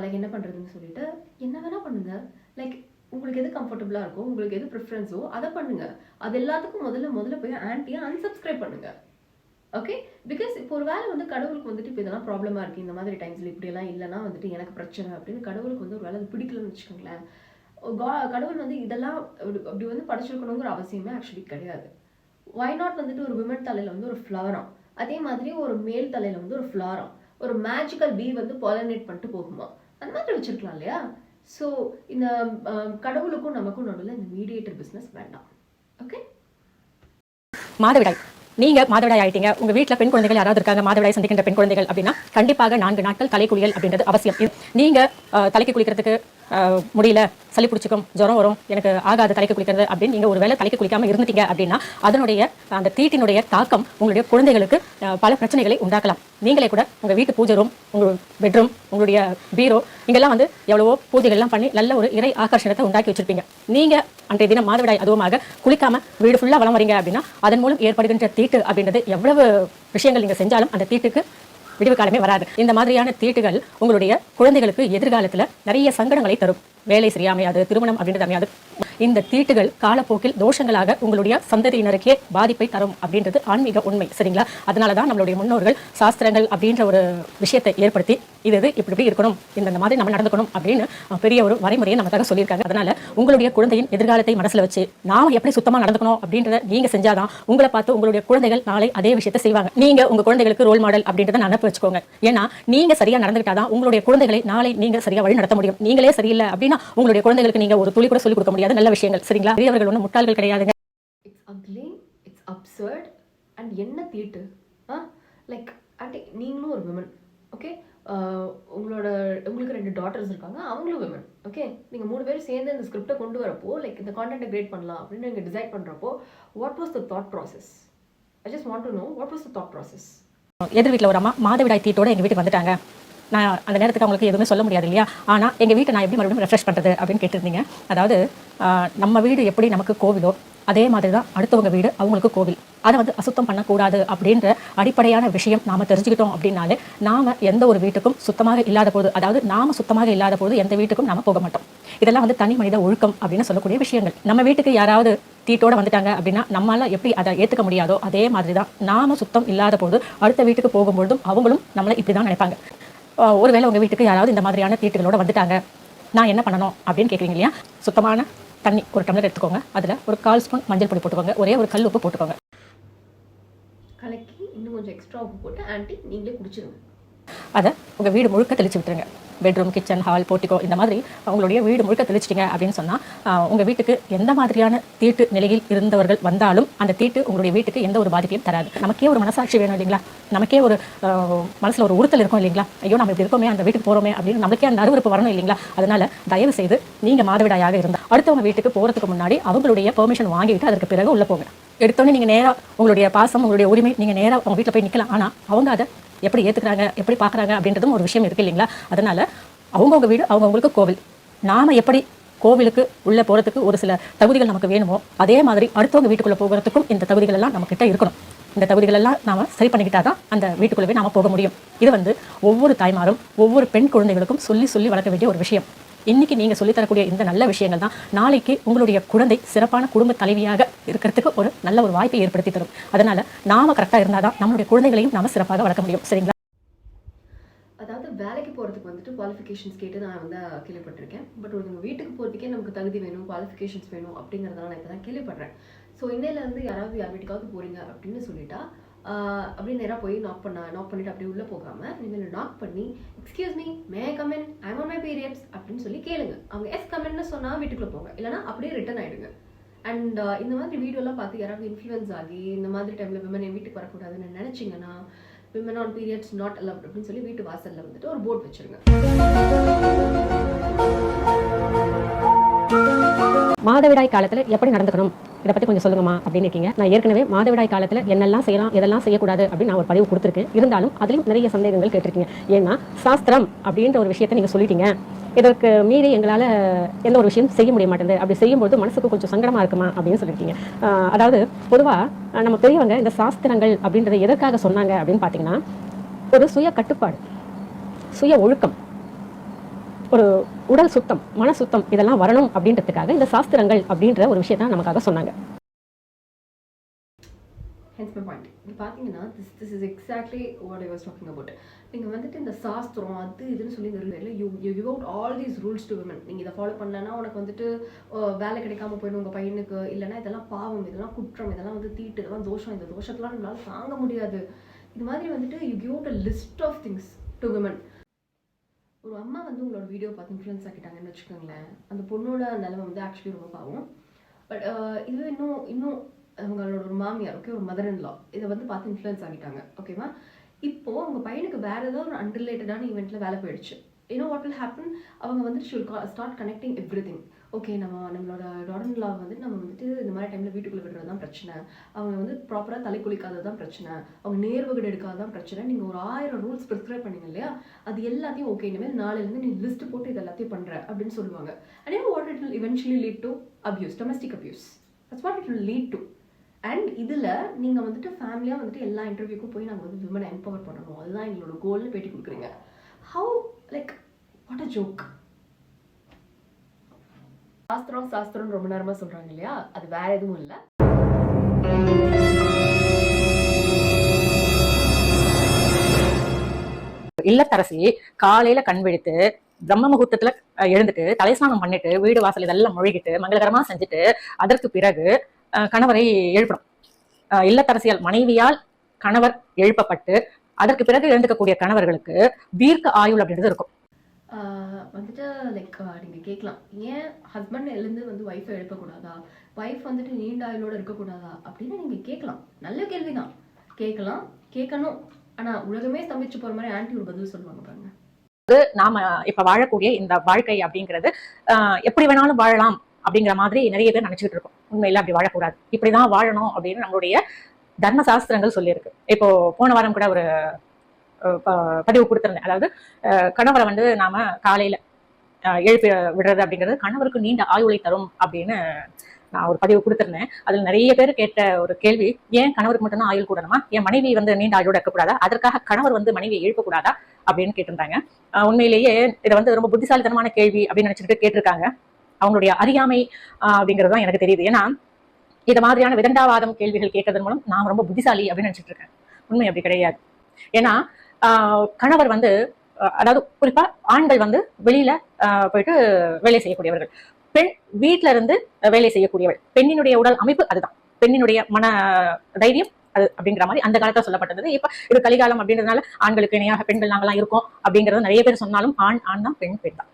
லைக் என்ன பண்ணுறதுன்னு சொல்லிட்டு, என்ன வேணால் பண்ணுங்கள், லைக் உங்களுக்கு எது கம்ஃபர்டபுளாக இருக்கோ, உங்களுக்கு எது ப்ரிஃபரன்ஸோ அதை பண்ணுங்கள். அது எல்லாத்துக்கும் முதல்ல போய் ஆன்ட்டியை அன்சப்ஸ்கிரைப் பண்ணுங்கள். ஓகே, பிகாஸ் இப்போ ஒரு வேலை வந்து கடவுளுக்கு வந்துட்டு இப்போ இதெல்லாம் ப்ராப்ளமாக இருக்குது, இந்த மாதிரி டைம்ஸில் இப்படியெல்லாம் இல்லைன்னா வந்துட்டு எனக்கு பிரச்சனை அப்படின்னு கடவுளுக்கு வந்து ஒரு வேலை அது பிடிக்கலன்னு வச்சுக்கோங்களேன். கடவுள் வந்து இதெல்லாம் அப்படி வந்து படைச்சிருக்கணுங்கிற அவசியமே ஆக்சுவலி கிடையாது. ஒய் நாட் வந்துட்டு ஒரு விமன் தலையில் வந்து ஒரு ஃப்ளவராம், அதே மாதிரி ஒரு மேல் தலையில வந்து ஒரு ஃப்ளாரம், ஒரு மேஜிக்கல் பீ வந்து பாலினேட் பண்ணிட்டு போகுமா, அந்த மாதிரி வச்சிருக்கலாம் இல்லையா? ஸோ இந்த கடவுளுக்கும் நமக்கும் நடுவில் இந்த மீடியேட்டர் பிஸ்னஸ் வேண்டாம். ஓகே, மாதவிடாய் நீங்க மாதவிடாய் ஆயிட்டீங்க, உங்க வீட்டில் பெண் குழந்தைகள் யாராவது இருக்காங்க மாதவிடாய் சந்திக்கின்ற பெண் குழந்தைகள் அப்படின்னா கண்டிப்பாக 4 நாட்கள் தலை குளியல் அப்படின்றது அவசியம். நீங்க தலைக்கு குளிக்கிறதுக்கு முடியல, சளி பிடிச்சிக்கும், ஜுரம் வரும், எனக்கு ஆகாது தலைக்கு குளிக்கிறது அப்படின்னு நீங்கள் ஒரு வேளை தலைக்கு குளிக்காமல் இருந்துட்டீங்க அப்படின்னா அதனுடைய அந்த தீட்டினுடைய தாக்கம் உங்களுடைய குழந்தைகளுக்கு பல பிரச்சனைகளை உண்டாக்கலாம். நீங்களே கூட உங்கள் வீட்டு பூஜை ரூம், உங்கள் பெட்ரூம், உங்களுடைய பீரோ இங்கெல்லாம் வந்து எவ்வளவோ பூஜைகள்லாம் பண்ணி நல்ல ஒரு இறை ஆகர்ஷணத்தை உண்டாக்கி வச்சிருப்பீங்க. நீங்கள் அன்றைய தினம் மாதவிடாய் அதுவுமாக குளிக்காமல் வீடு ஃபுல்லாக வளம் வரீங்க அப்படின்னா அதன் மூலம் ஏற்படுகின்ற தீட்டு அப்படின்றது எவ்வளவு விஷயங்கள் நீங்கள் செஞ்சாலும் அந்த தீட்டுக்கு விடிவு காலமே வராது. இந்த மாதிரியான தீட்டுகள் உங்களுடைய குழந்தைகளுக்கு எதிர்காலத்தில் நிறைய சங்கடங்களை தரும். வேலை சரியாமையாது, திருமணம் அப்படின்றது அமையாது. இந்த தீட்டுகள் காலப்போக்கில் தோஷங்களாக உங்களுடைய சந்ததியினருக்கே பாதிப்பை தரும் அப்படின்றது ஆன்மீக உண்மை. சரிங்களா? அதனால தான் நம்மளுடைய முன்னோர்கள் சாஸ்திரங்கள் அப்படின்ற ஒரு விஷயத்தை ஏற்படுத்தி இது இப்படி இருக்கணும், இந்த மாதிரி நம்ம நடந்துக்கணும் அப்படின்னு பெரிய ஒரு வரைமுறையை நமக்காக சொல்லியிருக்காங்க. அதனால உங்களுடைய குழந்தையின் எதிர்காலத்தை மனசுல வச்சு நாம எப்படி சுத்தமா நடந்துக்கணும் அப்படின்றத நீங்க செஞ்சாதான் உங்களை பார்த்து உங்களுடைய குழந்தைகள் நாளை அதே விஷயத்தை செய்வாங்க. நீங்க உங்க குழந்தைகளுக்கு ரோல் மாடல் அப்படின்றத நினைப்பு வச்சுக்கோங்க. ஏன்னா நீங்க சரியா நடந்துக்கிட்டாதான் உங்களுடைய குழந்தைகளை நாளை நீங்க சரியா வழி நடத்த முடியும். நீங்களே சரியில்லை அப்படின்னா உங்களுடைய குழந்தைகளுக்கு நீங்க ஒரு துளி கூட சொல்லிக் கொடுக்க முடியாது நல்ல விஷயங்கள். சரிங்களா? பெரியவர்கள் ஒன்றும் முட்டாள்கள் கிடையாதுங்க. It's ugly, it's absurd and என்ன தீட்டு லைக் ஆண்டி நீங்களும் ஒரு விமன், ஓகே? உங்களுக்கு 2 டாட்டர்ஸ் இருக்காங்க, அவங்களும் விமன், ஓகே? நீங்கள் 3 பேரும் சேர்ந்து இந்த ஸ்கிரிப்டை கொண்டு வரப்போ லைக் இந்த கான்டென்ட்டை கிரியேட் பண்ணலாம் அப்படின்னு நீங்கள் டிசைட் பண்ணுறப்போ what was the thought process? I just want to know what was the thought process. எதிர் வீட்டில் ஒரு அம்மா மாதவிடாய் தீட்டோட எங்கள் வீட்டுக்கு வந்துட்டாங்க. நான் அந்த நேரத்துக்கு அவங்களுக்கு எதுவுமே சொல்ல முடியாது இல்லையா? ஆனால் எங்கள் வீட்டை நான் எப்படி மறுபடியும் ரெஃப்ரெஷ் பண்ணுறது அப்படின்னு கேட்டிருந்தீங்க. அதாவது நம்ம வீடு எப்படி நமக்கு கோவிலோ அதே மாதிரி தான் அடுத்தவங்க வீடு அவங்களுக்கு கோவில். அதை வந்து அசுத்தம் பண்ணக்கூடாது அப்படின்ற அடிப்படையான விஷயம் நாம் தெரிஞ்சுக்கிட்டோம் அப்படின்னாலே நாம் எந்த ஒரு வீட்டுக்கும் சுத்தமாக இல்லாத போது, அதாவது நாம் சுத்தமாக இல்லாத போது எந்த வீட்டுக்கும் நாம் போக மாட்டோம். இதெல்லாம் வந்து தனி மனித ஒழுக்கம் அப்படின்னு சொல்லக்கூடிய விஷயங்கள். நம்ம வீட்டுக்கு யாராவது தீட்டோட வந்துட்டாங்க அப்படின்னா நம்மளால எப்படி அதை ஏற்றுக்க முடியாதோ அதே மாதிரி தான் நாம சுத்தம் இல்லாத போது அடுத்த வீட்டுக்கு போகும்பொழுதும் அவங்களும் நம்மளை இப்படி தான் நினைப்பாங்க. ஒருவேளை உங்கள் வீட்டுக்கு யாராவது இந்த மாதிரியான தீட்டுகளோட வந்துட்டாங்க, நான் என்ன பண்ணணும் அப்படின்னு கேட்குறீங்க இல்லையா? சுத்தமான தண்ணி ஒரு டம்ளர் எடுத்துக்கோங்க. அதில் ஒரு 1/4 ஸ்பூன் மஞ்சள் பொடி போட்டுக்கோங்க. ஒரே ஒரு கல் உப்பு போட்டுக்கோங்க. கலக்கி இன்னும் கொஞ்சம் எக்ஸ்ட்ரா உப்பு போட்டு ஆண்டி நீங்களே குடிச்சிருங்க. அதை உங்கள் வீடு முழுக்க தெளிச்சு விட்டுருங்க. பெட்ரூம், கிச்சன், ஹால், போர்ட்டிகோ இந்த மாதிரி உங்களுடைய வீடு முழுக்க தெளிச்சிட்டிங்க அப்படின்னு சொன்னால் உங்கள் வீட்டுக்கு எந்த மாதிரியான தீட்டு நிலையில் இருந்தவர்கள் வந்தாலும் அந்த தீட்டு உங்களுடைய வீட்டுக்கு எந்த ஒரு பாதிப்பையும் தராது. நமக்கே ஒரு மனசாட்சி வேணும் இல்லைங்களா? நமக்கே ஒரு மனசில் ஒரு உறுத்தல் இருக்கும் இல்லைங்களா? ஐயோ நம்ம இப்படி இருக்கோமே, அந்த வீட்டுக்கு போகிறோமே அப்படின்னு நமக்கே அந்த அருவருப்பு வரணும் இல்லைங்களா? அதனால தயவு செய்து நீங்கள் மாதவிடாயாக இருந்தால் அடுத்தவங்க வீட்டுக்கு போகிறதுக்கு முன்னாடி அவங்களுடைய பெர்மிஷன் வாங்கிட்டு அதற்கு பிறகு உள்ளே போங்க. எடுத்தோன்னே நீங்கள் நேராக உங்களுடைய பாசம், உங்களுடைய உரிமை, நீங்கள் நேராக உங்கள் வீட்டில் போய் நிற்கலாம். ஆனால் அவங்க அதை எப்படி ஏற்றுக்கிறாங்க, எப்படி பார்க்குறாங்க அப்படின்றதும் ஒரு விஷயம் இருக்குது இல்லைங்களா? அதனால் அவங்கவுங்க வீடு அவங்கவுங்களுக்கு கோவில். நாம் எப்படி கோவிலுக்கு உள்ளே போகிறதுக்கு ஒரு சில தகுதிகள் நமக்கு வேணுமோ அதே மாதிரி அடுத்தவங்க வீட்டுக்குள்ளே போகிறதுக்கும் இந்த தகுதிகள் எல்லாம் நம்மக்கிட்ட இருக்கணும். இந்த தகுதிகள் எல்லாம் நாம் சரி பண்ணிக்கிட்டால் தான் அந்த வீட்டுக்குள்ளவே நாம் போக முடியும். இது வந்து ஒவ்வொரு தாய்மாரும் ஒவ்வொரு பெண் குழந்தைகளுக்கும் சொல்லி சொல்லி வளர்க்க வேண்டிய ஒரு விஷயம். இன்னைக்கு நீங்கள் சொல்லித்தரக்கூடிய இந்த நல்ல விஷயங்கள் தான் நாளைக்கு உங்களுடைய குழந்தை சிறப்பான குடும்ப தலைவியாக இருக்கிறதுக்கு ஒரு நல்ல ஒரு வாய்ப்பை ஏற்படுத்தி தரும். அதனால நாம கரெக்டாக இருந்தால் தான் நம்மளுடைய குழந்தைகளையும் நாம சிறப்பாக வளர்க்க முடியும். சரிங்களா? அதாவது வேலைக்கு போகிறதுக்கு வந்துட்டு குவாலிஃபிகேஷன்ஸ் கேட்டு நான் வந்து கேள்விப்பட்டிருக்கேன். பட் ஒரு வீட்டுக்கு போகிறதுக்கே நமக்கு தகுதி வேணும், குவாலிஃபிகேஷன்ஸ் வேணும் அப்படிங்கிறதெல்லாம் நான் இப்போ தான் கேள்விப்படுறேன். ஸோ இன்னையிலேருந்து யாராவது யார் வீட்டுக்காவது போகிறீங்க அப்படின்னு சொல்லிட்டா அப்படியே நேராக போய் நாக் பண்ணிட்டு அப்படியே உள்ளே போகாமல் நீங்கள் நாக் பண்ணி excuse me, May I come in, I on my periods அப்படின்னு சொல்லி கேளுங்க. அவங்க எஸ் கமெண்ட்னு சொன்னால் வீட்டுக்குள்ளே போங்க, இல்லைனா அப்படியே ரிட்டர்ன் ஆகிடுங்க. அண்ட் இந்த மாதிரி வீடியோலாம் பார்த்து யாராவது இன்ஃப்ளூயன்ஸ் ஆகி இந்த மாதிரி டைமில் விமன் என் வீட்டுக்கு வரக்கூடாதுன்னு நினச்சிங்கன்னா women on periods not allowed அப்படின்னு சொல்லி வீட்டு வாசலில் வந்துட்டு ஒரு போர்டு வச்சுருங்க. மாதவிடாய் காலத்தில் எப்படி நடந்துக்கணும் இதை பற்றி கொஞ்சம் சொல்லுங்கம்மா அப்படின்னு இருக்கீங்க. நான் ஏற்கனவே மாதவிடாய் காலத்தில் என்னெல்லாம் செய்யலாம், எதெல்லாம் செய்யக்கூடாது அப்படின்னு நான் ஒரு பதிவு கொடுத்துருக்கேன். இருந்தாலும் அதுலேயும் நிறைய சந்தேகங்கள் கேட்டிருக்கீங்க. ஏன்னா சாஸ்திரம் அப்படின்ற ஒரு விஷயத்தை நீங்கள் சொல்லிட்டீங்க, இதற்கு மீறி எங்களால் எந்த ஒரு விஷயம் செய்ய முடிய மாட்டேங்குது, அப்படி செய்யும்போது மனசுக்கு கொஞ்சம் சங்கடமாக இருக்குமா அப்படின்னு சொல்லியிருக்கீங்க. அதாவது பொதுவாக நம்ம பெரியவங்க இந்த சாஸ்திரங்கள் அப்படின்றத எதற்காக சொன்னாங்க அப்படின்னு பார்த்தீங்கன்னா ஒரு சுய கட்டுப்பாடு, சுய ஒழுக்கம், ஒரு உடல் சுத்தம், மன சுத்தம் இதெல்லாம் வரணும் அப்படின்றதுக்காக இந்த சாஸ்திரங்கள் அப்படின்ற ஒரு விஷயத்தை நமக்காக சொன்னாங்க. Hence my point. இது பார்த்தீங்கன்னா this is exactly what I was talking about. நீங்கள் வந்துட்டு இந்த சாஸ்திரம் அது இதுன்னு சொல்லி இல்லை, you give out all these rules to women. நீங்கள் இதை ஃபாலோ பண்ணலன்னா உனக்கு வந்துட்டு வேலை கிடைக்காம போயிடும் உங்கள் பையனுக்கு, இல்லைன்னா இதெல்லாம் பாவம், இதெல்லாம் குற்றம், இதெல்லாம் வந்து தீட்டு, இதெல்லாம் தோஷம், இந்த தோஷத்தெல்லாம் நம்மளால தாங்க முடியாது. இது மாதிரி வந்துட்டு you give out a list of things to women. ஒரு அம்மா வந்து உங்களோட வீடியோ பார்த்து இன்ஃப்ளூயன்ஸ் ஆகிட்டாங்கன்னு வச்சுக்கோங்களேன், அந்த பொண்ணோட நிலைமை வந்து ஆக்சுவலி ரொம்ப பாவம். பட் இதுவே இன்னும் அவங்களோட ஒரு மாமியார், ஓகே, ஒரு மதர் இன் லா இதை வந்து பார்த்து இன்ஃப்ளூயன்ஸ் ஆகிட்டாங்க, ஓகேவா? இப்போது உங்கள் பையனுக்கு வேறு ஏதாவது ஒரு அன்ரிலேட்டடான ஈவெண்ட்டில் வேலை போயிடுச்சு, யூனோ வாட் வில் ஹேப்பன், அவங்க வந்துட்டு shall start connecting every thing. Okay, நம்மளோட டாட்டர் லா வந்துட்டு நம்ம வந்துட்டு இந்த மாதிரி டைமில் வீட்டுக்குள்ளே விடுறது தான் பிரச்சனை, அவங்க வந்து ப்ராப்பராக தலை குளிக்காதது தான் பிரச்சனை, அவங்க நேர்வகடு எடுக்காது தான் பிரச்சனை, நீங்கள் ஒரு 1000 ரூல்ஸ் ப்ரிஸ்கிரைப் பண்ணீங்க இல்லையா, அது எல்லாத்தையும் ஓகே இனிமேல் நாளையிலேருந்து நீ லிஸ்ட் போட்டு இது எல்லாத்தையும் பண்ணுற அப்படின்னு சொல்லுவாங்க. And you know what it will eventually lead to abuse, domestic abuse. That's what it will lead to. And இதில் நீங்கள் வந்துட்டு ஃபேமிலியாக வந்துட்டு எல்லா இன்டர்வியூக்கும் போய் நாங்கள் வந்து விமனை எம்பவர் பண்ணணும், அதுதான் எங்களோட கோல்னு பேட்டி கொடுக்குறீங்க. How like what a joke. சாஸ்திரம் ரொம்ப நேரமா சொல்றாங்க இல்லையா, அது வேற எதுவும் இல்லை. இல்லத்தரசி காலையில கண் விழித்து பிரம்ம முகூர்த்தத்துல எழுந்துட்டு தலைஸ்நானம் பண்ணிட்டு வீடு வாசல் இதெல்லாம் மொழிகிட்டு மங்களகரமா செஞ்சுட்டு அதற்கு பிறகு கணவரை எழுப்பணும். இல்லத்தரசியால் மனைவியால் கணவர் எழுப்பப்பட்டு அதற்கு பிறகு எழுந்துக்கக்கூடிய கணவர்களுக்கு தீர்க்க ஆயுள் அப்படின்றது இருக்கும். வந்துட்டு லைக் நீங்கள் கேட்கலாம், ஏன் ஹஸ்பண்ட் எழுந்து வந்து ஒய்ஃபை எழுப்பக்கூடாதா, ஒய்ஃப் வந்துட்டு நீண்ட ஆயுளோட இருக்கக்கூடாதா அப்படின்னு நீங்கள் கேட்கலாம். நல்ல கேள்வி தான், கேட்கணும். ஆனால் உலகமே ஸ்தம்பிச்சு போகிற மாதிரி ஆன்டி ஒரு பதில் சொல்லுவாங்க பாருங்க. நாம இப்ப வாழக்கூடிய இந்த வாழ்க்கை அப்படிங்கிறது எப்படி வேணாலும் வாழலாம் அப்படிங்கிற மாதிரி நிறைய பேர் நினைச்சுட்டு இருக்கோம். உண்மையில அப்படி வாழக்கூடாது, இப்படிதான் வாழணும் அப்படின்னு நம்மளுடைய தர்ம சாஸ்திரங்கள் சொல்லியிருக்கு. இப்போ போன வாரம் கூட ஒரு பதிவு கொடுத்திருந்தேன். அதாவது கணவரை வந்து நாம காலையில எழுப்பி விடுறது அப்படிங்கிறது கணவருக்கு நீண்ட ஆயுளை தரும் அப்படின்னு நான் ஒரு பதிவு கொடுத்திருந்தேன். அதுல நிறைய பேர் கேட்ட ஒரு கேள்வி, ஏன் கணவருக்கு மட்டும்தான் ஆயுள் கூடணுமா, என் மனைவி வந்து நீண்ட ஆயுளோட இருக்கக்கூடாதா, அதற்காக கணவர் வந்து மனைவியை எழுப்பக்கூடாதா அப்படின்னு கேட்டிருந்தாங்க. உண்மையிலேயே இதை வந்து ரொம்ப புத்திசாலித்தனமான கேள்வி அப்படின்னு நினைச்சிட்டு கேட்டிருக்காங்க. அவங்களுடைய அறியாமை அப்படிங்கிறது தான் எனக்கு தெரியுது. ஏன்னா இது மாதிரியான விதண்டாவாதம் கேள்விகள் கேட்கறதன் மூலம் நான் ரொம்ப புத்திசாலி அப்படின்னு நினைச்சிட்டு இருக்கேன். உண்மை அப்படி கிடையாது. ஏன்னா கணவர் வந்து, அதாவது குறிப்பா ஆண்கள் வந்து வெளியில போயிட்டு வேலை செய்யக்கூடியவர்கள், பெண் வீட்டுல இருந்து வேலை செய்யக்கூடியவள். பெண்ணினுடைய உடல் அமைப்பு அதுதான், பெண்ணினுடைய மன தைரியம் அது அப்படிங்கிற மாதிரி அந்த காலத்துல சொல்லப்பட்டது. இப்ப இது கலிகாலம் அப்படின்றதுனால ஆண்களுக்கு இணையாக பெண்கள் நாங்கெல்லாம் இருக்கோம் அப்படிங்கறது நிறைய பேர் சொன்னாலும் ஆண் தான், பெண் தான்.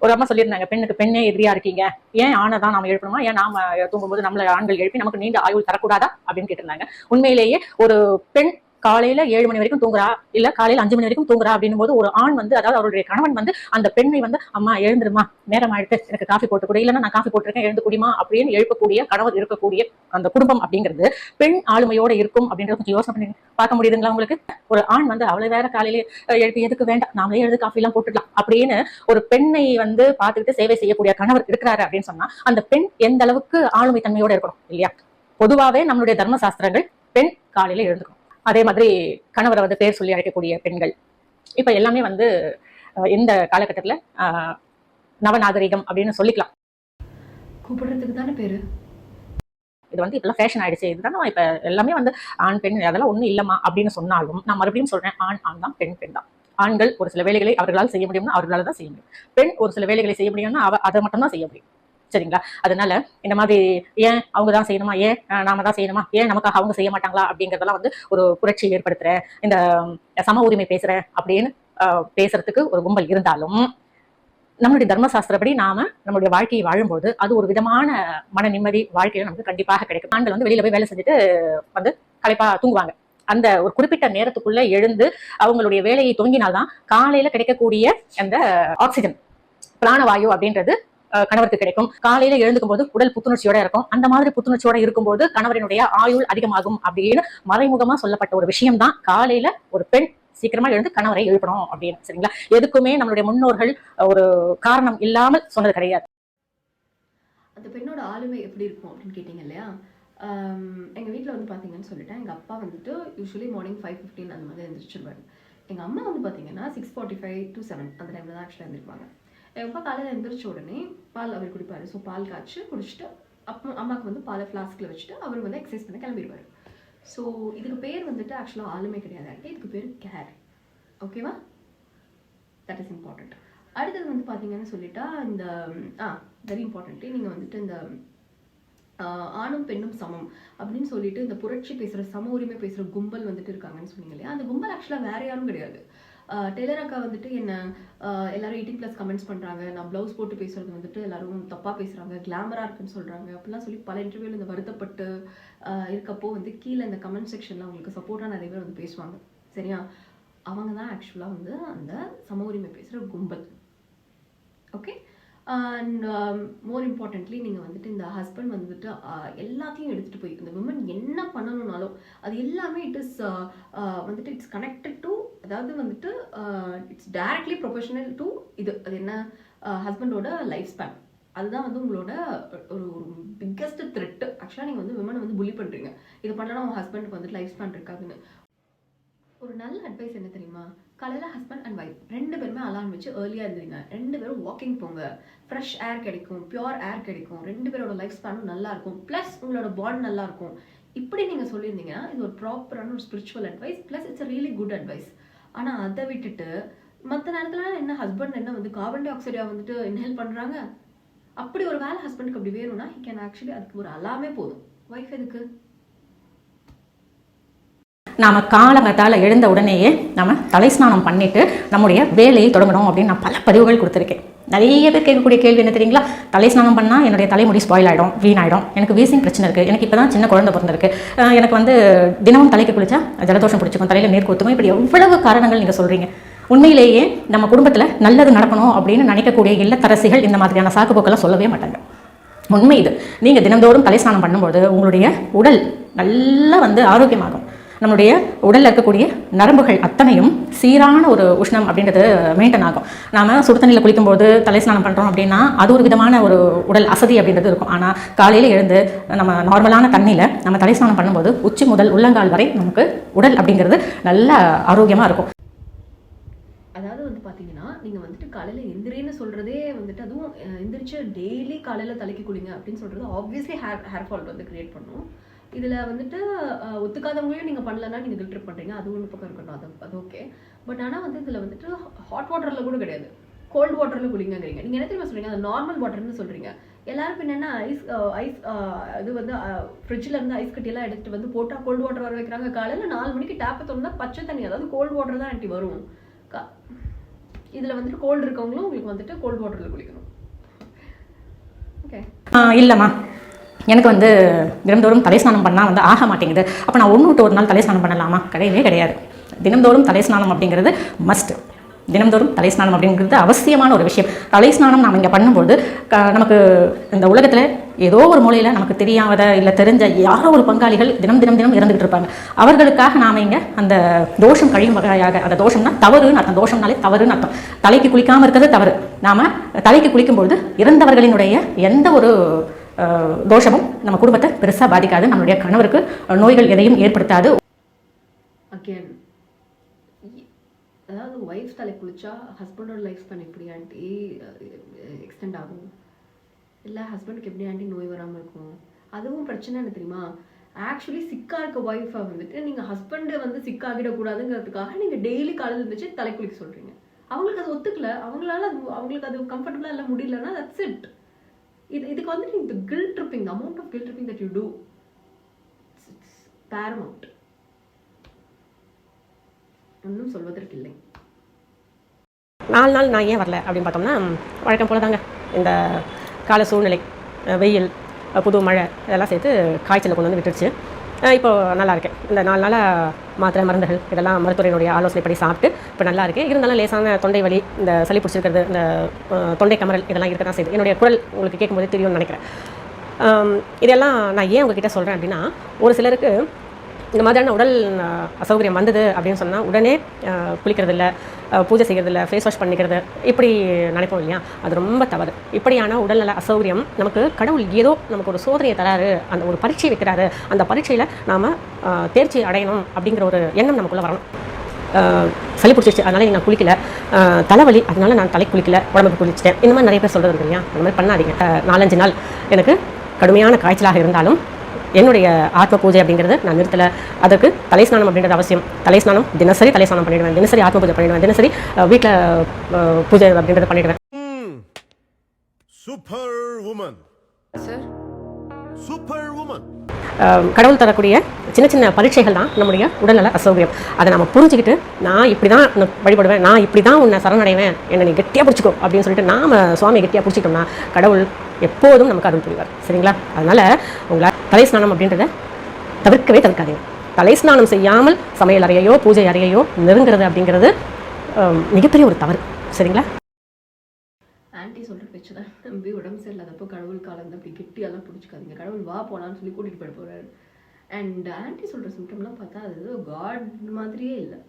ஒரு அம்மா சொல்லியிருந்தாங்க, பெண்ணுக்கு பெண்ணே எதிரியா இருக்கீங்க, ஏன் ஆணை தான் நாம எழுப்பணுமா, ஏன் நாம தூங்கும்போது நம்மள ஆண்கள் எழுப்பி நமக்கு நீண்ட ஆயுள் தரக்கூடாதா அப்படின்னு கேட்டிருந்தாங்க. உண்மையிலேயே ஒரு பெண் காலையில 7 மணி வரைக்கும் தூங்குறா, இல்ல காலையில 5 மணி வரைக்கும் தூங்குறா அப்படின்னும் போது ஒரு ஆண் வந்து, அதாவது அவருடைய கணவன் வந்து அந்த பெண்ணை வந்து, அம்மா எழுந்துருமா, நேரம் ஆயிடுத்து, எனக்கு காஃபி போட்டு கூட, இல்லைன்னா நான் காஃபி போட்டிருக்கேன் எழுந்து குடிமா அப்படின்னு எழுப்பக்கூடிய கணவர் இருக்கக்கூடிய அந்த குடும்பம் அப்படிங்கிறது பெண் ஆளுமையோட இருக்கும் அப்படின்றத கொஞ்சம் யோசனை பண்ணி பார்க்க முடியுதுங்களா உங்களுக்கு? ஒரு ஆண் வந்து அவளை வேற காலையில எழுப்பி எதுக்கு, வேண்டாம் நாமளே எழுது காஃபி எல்லாம் போட்டுடலாம் அப்படின்னு ஒரு பெண்ணை வந்து பார்த்துக்கிட்டு சேவை செய்யக்கூடிய கணவர் இருக்கிறாரு அப்படின்னு சொன்னா அந்த பெண் எந்த அளவுக்கு ஆளுமை தன்மையோட இருக்கணும் இல்லையா? பொதுவாவே நம்மளுடைய தர்ம சாஸ்திரங்கள் பெண் காலையில எழுந்துக்கணும். அதே மாதிரி கணவரை வந்து பேர் சொல்லி அழைக்கக்கூடிய பெண்கள் இப்ப எல்லாமே வந்து இந்த காலகட்டத்துல நவநாகரிகம் அப்படின்னு சொல்லிக்கலாம். கூப்பிடுறதுக்கு தானே பேரு. இது வந்து இப்பெல்லாம் ஃபேஷன் ஆயிடுச்சு, இதுதான் இப்ப எல்லாமே வந்து ஆண் பெண் அதெல்லாம் ஒண்ணும் இல்லமா அப்படின்னு சொன்னாலும் நான் மறுபடியும் சொல்றேன், ஆண் தான், பெண் தான். ஆண்கள் ஒரு சில வேலைகளை அவர்களால் செய்ய முடியும்னா அவர்களால் தான் செய்ய முடியும். பெண் ஒரு சில வேலைகளை செய்ய முடியும்னா அதை மட்டும் தான் செய்ய முடியும். சரிங்களா? அதனால இந்த மாதிரி ஏன் அவங்க தான் செய்யணுமா, ஏன் நாம தான் செய்யணுமா, ஏன் நமக்காக அவங்க செய்ய மாட்டாங்களா அப்படிங்கறதெல்லாம் வந்து ஒரு புரட்சி ஏற்படுத்துற, இந்த சம உரிமை பேசுற அப்படின்னு பேசுறதுக்கு ஒரு கும்பல் இருந்தாலும் நம்மளுடைய தர்மசாஸ்திரப்படி நாம நம்மளுடைய வாழ்க்கையை வாழும்போது அது ஒரு விதமான மன நிம்மதி வாழ்க்கையில நமக்கு கண்டிப்பாக கிடைக்கும். ஆண்கள் வந்து வெளியில போய் வேலை செஞ்சுட்டு வந்து களைப்பா தூங்குவாங்க. அந்த ஒரு குறிப்பிட்ட நேரத்துக்குள்ள எழுந்து அவங்களுடைய வேலையை துவங்கினால்தான் காலையில கிடைக்கக்கூடிய அந்த ஆக்சிஜன், பிராணவாயு அப்படின்றது கணவருக்கு கிடைக்கும். காலையில எழுந்துக்கும் போது உடல் புத்துணர்ச்சியோட இருக்கும். அந்த மாதிரி புத்துணர்ச்சியோட இருக்கும்போது கணவரினுடைய ஆயுள் அதிகமாகும் அப்படின்னு மறைமுகமா சொல்லப்பட்ட ஒரு விஷயம் தான் காலையில ஒரு பெண் சீக்கிரமா எழுந்து கணவரை எழுப்பணும் அப்படின்னு. சரிங்களா? எதுக்குமே நம்மளுடைய முன்னோர்கள் ஒரு காரணம் இல்லாமல் சொன்னது கிடையாது. அந்த பெண்ணோட ஆளுமை எப்படி இருக்கும் அப்படின்னு கேட்டீங்க இல்லையா? எங்கள் வீட்டில் வந்து பார்த்தீங்கன்னு சொல்லிட்டேன், எங்கள் அப்பா வந்துட்டு யூஸ்வலி மார்னிங் 5:15 அந்த மாதிரி எழுந்திரிச்சிருவாரு. எங்கள் அம்மா வந்து பார்த்தீங்கன்னா 6:45 to 7 அந்த டைமில் தான் ஆக்சுவலாக எழுந்திருப்பாங்க. எங்கள் அப்பா காலையில் எழுந்திரிச்ச உடனே பால் அவர் குடிப்பார். ஸோ பால் காய்ச்சி குடிச்சிட்டு அப்போ அம்மாவுக்கு வந்து பாலை ஃப்ளாஸ்கில் வச்சுட்டு அவர் வந்து எக்ஸசைஸ் பண்ண கிளம்பிடுவார். ஸோ இதுக்கு பேர் வந்துட்டு ஆக்சுவலாக ஆளுமை கிடையாது, இதுக்கு பேர் கேர். ஓகேவா? That is important. அடுத்தது வந்து பார்த்தீங்கன்னு சொல்லிட்டா இந்த வெரி இம்பார்ட்டண்ட்டு, நீங்கள் வந்துட்டு இந்த ஆணும் பெண்ணும் சமம் அப்படின்னு சொல்லிட்டு இந்த புரட்சி பேசுகிற, சம உரிமை பேசுகிற கும்பல் வந்துட்டு இருக்காங்கன்னு சொன்னீங்க இல்லையா? அந்த கும்பல் ஆக்சுவலாக வேற யாரும் கிடையாது. டெய்லர் அக்கா வந்துட்டு என்ன எல்லாரும் 18+ கமெண்ட்ஸ் பண்ணுறாங்க, நான் ப்ளவுஸ் போட்டு பேசுறது வந்துட்டு எல்லாரும் தப்பாக பேசுகிறாங்க, கிளாமராக இருக்குன்னு சொல்கிறாங்க அப்படிலாம் சொல்லி பல இன்டர்வியூவில் இந்த வருத்தப்பட்டு இருக்கப்போ வந்து கீழே இந்த கமெண்ட் செக்ஷனில் அவங்களுக்கு சப்போர்ட்டாக நிறைய பேர் வந்து பேசுவாங்க. சரியா? அவங்க தான் ஆக்சுவலாக வந்து அந்த சம உரிமை பேசுகிற கும்பல். ஓகே. அண்ட் மோர் இம்பார்ட்டன்ட்லி நீங்கள் வந்துட்டு இந்த ஹஸ்பண்ட் வந்துட்டு எல்லாத்தையும் எடுத்துகிட்டு போய் இந்த விமன் என்ன பண்ணணும்னாலும் அது எல்லாமே வந்துட்டு இட்ஸ் கனெக்டட் டு, அதாவது வந்துட்டு இட்ஸ் டைரக்ட்லி ப்ரொஃபஷனல் டு அது என்ன ஹஸ்பண்டோட லைஃப் ஸ்பேன். அதுதான் வந்து உங்களோட ஒரு பிக்கஸ்ட் த்ரெட்டு. ஆக்சுவலாக நீங்கள் வந்து விமனை வந்து புலி பண்ணுறீங்க, இது பண்ணலாம் உங்கள் ஹஸ்பண்டுக்கு வந்துட்டு லைஃப் ஸ்பேன் இருக்காதுன்னு. ஒரு நல்ல அட்வைஸ் என்ன தெரியுமா, காலையில் ஹஸ்பண்ட் அண்ட் ஒய்ஃப் 2 பேருமே அலாரம் வச்சு ஏர்லியாக இருந்தீங்க, 2 பேரும் வாக்கிங் போங்க, ஃப்ரெஷ் ஏர் கிடைக்கும், பியூர் ஏர் கிடைக்கும், 2 பேரோட லைஃப் ஸ்பேனும் நல்லா இருக்கும், ப்ளஸ் உங்களோட பாண்ட் நல்லா இருக்கும். இப்படி நீங்கள் சொல்லியிருந்தீங்கன்னா இது ஒரு ப்ராப்பரான ஒரு spiritual advice, plus it's a really good advice. ஆனால் அதை விட்டுட்டு மற்ற நேரத்தில் என்ன ஹஸ்பண்ட் என்ன வந்து கார்பன் டை ஆக்சைடை வந்துட்டு இன்ஹேல் பண்ணுறாங்க. அப்படி ஒரு வேலை ஹஸ்பண்டுக்கு அப்படி வேணும்னா ஹி கேன் ஆக்சுவலி அதுக்கு ஒரு அலாமே போதும். ஒய்ஃப் எதுக்கு? நாம் காலங்கத்தால் எழுந்த உடனேயே நம்ம தலை ஸ்நானம் பண்ணிவிட்டு நம்முடைய வேலையை தொடங்கணும் அப்படின்னு நான் பல பதிவுகள் கொடுத்துருக்கேன். நிறைய பேர் கேட்கக்கூடிய கேள்வி என்ன தெரியுங்களா, தலை ஸ்நானம் பண்ணால் என்னுடைய தலைமுடி ஸ்பாயில் ஆகிடும், வீணாயிடும், எனக்கு வீசிங் பிரச்சனை இருக்குது, எனக்கு இப்போ தான் சின்ன குழந்தை பிறந்திருக்கு, எனக்கு வந்து தினமும் தலைக்கு குளிச்சா ஜலதோஷம் பிடிச்சிக்கும், தலையில் நீர் கொத்துக்கும், இப்படி எவ்வளவு காரணங்கள் நீங்கள் சொல்கிறீங்க. உண்மையிலேயே நம்ம குடும்பத்தில் நல்லது நடக்கணும் அப்படின்னு நினைக்கக்கூடிய இல்லத்தரசிகள் இந்த மாதிரியான சாக்குப்போக்கெல்லாம் சொல்லவே மாட்டாங்க. உண்மை இது. நீங்கள் தினந்தோறும் தலை ஸ்நானம் பண்ணும்போது உங்களுடைய உடல் நல்லா வந்து ஆரோக்கியமாகும். நம்மளுடைய உடலில் இருக்கக்கூடிய நரம்புகள் அத்தனையும் சீரான ஒரு உஷ்ணம் அப்படின்றது மெயின்டைன் ஆகும். நாம் சுடு தண்ணியில் குளிக்கும்போது தலை ஸ்நானம் பண்ணுறோம் அப்படின்னா அது ஒரு விதமான ஒரு உடல் அசதி அப்படின்றது இருக்கும். ஆனால் காலையில் எழுந்து நம்ம நார்மலான தண்ணியில் நம்ம தலை ஸ்நானம் பண்ணும்போது உச்சி முதல் உள்ளங்கால் வரை நமக்கு உடல் அப்படிங்கிறது நல்ல ஆரோக்கியமாக இருக்கும். அதாவது வந்து பார்த்தீங்கன்னா நீங்கள் வந்துட்டு காலையில் எந்திரின்னு சொல்கிறதே வந்துட்டு, அதுவும் எந்திரிச்சு டெய்லி காலையில் தலைக்கு குளிங்க அப்படின்னு சொல்கிறது ஆப்வியஸ்லி ஹேர் ஃபால் வந்து க்ரியேட் பண்ணும். இதில் வந்துட்டு ஒத்துக்காதவங்களையும் நீங்கள் பண்ணலன்னா நீங்கள் கில்ட் ட்ரிப் பண்ணுறீங்க, அது ஒன்று பக்கம் இருக்கட்டும், அது ஓகே. பட் ஆனால் வந்து இதில் வந்துட்டு ஹாட் வாட்டரில் கூட கிடையாது, கோல்டு வாட்டரில் குளிங்கிறீங்க. நீங்கள் என்ன தெரியுமா சொல்கிறீங்க, அது நார்மல் வாட்டர்னு சொல்கிறீங்க. எல்லாரும் என்னென்னா ஐஸ் இது வந்து ஃப்ரிட்ஜில் இருந்து ஐஸ் கட்டியெல்லாம் எடுத்துகிட்டு வந்து போட்டால் கோல்டு வாட்டர் வர வைக்கிறாங்க. காலையில் 4 மணிக்கு டேப்பை திறந்தா பச்சை தண்ணி, அதாவது கோல்டு வாட்டர் தான் ஆண்டி வரும். இதில் வந்துட்டு கோல்டு இருக்கவங்களும் உங்களுக்கு வந்துட்டு கோல்டு வாட்டரில் குளிக்கணும். ஓகே. இல்லைம்மா, எனக்கு வந்து தினந்தோறும் தலை ஸ்நானம் பண்ணால் வந்து ஆக மாட்டேங்குது, அப்போ நான் 1 விட்டு 1 நாள் தலை ஸ்நானம் பண்ணலாமா? கிடையவே கிடையாது. தினந்தோறும் தலை ஸ்நானம் அப்படிங்கிறது மஸ்ட். தினந்தோறும் தலை ஸ்நானம் அப்படிங்கிறது அவசியமான ஒரு விஷயம். தலை ஸ்நானம் நாம் இங்கே பண்ணும்போது நமக்கு இந்த உலகத்தில் ஏதோ ஒரு மூலையில் நமக்கு தெரியாத இல்லை தெரிஞ்ச யாரோ ஒரு பங்காளிகள் தினம் இறந்துகிட்டு இருப்பாங்க. அவர்களுக்காக நாம் இங்கே அந்த தோஷம் கழியும் வகையாக, அந்த தோஷம்னா தவறுன்னு அர்த்தம், தோஷம்னாலே தவறுன்னு அர்த்தம். தலைக்கு குளிக்காமல் இருக்கிறது தவறு. நாம் தலைக்கு குளிக்கும்போது இறந்தவர்களினுடைய எந்த ஒரு தோஷமும் நம்ம குடும்பத்தை பெருசாக பாதிக்காது, நம்மளுடைய கணவருக்கு நோய்கள் எதையும் ஏற்படுத்தாது. அகேன், அதாவது ஒய்ஃப் தலை குளிச்சா ஹஸ்பண்டோட லைஃப் ஸ்பேன் எப்படி ஆண்டி எக்ஸ்டெண்ட் ஆகும்? இல்லை ஹஸ்பண்டுக்கு எப்படி ஆண்டி நோய் வராமல் இருக்கும்? அதுவும் பிரச்சனை என்ன தெரியுமா, ஆக்சுவலி சிக்காக இருக்க ஒய்ஃபை வந்துட்டு நீங்கள் ஹஸ்பண்டு வந்து சிக்காகிடக்கூடாதுங்கிறதுக்காக நீங்கள் டெய்லி காலையில் இருந்துச்சு தலை குளிக்க சொல்கிறீங்க. அவங்களுக்கு அது ஒத்துக்கல, அவங்களுக்கு அது கம்ஃபர்டபுளாக இல்லை, முடியலன்னா தட்ஸ் இட். இதுக்கு வந்துட்டு இந்த guilt tripping, amount of guilt tripping that you do, it's paramount. ஒன்றும் சொல்வதற்கு இல்லை. 4 நாள் நான் ஏன் வரல அப்படின்னு பார்த்தோம்னா, வழக்கம் போல தாங்க இந்த கால சூழ்நிலை, வெயில், புது மழை இதெல்லாம் சேர்த்து காய்ச்சலை கொண்டு வந்து விட்டுருச்சு. இப்போது நல்லா இருக்கேன். இந்த 4 நாளாக மாத்திரை மருந்துகள் இதெல்லாம் மருத்துவரினுடைய ஆலோசனைப்படி சாப்பிட்டு இப்போ நல்லா இருக்கேன். இருந்தாலும் லேசான தொண்டை வலி, இந்த சளி பிடிச்சிருக்கிறது, இந்த தொண்டை கமரல் இதெல்லாம் இருக்க தான் செய்யுது. என்னுடைய குரல் உங்களுக்கு கேட்கும்போது தெரியும்னு நினைக்கிறேன். இதெல்லாம் நான் ஏன் உங்ககிட்ட சொல்கிறேன் அப்படின்னா, ஒரு சிலருக்கு இந்த மாதிரியான உடல் அசௌகரியம் வந்தது அப்படின்னு சொன்னால் உடனே குளிக்கிறது இல்லை, பூஜை செய்கிறது இல்லை, ஃபேஸ் வாஷ் பண்ணிக்கிறது, இப்படி நினைப்போம் இல்லையா? அது ரொம்ப தவறு. இப்படியான உடல்நல அசௌகரியம் நமக்கு கடவுள் ஏதோ நமக்கு ஒரு சோதனையை தராரு, அந்த ஒரு பரீட்சை வைக்கிறாரு. அந்த பரீட்சையில் நாம் தேர்ச்சி அடையணும் அப்படிங்கிற ஒரு எண்ணம் நமக்குள்ளே வரணும். சளி பிடிச்சிருச்சு அதனால் நான் குளிக்கல, தலைவலி அதனால் நான் தலை குளிக்கல, உடம்புக்கு குளிச்சிட்டேன், இந்த மாதிரி நிறைய பேர் சொல்கிறது இல்லையா? அந்த மாதிரி பண்ணாதீங்க. 4-5 நாள் எனக்கு கடுமையான காய்ச்சலாக இருந்தாலும் என்னுடைய ஆத்ம பூஜை அப்படிங்கிறது நான் நிறுத்தலை. அதுக்கு தலை ஸ்நானம் அப்படின்றது அவசியம். தலை ஸ்நானம் தினசரி தலை ஸ்நானம் பண்ணிடுவேன், தினசரி ஆத்ம பூஜை பண்ணிடுவேன், தினசரி வீட்டில் பூஜை அப்படின்றத பண்ணிடுவேன். Superwoman sir, superwoman. கடவுள் தரக்கூடிய சின்ன சின்ன பரீட்சைகள் தான் நம்முடைய உடல்நல அசௌகரியம். அதை நம்ம புரிஞ்சுக்கிட்டு நான் இப்படி தான் வழிபடுவேன், நான் இப்படி தான் உன்னை சரணடைவேன், என்னை நீ கெட்டியாக பிடிச்சிக்கோ அப்படின்னு சொல்லிட்டு நாம் சுவாமியை கெட்டியாக பிடிச்சிட்டோம்னா கடவுள் எப்போதும் நமக்கு அருள் புரிவார். சரிங்களா? அதனால் உங்களை தலை ஸ்நானம் அப்படின்றத தவிர்க்காதீங்க. தலை ஸ்நானம் செய்யாமல் சமையல் அறையையோ பூஜை அறையையோ நெருங்குறது அப்படிங்கிறது மிகப்பெரிய ஒரு தவறு. சரிங்களா? ஆன்ட்டி சொல்கிற பேச்சு தான் நம்பி உடம்பு சரியில்லாதப்போ கடவுள் காலம் அப்படி கெட்டியெல்லாம் பிடிச்சிக்காதீங்க. கடவுள் வா போனான்னு சொல்லி கூட்டிகிட்டு போயிட போகிறாரு. அண்ட் ஆன்ட்டி சொல்கிற சிம்டம்லாம் பார்த்தா அது காட் மாதிரியே இல்லை.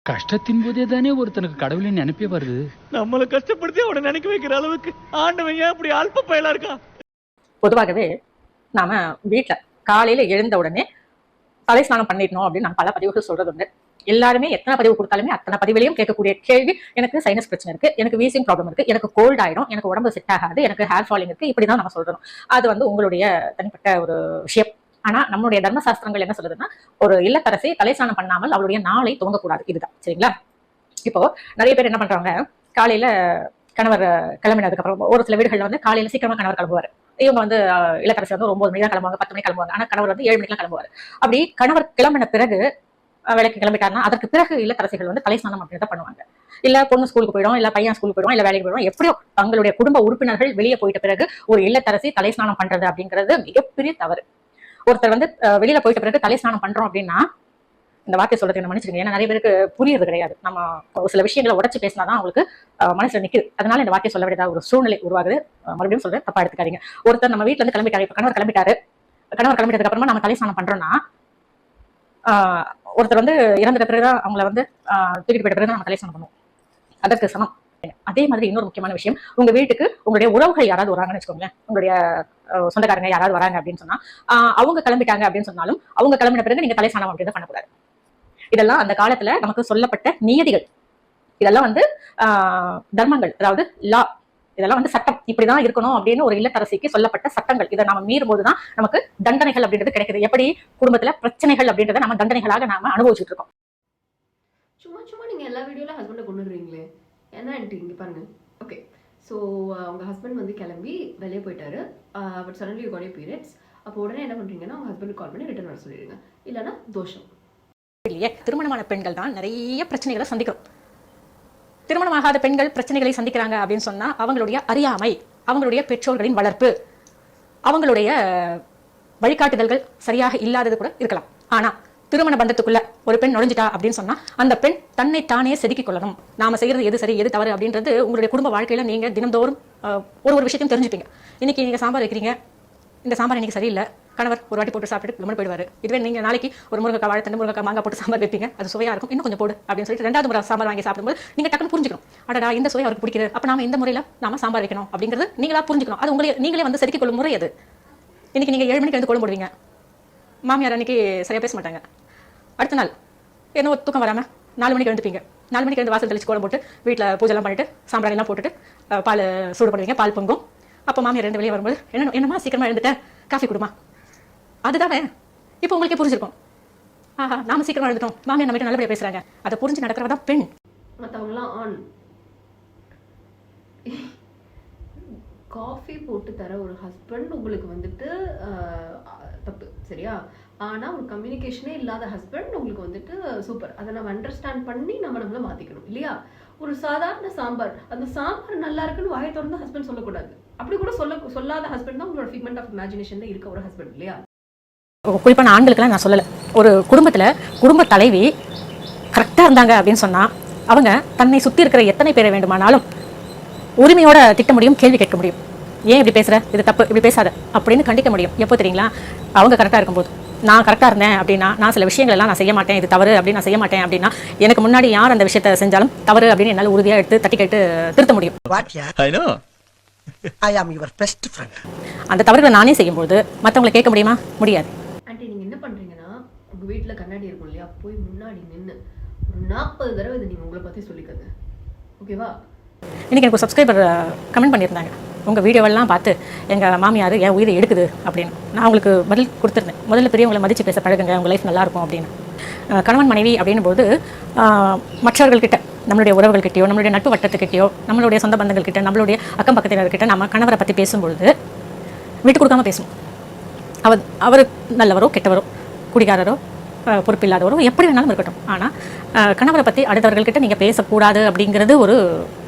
கஷ்டத்தின் போதே தானே ஒருத்தனுக்கு கடவுளின் நினைப்பே வருது. நம்மள கஷ்டப்படுத்தி அவனை நினைக்க வைக்கிற அளவுக்கு ஆண்டவன் ஏன் அப்படி அல்ப பயலா இருக்கா? பொதுவாகவே நாம வீட்டில் காலையில் எழுந்த உடனே தலை ஸ்நானம் பண்ணிடணும் அப்படின்னு நான் பல பதிவுகள் சொல்றது உண்டு. எல்லாருமே எத்தனை பதிவு கொடுத்தாலுமே அத்தனை பதிவுலையும் கேட்கக்கூடிய கேள்வி, எனக்கு சைனஸ் பிரச்சனை இருக்கு, எனக்கு வீசிங் ப்ராப்ளம் இருக்கு, எனக்கு கோல்ட் ஆயிடும், எனக்கு உடம்பு செட் ஆகாது, எனக்கு ஹேர் ஃபாலிங் இருக்கு, இப்படிதான் நம்ம சொல்றோம். அது உங்களுடைய தனிப்பட்ட ஒரு விஷயம். ஆனா நம்மளுடைய தர்மசாஸ்திரங்கள் என்ன சொல்லுதுன்னா, ஒரு இல்லத்தரசி தலை ஸ்நானம் பண்ணாமல் அவளுடைய நாளை துவங்கக்கூடாது. இதுதான். சரிங்களா? இப்போ நிறைய பேர் என்ன பண்றாங்க, காலையில கணவர் கிளம்பினதுக்கு அப்புறம் ஒரு சில வீடுகள்ல காலையில சீக்கிரமா கணவர் கிளம்புவார். இவங்க இல்லத்தரசி 9 மணிக்கு தான் கிளம்புவாங்க, 10 மணிக்கு கிளம்புவாங்க. ஆனா கணவர் 7 மணிக்கு கிளம்புவார். அப்படி கணவர் கிளம்பின பிறகு வேலைக்கு கிளம்பிட்டாருன்னா அதற்கு பிறகு இல்லத்தரசிகள் தலை ஸ்நானம் அப்படின்றத பண்ணுவாங்க. இல்ல பொண்ணு ஸ்கூலுக்கு போயிடும், இல்ல பையன் ஸ்கூலுக்கு போயிடும், இல்ல வேலைக்கு போயிடும். எப்படியோ தங்களுடைய குடும்ப உறுப்பினர்கள் வெளியே போயிட்ட பிறகு ஒரு இல்லத்தரசி தலை ஸ்நானம் பண்றது அப்படிங்கிறது மிகப்பெரிய தவறு. ஒருத்தர் வெளியில போயிட்ட பிறகு தலை ஸ்நானம் பண்றோம் அப்படின்னா, இந்த வார்த்தை சொல்றதுக்கு மன்னிச்சிருங்க, ஏன்னா நிறைய பேருக்கு புரியுறது கிடையாது. நம்ம ஒரு சில விஷயங்களை உடச்சு பேசினாதான் அவங்களுக்கு மனசுல நிக்குது. அதனால இந்த வார்த்தையை சொல்ல வேண்டியதா ஒரு சூழ்நிலை உருவாகுது. மறுபடியும் சொல்றேன், தப்பா எடுத்துக்காதீங்க. ஒருத்தர் நம்ம வீட்டுல கிளம்பிட்டாரு, இப்ப கணவர் கிளம்பிட்டதுக்கு அப்புறமா நம்ம தலை ஸ்நானம் பண்றோம்னா, ஒருத்தர் இறந்துட்ட பிறகுதான் அவங்கள தூக்கிட்டு போயிட்ட பிறகு நம்ம தலை ஸ்நானம் பண்ணுவோம். அதற்கு சமம். அதே மாதிரி இன்னொரு முக்கியமான விஷயம், உங்க வீட்டுக்கு உங்களுடைய உறவுகள் யாராவது வராங்கன்னு வச்சுக்கோங்களேன், உங்களுடைய சொந்தக்காரங்க யாராவது வராங்க அப்படின்னு சொன்னா, அவங்க கிளம்பிட்டாங்க அப்படின்னு சொன்னாலும் அவங்க கிளம்பின பிறகு நீங்க தலை ஸ்நானம் அப்படின்றத பண்ணக்கூடாது. இதெல்லாம் அந்த காலத்துல நமக்கு சொல்லப்பட்ட நியதிகள். இதெல்லாம் தர்மங்கள், அதாவது லா. இதெல்லாம் சட்டம், இப்படிதான் இருக்கணும் அப்படின்னு ஒரு இல்லத்தரசிக்கு சொல்லப்பட்ட சட்டங்கள். இதை நாம மீறும் போதுதான் நமக்கு தண்டனைகள் அப்படின்றது கிடைக்குது. எப்படி குடும்பத்துல பிரச்சனைகள் அப்படின்றத நம்ம தண்டனைகளாக நாம அனுபவிச்சுட்டு இருக்கோம். சும்மா நீங்க எல்லா வீடியோல ஹஸ்பண்டை கொண்டு வருவீங்களே, என்ன ஆன்ட்டி இங்க பாருங்க. ஓகே, ஸோ உங்க ஹஸ்பண்ட் கிளம்பி வெளியே போயிட்டாரு, but suddenly you got you periods. அப்போ உடனே என்ன பண்றீங்கன்னா, உங்க ஹஸ்பண்டுக்கு கால் பண்ணி ரிட்டர்ன் வர சொல்லிடுங்க, இல்லைன்னா தோஷம். இல்லையே, திருமணமான பெண்கள் தான் நிறைய பிரச்சனைகளை சந்திக்கிறோம். திருமணமாகாத பெண்கள் பிரச்சனைகளை சந்திக்கிறாங்க அப்படின்னு சொன்னா, அவங்களுடைய அறியாமை, அவங்களுடைய பெற்றோர்களின் வளர்ப்பு, அவங்களுடைய வழிகாட்டுதல்கள் சரியாக இல்லாதது கூட இருக்கலாம். ஆனா திருமண பந்தத்துக்குள்ள ஒரு பெண் நுழைஞ்சிட்டா அப்படின்னு சொன்னா, அந்த பெண் தன்னை தானே செதுக்கிக் கொள்ளணும். நாம செய்யறது எது சரி எது தவறு அப்படின்றது உங்களுடைய குடும்ப வாழ்க்கையில நீங்க தினந்தோறும் ஒரு விஷயத்தையும் தெரிஞ்சுப்பீங்க. இன்னைக்கு நீங்க சாம்பார் வைக்கிறீங்க, இந்த சாம்பார் இன்னைக்கு சரியில்லை, கணவர் ஒரு வாட்டி போட்டு சாப்பிட்டு கம்மன் போயிடுவாரு. இதுவே நீங்க நாளைக்கு ஒரு முருங்கைக்காய் வாழைத்தண்டு முருங்கைக்காய் மாங்காய் போட்டு சாம்பார் வைப்பீங்க, அது சுவையா இருக்கும், இன்னும் கொஞ்சம் போடு அப்படின்னு சொல்லிட்டு 2வது முறை சாம்பார் வாங்கி சாப்பிடும்போது நீங்க டக்குன்னு புரிஞ்சுக்கணும், அடடா இந்த சுவை அவருக்கு பிடிக்குது, அப்ப நாம இந்த முறையில நாம சாம்பார் வைக்கணும் அப்படிங்கிறது நீங்களா புரிஞ்சுக்கணும். அது நீங்களே செதுக்கிக் கொள்ளும் முறை அது. இன்னைக்கு நீங்க 7 மணிக்கு எழுந்து கோலம் போடுவீங்க, மாமியார் அன்னைக்கு சரியா பேச மாட்டாங்க. அடுத்த நாள் என்ன தூக்கம் வராம 4 மணிக்கு எழுந்துப்பீங்க. 4 மணிக்கு எழுந்து வாசல் தெளிச்சு கோலம் போட்டு வீட்டில் பூஜைலாம் பண்ணிட்டு சாம்பிராணி எல்லாம் போட்டுட்டு பால் சூடு பண்ணுவீங்க, பால் பொங்கும். அப்போ மாமியார் 2 வெளியே வரும்போது என்னம்மா சீக்கிரமா எழுந்துட்டேன், காஃபி கொடுமா. அதுதானே இப்போ உங்களுக்கே புரிஞ்சிருக்கும், ஆஹா நாம சீக்கிரமா எழுந்துட்டோம், மாமியார் நம்ம நல்லபடியா பேசுறாங்க. அதை புரிஞ்சு நடக்கிறதா பெண். மற்றவங்களாம் ஆன். காஃபி போட்டு தர ஒரு ஹஸ்பண்ட் உங்களுக்கு தப்பு, சரியா? ஆனா ஒரு கம்யூனிகேஷனே இல்லாத ஹஸ்பண்ட் உங்களுக்கு சூப்பர். அதை நம்ம அண்டர்ஸ்டாண்ட் பண்ணி நம்மள மாத்திக்கணும், இல்லையா? ஒரு சாதாரண சாம்பார், அந்த சாம்பார் நல்லா இருக்குன்னு வாயை திறந்து ஹஸ்பண்ட் சொல்லக்கூடாது. அப்படி கூட சொல்லாத ஹஸ்பண்ட் தான் உங்களோட ஃபிக்மெண்ட் ஆஃப் இமேஜினேஷன்ல இருக்க ஒரு ஹஸ்பண்ட், இல்லையா? குறிப்பான ஆண்களுக்கெல்லாம் நான் சொல்லலை. ஒரு குடும்பத்துல குடும்ப தலைவி கரெக்டா இருந்தாங்க அப்படின்னு சொன்னா, அவங்க தன்னை சுத்தி இருக்கிற எத்தனை பேரை வேண்டுமானாலும் உரிமையோட திட்ட முடியும், கேள்வி கேட்க முடியும். ஏன் இப்படி பேசுற, இது தப்பு, இப்படி பேசாத அப்படின்னு கண்டிக்க முடியும். எப்போ தெரியுங்களா? அவங்க கரெக்டா இருக்கும்போது. நான் கரெக்டா இருந்தேன் அப்படின்னா, நான் சில விஷயங்கள் எல்லாம் நான் செய்ய மாட்டேன், இது தவறு அப்படின்னு நான் செய்ய மாட்டேன் அப்படின்னா, எனக்கு முன்னாடி யார் அந்த விஷயத்தை செஞ்சாலும் தவறு அப்படின்னு என்னால் உறுதியா எடுத்து தட்டி கேட்டு திருத்த முடியும். அந்த தவறுகளை நானே செய்யும்போது மற்றவங்களை கேட்க முடியுமா? முடியாது. ஆண்டி நீங்க என்ன பண்றீங்கன்னா, உங்க வீட்டுல கண்ணாடி இருக்கும் இல்லையா, போய் முன்னாடி நின்று ஒரு 40 தடவை இதை நீங்க உங்களை பத்தி சொல்லிக்கங்க, ஓகேவா? இன்னைக்கு எனக்கு ஒரு சப்ஸ்கிரைபர் கமெண்ட் பண்ணியிருந்தாங்க, உங்கள் வீடியோவெல்லாம் பார்த்து எங்கள் மாமியார் என் உயிரை எடுக்குது அப்படின்னு. நான் உங்களுக்கு பதில் கொடுத்துருந்தேன், முதல்ல பெரியவங்களை மதித்து பேச பழகுங்க, உங்கள் லைஃப் நல்லாயிருக்கும் அப்படின்னு. கணவன் மனைவி அப்படின்னும் போது மற்றவர்கள்கிட்ட, நம்மளுடைய உறவுகள்கிட்டயோ, நம்மளுடைய நட்பு வட்டத்துக்கிட்டயோ, நம்மளுடைய சொந்த பந்தங்கள்கிட்ட, நம்மளுடைய அக்கம் பக்கத்தினர்கிட்ட நம்ம கணவரை பற்றி பேசும்பொழுது விட்டு கொடுக்காம பேசணும். அவர் நல்லவரோ கெட்டவரோ, குடிகாரரோ பொறுப்பில்லாதவரோ, எப்படி வேணாலும் இருக்கட்டும். ஆனால் கணவரை பற்றி அடுத்தவர்கள்கிட்ட நீங்கள் பேசக்கூடாது அப்படிங்கிறது ஒரு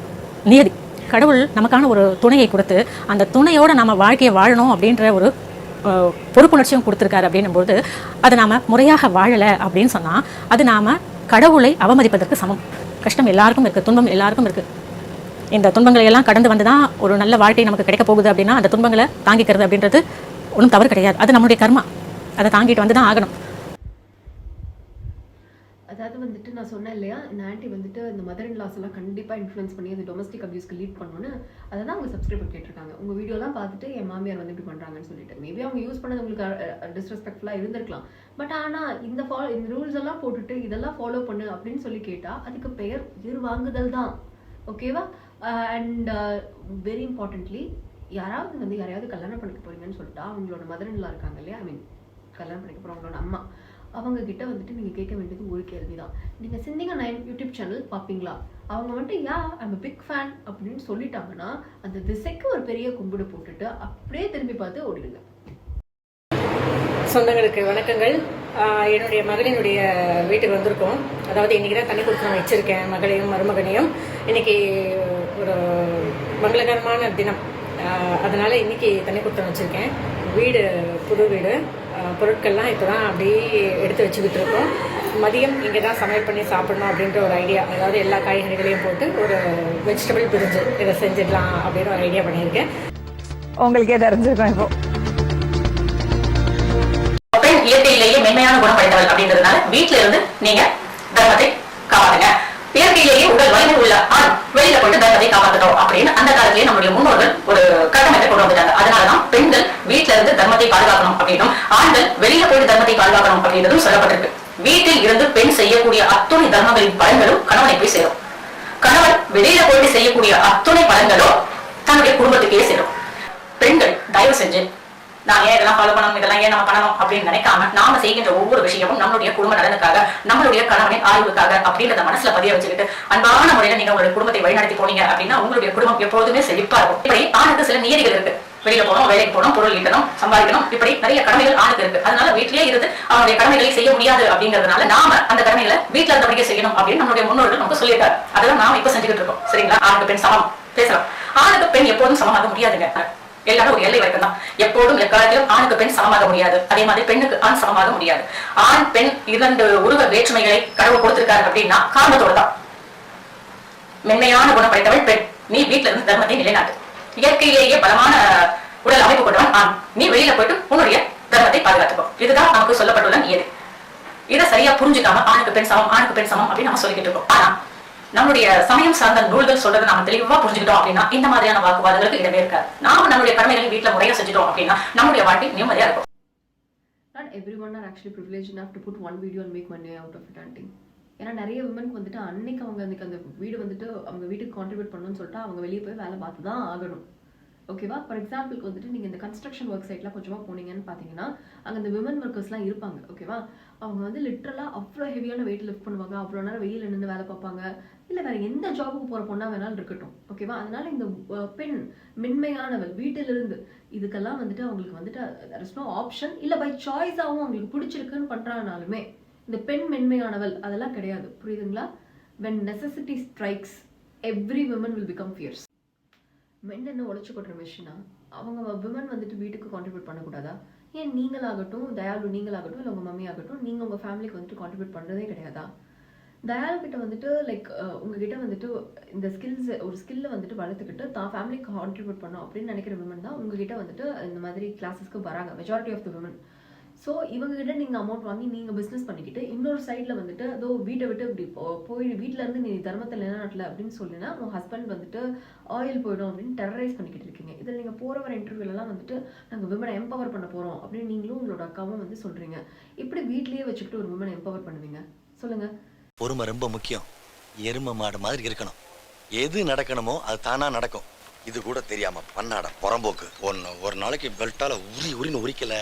நியதி. கடவுள் நமக்கான ஒரு துணையை கொடுத்து அந்த துணையோட நம்ம வாழ்க்கையை வாழணும் அப்படின்ற ஒரு பொறுப்புணர்ச்சியும் கொடுத்துருக்காரு அப்படின்னும்போது அதை நாம் முறையாக வாழலை அப்படின்னு சொன்னால் அது நாம் கடவுளை அவமதிப்பதற்கு சமம். கஷ்டம் எல்லாருக்கும் இருக்குது, துன்பம் எல்லாருக்கும் இருக்குது. இந்த துன்பங்களை எல்லாம் கடந்து வந்து தான் ஒரு நல்ல வாழ்க்கை நமக்கு கிடைக்க போகுது அப்படின்னா அந்த துன்பங்களை தாங்கிக்கிறது அப்படின்றது ஒன்றும் தவறு கிடையாது. அது நம்மளுடைய கர்மா, அதை தாங்கிட்டு வந்து தான் ஆகணும். அதாவது வந்துட்டு நான் சொன்னேன் இல்லையா, இந்த ஆன்ட்டி வந்துட்டு இந்த மதர் இன் லாஸ் எல்லாம் கண்டிப்பாக இன்ஃப்ளூயன்ஸ் பண்ணி அது டொமஸ்டிக் அபியூஸ்க்கு லீட் பண்ணணும்னு அதை தான் அவங்க சப்ஸ்கிரைபர் கேட்டிருக்காங்க. உங்கள் வீடியோலாம் பார்த்துட்டு என் மாமியார் வந்து இப்படி பண்ணுறாங்கன்னு சொல்லிட்டு மேபி அவங்க யூஸ் பண்ணது உங்களுக்கு டிஸ்ரெஸ்பெக்ட்ஃபுல்லாக இருந்திருக்கலாம். பட் ஆனால் இந்த ரூல்ஸ் எல்லாம் போட்டுட்டு இதெல்லாம் ஃபாலோ பண்ணு அப்படின்னு சொல்லி கேட்டால் அதுக்கு பெயர் உயிர் வாங்குதல் தான். ஓகேவா? அண்ட் வெரி இம்பார்ட்டன்ட்லி, யாராவது கல்யாணம் பண்ணிக்க போறீங்கன்னு சொல்லிட்டா அவங்களோட மதர் இன் லா இருக்காங்க இல்லையா, ஐ மீன் கல்யாணம் பண்ணிக்க போகிற அவங்களோட அம்மா, அவங்க கிட்ட வந்துட்டு நீங்கள் கேட்க வேண்டியது ஒரு கேள்வி தான். நீங்கள் சிந்திங்க 9 யூடியூப் சேனல் பார்ப்பீங்களா? அவங்க வந்துட்டு ஐம் பிக் ஃபேன் அப்படின்னு சொல்லிட்டாங்கன்னா அந்த திசைக்கு ஒரு பெரிய கும்பிடு போட்டுட்டு அப்படியே திரும்பி பார்த்து ஓடிடுங்க. சொந்தங்களுக்கு வணக்கங்கள். என்னுடைய மகளினுடைய வீட்டுக்கு வந்திருக்கோம். அதாவது இன்றைக்கி தான் தண்ணி கொடுத்து நான் வச்சுருக்கேன் மகளையும் மருமகனையும். இன்றைக்கி ஒரு மங்களகரமான தினம், அதனால் இன்றைக்கி தண்ணி கொடுத்து வச்சுருக்கேன். வீடு புது வீடு, பொருட்கள்லாம் இப்போ தான் அப்படியே எடுத்து வச்சுக்கிட்டு இருக்கோம். மதியம் இங்கே தான் சமையல் பண்ணி சாப்பிடணும் அப்படின்ற ஒரு ஐடியா. அதாவது எல்லா காய்கறிகளையும் போட்டு ஒரு வெஜிடபிள் பிரிஞ்சு இதை செஞ்சிடலாம் அப்படின்னு ஒரு ஐடியா பண்ணியிருக்கேன். உங்களுக்கே தெரிஞ்சிருக்கோம். இப்போ இயற்கையிலேயே மென்மையான குணம் படைத்தவள் அப்படின்றதுனால வீட்டில இருந்து நீங்க தர்மத்தை காப்பாத்துங்க. இயற்கையிலேயே உடல் வலிமை உள்ள ஆண் வெளியில போட்டு தர்மத்தை காப்பாற்றணும் அப்படின்னு அந்த காலத்திலேயே நம்முடைய முன்னோர்கள் ஒரு கட்டமைப்பை கொண்டு வந்துட்டாங்க. அதனாலதான் பெண்கள் வீட்டுல இருந்து தர்மத்தை பாதுகாக்கணும் அப்படின்னும் ஆண்கள் வெளியில போயிட்டு தர்மத்தை பாதுகாக்கணும் அப்படின்றதும் சொல்லப்பட்டிருக்கு. வீட்டில் இருந்து பெண் செய்யக்கூடிய அத்துணை தர்மங்களின் பலன்களும் கணவனை போய் சேரும். கணவன் வெளியில போயிட்டு செய்யக்கூடிய அத்துணை பலன்களும் தன்னுடைய குடும்பத்துக்கே சேரும். பெண்கள் தயவு செஞ்சு நான் ஏன் இதெல்லாம் ஃபாலோ பண்ணணும், இதெல்லாம் ஏன் நம்ம பண்ணணும் அப்படின்னு நினைக்காம நாம செய்கின்ற ஒவ்வொரு விஷயமும் நம்மளுடைய குடும்ப நலனுக்காக, நம்மளுடைய கணவனின் ஆய்வுக்காக அப்படின்றத மனசுல பதிய வச்சுக்கிட்டு அன்பான முறையில நீங்க உங்களுடைய குடும்பத்தை வழிநடத்தி போனீங்க அப்படின்னா உங்களுடைய குடும்பம் எப்பொழுதுமே செழிப்பா இருக்கும். இப்படி ஆணுக்கு சில நியதிகள் இருக்கு. வெளியில போகணும், வேலைக்கு போகணும், பொருள் ஈட்டணும், சம்பாதிக்கணும், இப்படி நிறைய கடமைகள் ஆணுக்கு இருக்கு. அதனால வீட்டிலேயே இருந்து அவனுடைய கடமைகளை செய்ய முடியாது அப்படிங்கறதுனால நாம அந்த கடமைகளை வீட்டுல இருந்தபடியே செய்யணும் அப்படின்னு நம்மளுடைய முன்னோர்கள் நமக்கு சொல்லியிருக்காரு. அதெல்லாம் நாம இப்ப செஞ்சுக்கிட்டு இருக்கோம். சரிங்களா? ஆணுக்கு பெண் சமம் பேசலாம். ஆணுக்கு பெண் எப்போதும் சமமாக முடியாதுங்க. எல்லாரும் ஒரு எல்லை வரைக்கும் தான். எப்போதும் எக்காலத்திலும் ஆணுக்கு பெண் சமமாக முடியாது. அதே மாதிரி பெண்ணுக்கு ஆண் சமமாக முடியாது. ஆண் பெண் 2 உருவ வேற்றுமைகளை கடவுள் கொடுத்திருக்காரு அப்படின்னா காரணத்தோடு தான். மென்மையான குணம் படைத்தவள் பெண், நீ வீட்டுல இருந்து தர்மத்தை நிலைநாட்டு. இயற்கையிலேயே பலமான உடல் அமைப்பு கொண்டவன் ஆண், நீ வெளியில போயிட்டு உன்னுடைய தர்மத்தை பாதுகாத்துக்கோ. இதுதான் நமக்கு சொல்லப்பட்டுள்ள நியதி. இதை சரியா புரிஞ்சுக்காம ஆணுக்கு பெண் சமம், ஆணுக்கு பெண் சமம் அப்படின்னு நம்ம சொல்லிக்கிட்டு இருக்கோம். ஆனா நம்மளுடைய சமயம் சார்ந்த நூல்கள் சொல்றதை நாம தெளிவா புரிஞ்சுக்கிட்டோம் அப்படின்னா இந்த மாதிரியான வாக்குவாதங்களுக்கு இடமே இருக்காது. நாம நம்மளுடைய கடமைகளை வீட்டுல முறையா செஞ்சுட்டோம் அப்படின்னா நம்மளுடைய வாழ்க்கை நிம்மதியா இருக்கும். Not everyone are actually privileged enough to put one video and make money out of it, auntie. ஏன்னா நிறைய விமனுக்கு வந்துட்டு அன்னைக்கு அவங்க அந்த வீடு வந்துட்டு அவங்க வீட்டுக்கு கான்ட்ரிபியூட் பண்ணணும்னு சொல்லிட்டு அவங்க வெளியே போய் வேலை பார்த்து தான் ஆகணும். ஓகேவா? ஃபார் எக்ஸாம்பிளுக்கு வந்துட்டு நீங்கள் இந்த கன்ஸ்ட்ரக்ஷன் ஒர்க் சைட்லாம் கொஞ்சமாக போனீங்கன்னு பார்த்தீங்கன்னா அங்கே இந்த விமன் ஒர்க்கர்ஸ்லாம் இருப்பாங்க. ஓகேவா? அவங்க வந்து லிட்ரலாக அவ்வளோ ஹெவியான வெயிட் லிஃப்ட் பண்ணுவாங்க, அவ்வளோ நேரம் வெயிலில் நின்று வேலை பார்ப்பாங்க. இல்லை வேறு எந்த ஜாபுக்கு போகிற பொண்ணாக வேணாலும் இருக்கட்டும். ஓகேவா? அதனால இந்த பெண் மென்மையானவள் வீட்டிலிருந்து இதுக்கெல்லாம் வந்துட்டு அவங்களுக்கு வந்துட்டு there is no ஆப்ஷன், இல்லை பை சாய்ஸாகவும் அவங்களுக்கு பிடிச்சிருக்குன்னு பண்ணுறாங்கனாலுமே இந்த பெண் மென்மையானவள் அதெல்லாம் கிடையாது. புரியுதுங்களா? when necessity strikes every woman will become fierce. மென் என்ன உழைச்சி கொட்டுற மிஷினா? அவங்க விமன் வந்துட்டு வீட்டுக்கு கான்ட்ரிபியூட் பண்ணக்கூடாதா? ஏன் நீங்களாகட்டும், தயாலு நீங்களாகட்டும், இல்லை உங்கள் மம்மி ஆகட்டும், நீங்கள் உங்கள் ஃபேமிலிக்கு வந்துட்டு கான்ட்ரிபியூட் பண்ணுறதே கிடையாதா? தயாலு கிட்ட வந்துட்டு லைக் உங்ககிட்ட வந்துட்டு இந்த ஒரு ஸ்கில்லை வந்துட்டு வளர்த்துக்கிட்டு தான் ஃபேமிலிக்கு கான்ட்ரிபியூட் பண்ணோம் அப்படின்னு நினைக்கிற விமன் தான் உங்ககிட்ட வந்துட்டு இந்த மாதிரி கிளாஸஸ்க்கு வராங்க, majority of the women. So இவங்ககிட்ட நீங்கள் அமௌண்ட் வாங்கி நீங்கள் பிஸ்னஸ் பண்ணிக்கிட்டு இன்னொரு சைடில் வந்துட்டு அதோ வீட்டை விட்டு இப்படி போய் வீட்டிலேருந்து நீ தர்மத்தில் நிலைநாட்டல அப்படின்னு சொல்லினா உங்கள் ஹஸ்பண்ட் வந்துட்டு ஆயில் போயிடும் அப்படின்னு டெரரைஸ் பண்ணிக்கிட்டு இருக்கீங்க. இதில் நீங்கள் போகிற வர இன்டர்வியூலலாம் வந்துட்டு நாங்கள் விமனை எம்பவர் பண்ண போகிறோம் அப்படின்னு நீங்களும் உங்களோட அக்காவும் வந்து சொல்கிறீங்க. இப்படி வீட்லேயே வச்சுக்கிட்டு ஒரு விமனை எம்பவர் பண்ணுவீங்க? சொல்லுங்கள். பொறுமை ரொம்ப முக்கியம். எருமை மாடு மாதிரி இருக்கணும். எது நடக்கணுமோ அது தானா நடக்கும். இது கூட தெரியாம பண்ணாட புறம்போக்கு ஒரு நாளைக்கு பெல்ட்டால உரின்னு உரிக்கல.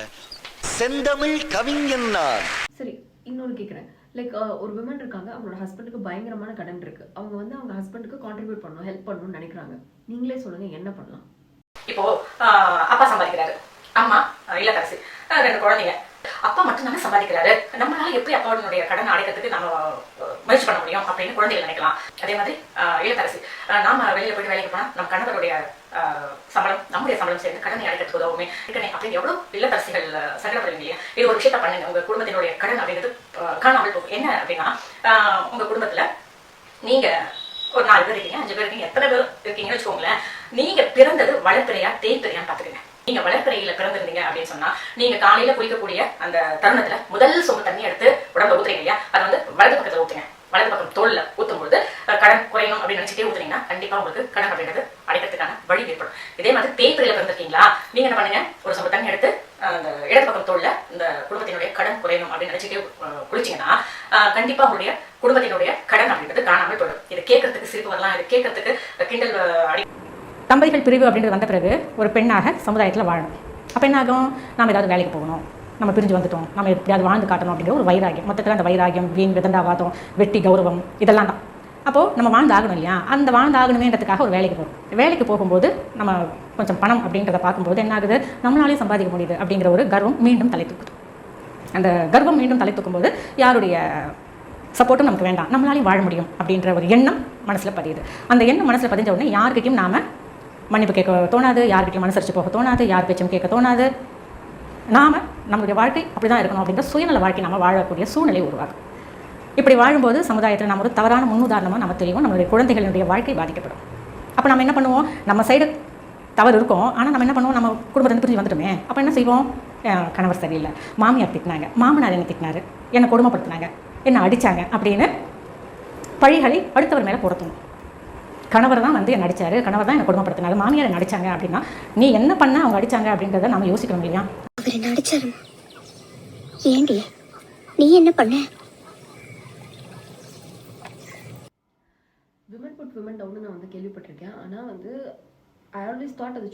செந்தமிழ் கவிஞன் நான். சரி, இன்னொன்று கேட்குறேன். லைக் ஒரு விமன் இருக்காங்க, அவங்களோட ஹஸ்பண்டுக்கு பயங்கரமான கடன் இருக்கு. அவங்க வந்து அவங்க ஹஸ்பண்டுக்கு கான்ட்ரிபியூட் பண்ணணும், ஹெல்ப் பண்ணணும்னு நினைக்கிறாங்க. நீங்களே சொல்லுங்க, என்ன பண்ணலாம்? இப்போ அப்பா சம்பாதிக்கிறாரு, அம்மா இல்லத்தரசி, 2 குழந்தைங்க. அப்பா மட்டும் தானே சம்பாதிக்கிறாரு. நம்மளால எப்படி அப்பாவுடைய கடன் அடைக்கிறதுக்கு நம்ம முயற்சி பண்ண முடியும் அப்படின்னு குழந்தைகள் நினைக்கலாம். அதே மாதிரி இல்லத்தரசி, நாம வெளியில போயிட்டு வேலைக்கு போனா நம்ம கணவருடைய சம்பளம் நம்முடைய சம்பளம் சேர்ந்து கடனை அடைக்கிறதுக்கு உதவுமே அப்படின்னு எவ்வளவு இல்லத்தரசிகள் சங்கடப்படுவீங்க இல்லையா? இது ஒரு விஷயத்த பண்ணுங்க. உங்க குடும்பத்தினுடைய கடன் அப்படிங்கிறது காணாமல் போகும். என்ன அப்படின்னா, உங்க குடும்பத்துல நீங்க ஒரு 4 பேர் இருக்கீங்க, 5 பேர் இருக்கீங்க, எத்தனை பேர் இருக்கீங்கன்னு வச்சுக்கோங்களேன். நீங்க பிறந்தது வளர்ப்பிறையா தேய்ப்பிறையான்னு பாத்துக்கங்க. நீங்க வளர்ப்பிறையில பிறந்திருந்தீங்க அப்படின்னு சொன்னா, நீங்க காலையில குளிக்கக்கூடிய அந்த தருணத்துல முதல் சொம்பு தண்ணி எடுத்து உடம்புல ஊத்துறீங்க இல்லையா? அதை வந்து வலது பக்கத்துல ஊத்துங்க. வலது பக்கம் தோல்ல ஊத்தும் பொழுது கடன் குறையணும் அப்படின்னு நினைச்சிட்டே ஊத்துனீங்கன்னா கண்டிப்பா உங்களுக்கு கடன் அப்படின்றது அடைக்கிறதுக்கான வழி ஏற்படும். இதே மாதிரி தேய்ப்பிறையில பிறந்திருக்கீங்களா, நீங்க என்ன பண்ணுங்க, ஒரு சொம்பு தண்ணி எடுத்து அந்த இடது பக்கம் தோல்ல இந்த குடும்பத்தினுடைய கடன் குறையணும் அப்படின்னு நினைச்சிட்டே குளிச்சீங்கன்னா கண்டிப்பா உங்களுடைய குடும்பத்தினுடைய கடன் அப்படின்றது காணாமல் போயிடும். இது கேட்கறதுக்கு சிரிப்பு வரலாம், இது கேட்கறதுக்கு கிண்டல் அடி. தம்பதிகள் பிரிவு அப்படின்றது வந்த பிறகு ஒரு பெண்ணாக சமுதாயத்தில் வாழணும். அப்போ என்ன ஆகும், நம்ம ஏதாவது வேலைக்கு போகணும், நம்ம பிரிஞ்சு வந்துட்டோம், நம்ம எப்படியாவது வாழ்ந்து காட்டணும் அப்படிங்கிற ஒரு வைராகியம். மொத்தத்தில் அந்த வைராகியம், வீண் விதண்டாவாதம், வெட்டி கௌரவம் இதெல்லாம் தான். அப்போது நம்ம வாழ்ந்து ஆகணும் இல்லையா? அந்த வாழ்ந்து ஆகணுமேன்றதுக்காக ஒரு வேலைக்கு போகிறோம். வேலைக்கு போகும்போது நம்ம கொஞ்சம் பணம் அப்படின்றத பார்க்கும்போது என்ன ஆகுது, நம்மளாலேயும் சம்பாதிக்க முடியுது அப்படிங்கிற ஒரு கர்வம் மீண்டும் தலை தூக்குது. அந்த கர்வம் மீண்டும் தலை தூக்கும்போது யாருடைய சப்போர்ட்டும் நமக்கு வேண்டாம், நம்மளாலையும் வாழ முடியும் அப்படின்ற ஒரு எண்ணம் மனசில் பதியுது. அந்த எண்ணம் மனசில் பதிஞ்ச உடனே யாருக்கிட்டையும் நாம் மன்னிப்பு கேட்க தோணாது, யார்கிட்டையும் மனசரிச்சு போக தோணாது, யார் பேச்சும் கேட்க தோணாது. நாம் நம்மளுடைய வாழ்க்கை அப்படி தான் இருக்கணும் அப்படிங்கிற சுயநல வாழ்க்கை நம்ம வாழக்கூடிய சூழ்நிலை உருவாகும். இப்படி வாழும்போது சமுதாயத்தில் நம்ம ஒரு தவறான முன்னுதாரணமாக நம்ம தெரியும், நம்மளுடைய குழந்தைகளுடைய வாழ்க்கை பாதிக்கப்படும். அப்போ நம்ம என்ன பண்ணுவோம், நம்ம சைடு தவறு இருக்கும், ஆனால் நம்ம என்ன பண்ணுவோம், நம்ம குடும்பத்தை பிரிஞ்சு வந்துட்டோமே. அப்போ என்ன செய்வோம், கணவர் சரியில்லை, மாமியார் திட்டினாங்க, மாமனார் என்ன திட்டினாரு, என்னை கொடுமைப்படுத்தினாங்க, என்ன அடித்தாங்க அப்படின்னு பழிகளை அடுத்தவர் மேலே போடத்தணும். கணவர் தான் வந்து என்ன அடித்தாரு, கணவர் தான் என்னை கொடுமைப்படுத்தினாரு, மாமியார் என்ன அடித்தாங்க அப்படின்னா நீ என்ன பண்ண அவங்க அடித்தாங்க அப்படின்றத நம்ம யோசிக்கணும் இல்லையா? அவர் என்ன அடிச்சாருமா? ஏண்டி நீ என்ன பண்ண? விமன் புட் விமன் டவுன்னு நான் வந்து கேள்விப்பட்டிருக்கேன். ஆனால் வந்து ஐ ஆல்வேஸ் தாட் அது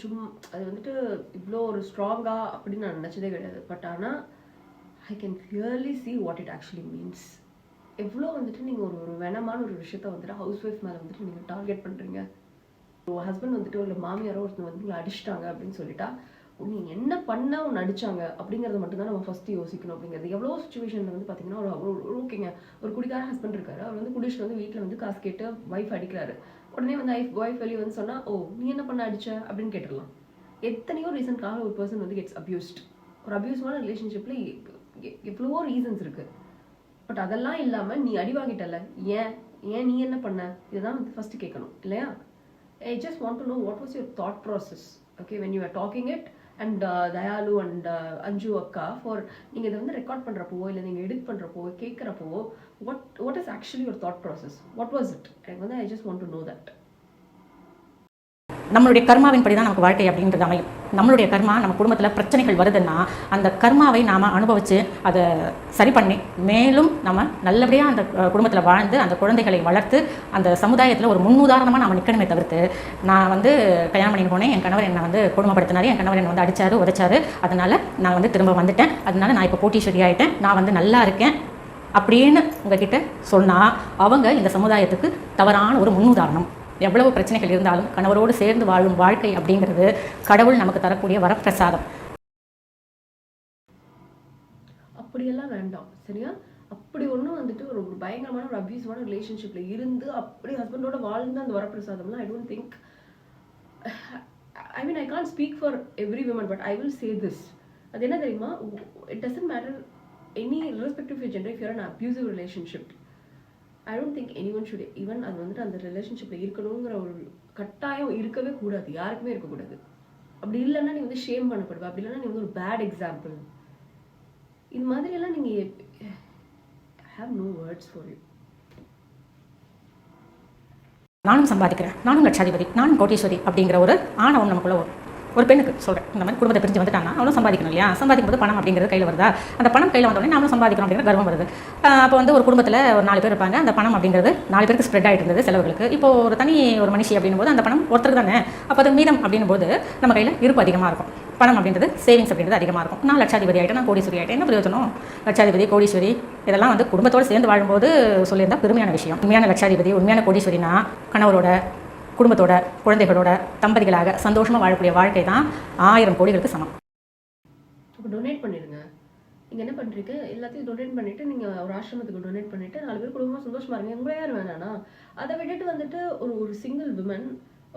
அது வந்துட்டு இவ்வளோ ஒரு ஸ்ட்ராங்காக அப்படின்னு நான் நினச்சதே கிடையாது. பட் ஆனால் I can clearly see what it actually means. எவ்வளோ வந்துட்டு நீங்கள் ஒரு வேணமான ஒரு விஷயத்த வந்துட்டு ஹவுஸ் ஒய்ஃப் மேலே வந்துட்டு நீங்கள் டார்கெட் பண்ணுறீங்க. ஒரு ஹஸ்பண்ட் வந்துட்டு இல்லை மாமியாரோ ஒருத்தர் வந்து உங்களை அடிச்சிட்டாங்க அப்படின்னு சொல்லிட்டா நீ என்ன பண்ண உன்னை அடிச்சாங்க அப்படிங்கிறது மட்டும்தான் நம்ம ஃபஸ்ட்டு யோசிக்கணும். அப்படிங்கிறது எவ்வளோ சுச்சுவேஷனில் வந்து பார்த்தீங்கன்னா ஒரு ஓகேங்க, ஒரு குடிக்கார ஹஸ்பண்ட் இருக்காரு, அவர் வந்து குடிச்சிட்டு வந்து வீட்டில் வந்து காசு கேட்டு ஒய்ஃப் அடிக்கிறாரு. உடனே வந்து ஒய்ஃப் வெளியே வந்து சொன்னால் ஓ நீ என்ன பண்ண அடிச்ச அப்படின்னு கேட்டுடலாம். எத்தனையோ ரீசன்க்காக ஒரு பர்சன் வந்து கெட்ஸ் அப்யூஸ்ட். ஒரு அப்யூஸ்மான ரிலேஷன்ஷிப்பில் எவ்வளவோ ரீசன்ஸ் இருக்குது. பட் அதெல்லாம் இல்லாமல் நீ அடி வாங்கிட்டல, ஏன் நீ என்ன பண்ண, இதுதான் வந்து ஃபஸ்ட்டு கேட்கணும் இல்லையா? I just want to know what was your thought process, okay, when you are talking it. And Dayalu and Anju அக்கா, ஃபார் நீங்கள் இதை வந்து ரெக்கார்ட் பண்ணுறப்போ இல்லை நீங்கள் எடிட் பண்ணுறப்போ கேட்குறப்போ what is actually your thought process, what was it? எனக்கு வந்து ஐ just want to know that. நம்மளுடைய கர்மாவின் படி தான் நமக்கு வாழ்க்கை அப்படின்றது அமையும். நம்மளுடைய கர்மா நம்ம குடும்பத்தில் பிரச்சனைகள் வருதுன்னா அந்த கர்மாவை நாம் அனுபவித்து அதை சரி பண்ணி மேலும் நம்ம நல்லபடியாக அந்த குடும்பத்தில் வாழ்ந்து அந்த குழந்தைகளை வளர்த்து அந்த சமுதாயத்தில் ஒரு முன்னுதாரணமாக நம்ம நிற்கணுமே தவிர்த்து, நான் வந்து கல்யாணம் பண்ணி போனேன், என் கணவர் என்னை வந்து கொடுமைப்படுத்தினார், என் கணவர் என்னை வந்து அடித்தாரு உதைச்சாரு, அதனால் நான் வந்து திரும்ப வந்துட்டேன், அதனால் நான் இப்போ கோட்டீஸ்வரி ஆகிட்டேன், நான் வந்து நல்லா இருக்கேன் அப்படின்னு உங்ககிட்ட சொன்னால் அவங்க இந்த சமுதாயத்துக்கு தவறான ஒரு முன்னுதாரணம். எவ்வளவு பிரச்சனைகள் இருந்தாலும் கணவரோடு சேர்ந்து வாழும் வாழ்க்கை அப்படிங்கிறது கடவுள் நமக்கு தரக்கூடிய வரப்பிரசாதம். அப்படியெல்லாம் வேண்டாம் சரியா? அப்படி ஒன்றும் வந்துட்டு ஒரு பயங்கரமான ஒரு அபியூஸான ரிலேஷன்ஷிப்பில் இருந்து அப்படி ஹஸ்பண்டோட வாழ்ந்து அந்த வரப்பிரசாதம்லாம் I don't think, I mean I can't speak for every women, but I will say this. அது என்ன தெரியுமா, it doesn't matter any respective you're gender, if you're an abusive relationship, I don't think anyone should even அது வந்துட்டு அந்த ரிலேஷன்ஷிப்பில் இருக்கணுங்கிற ஒரு கட்டாயம் இருக்கவே கூடாது, யாருக்குமே இருக்கக்கூடாது. அப்படி இல்லைன்னா நீ வந்து ஷேம் பண்ணப்படுவ, அப்படி இல்லைன்னா நீ வந்து ஒரு பேட் எக்ஸாம்பிள். இது மாதிரியெல்லாம் நீங்கள் have no words for you. நானும் சம்பாதிக்கிறேன், நானும் லட்சாதிபதி, நானும் கோட்டீஸ்வரி அப்படிங்கிற ஒரு ஆணவம் நமக்குள்ள ஒரு பெண்ணுக்கு சொல்கிறேன். இந்த மாதிரி குடும்பத்தை பிரிஞ்சு வந்துட்டாங்கன்னா அவனும் சம்பாதிக்கணும் இல்லையா? சம்பாதிக்கும் போது பணம் அப்படிங்கிறது கையில் வருதா, அந்த பணம் கையில் வந்தோடனே நாமளும் சம்பாதிக்கணும் அப்படிங்கிற கர்வம் வருது. அப்போ வந்து ஒரு குடும்பத்தில் ஒரு 4 பேர் இருப்பாங்க, அந்த பணம் அப்படிங்கிறது 4 பேருக்கு ஸ்ப்ரெட் ஆகிட்டு இருந்தது செலவுகளுக்கு. இப்போ ஒரு மனுஷி அப்படின்னும் போது அந்த பணம் ஒருத்தருக்கு தானே, அப்போ அது மீதம் அப்படின்னும் போது நம்ம கையில் இருப்பு அதிகமாக இருக்கும், பணம் அப்படின்றது சேவிங்ஸ் அப்படின்றது அதிகமாக இருக்கும். நான் லட்சாதிபதி ஆகிட்டேன், நான் கோடீஸ்வரி ஆகிட்டேன், என்ன பிரயோஜனம்? லட்சாதிபதி கோடீஸ்வரி இதெல்லாம் வந்து குடும்பத்தோடு சேர்ந்து வாழும்போது சொல்லியிருந்தால் பெருமையான விஷயம். உண்மையான லட்சாதிபதி உண்மையான கோடீஸ்வரினா கணவரோட குடும்பத்தோட குழந்தைகளோட தம்பதிகளாக சந்தோஷமாக வாழக்கூடிய வாழ்க்கை தான் 1000 கோடிகளுக்கு சமம். அப்போ டொனேட் பண்ணிடுங்க. நீங்கள் என்ன பண்ணுறீங்க, எல்லாத்தையும் டொனேட் பண்ணிவிட்டு நீங்கள் ஒரு ஆசிரமத்துக்கு டொனேட் பண்ணிவிட்டு 4 பேர் குடும்பமாக சந்தோஷமாக இருங்க. உங்களே யார் வேணாண்ணா? அதை விட்டுட்டு வந்துட்டு ஒரு சிங்கிள் விமன்,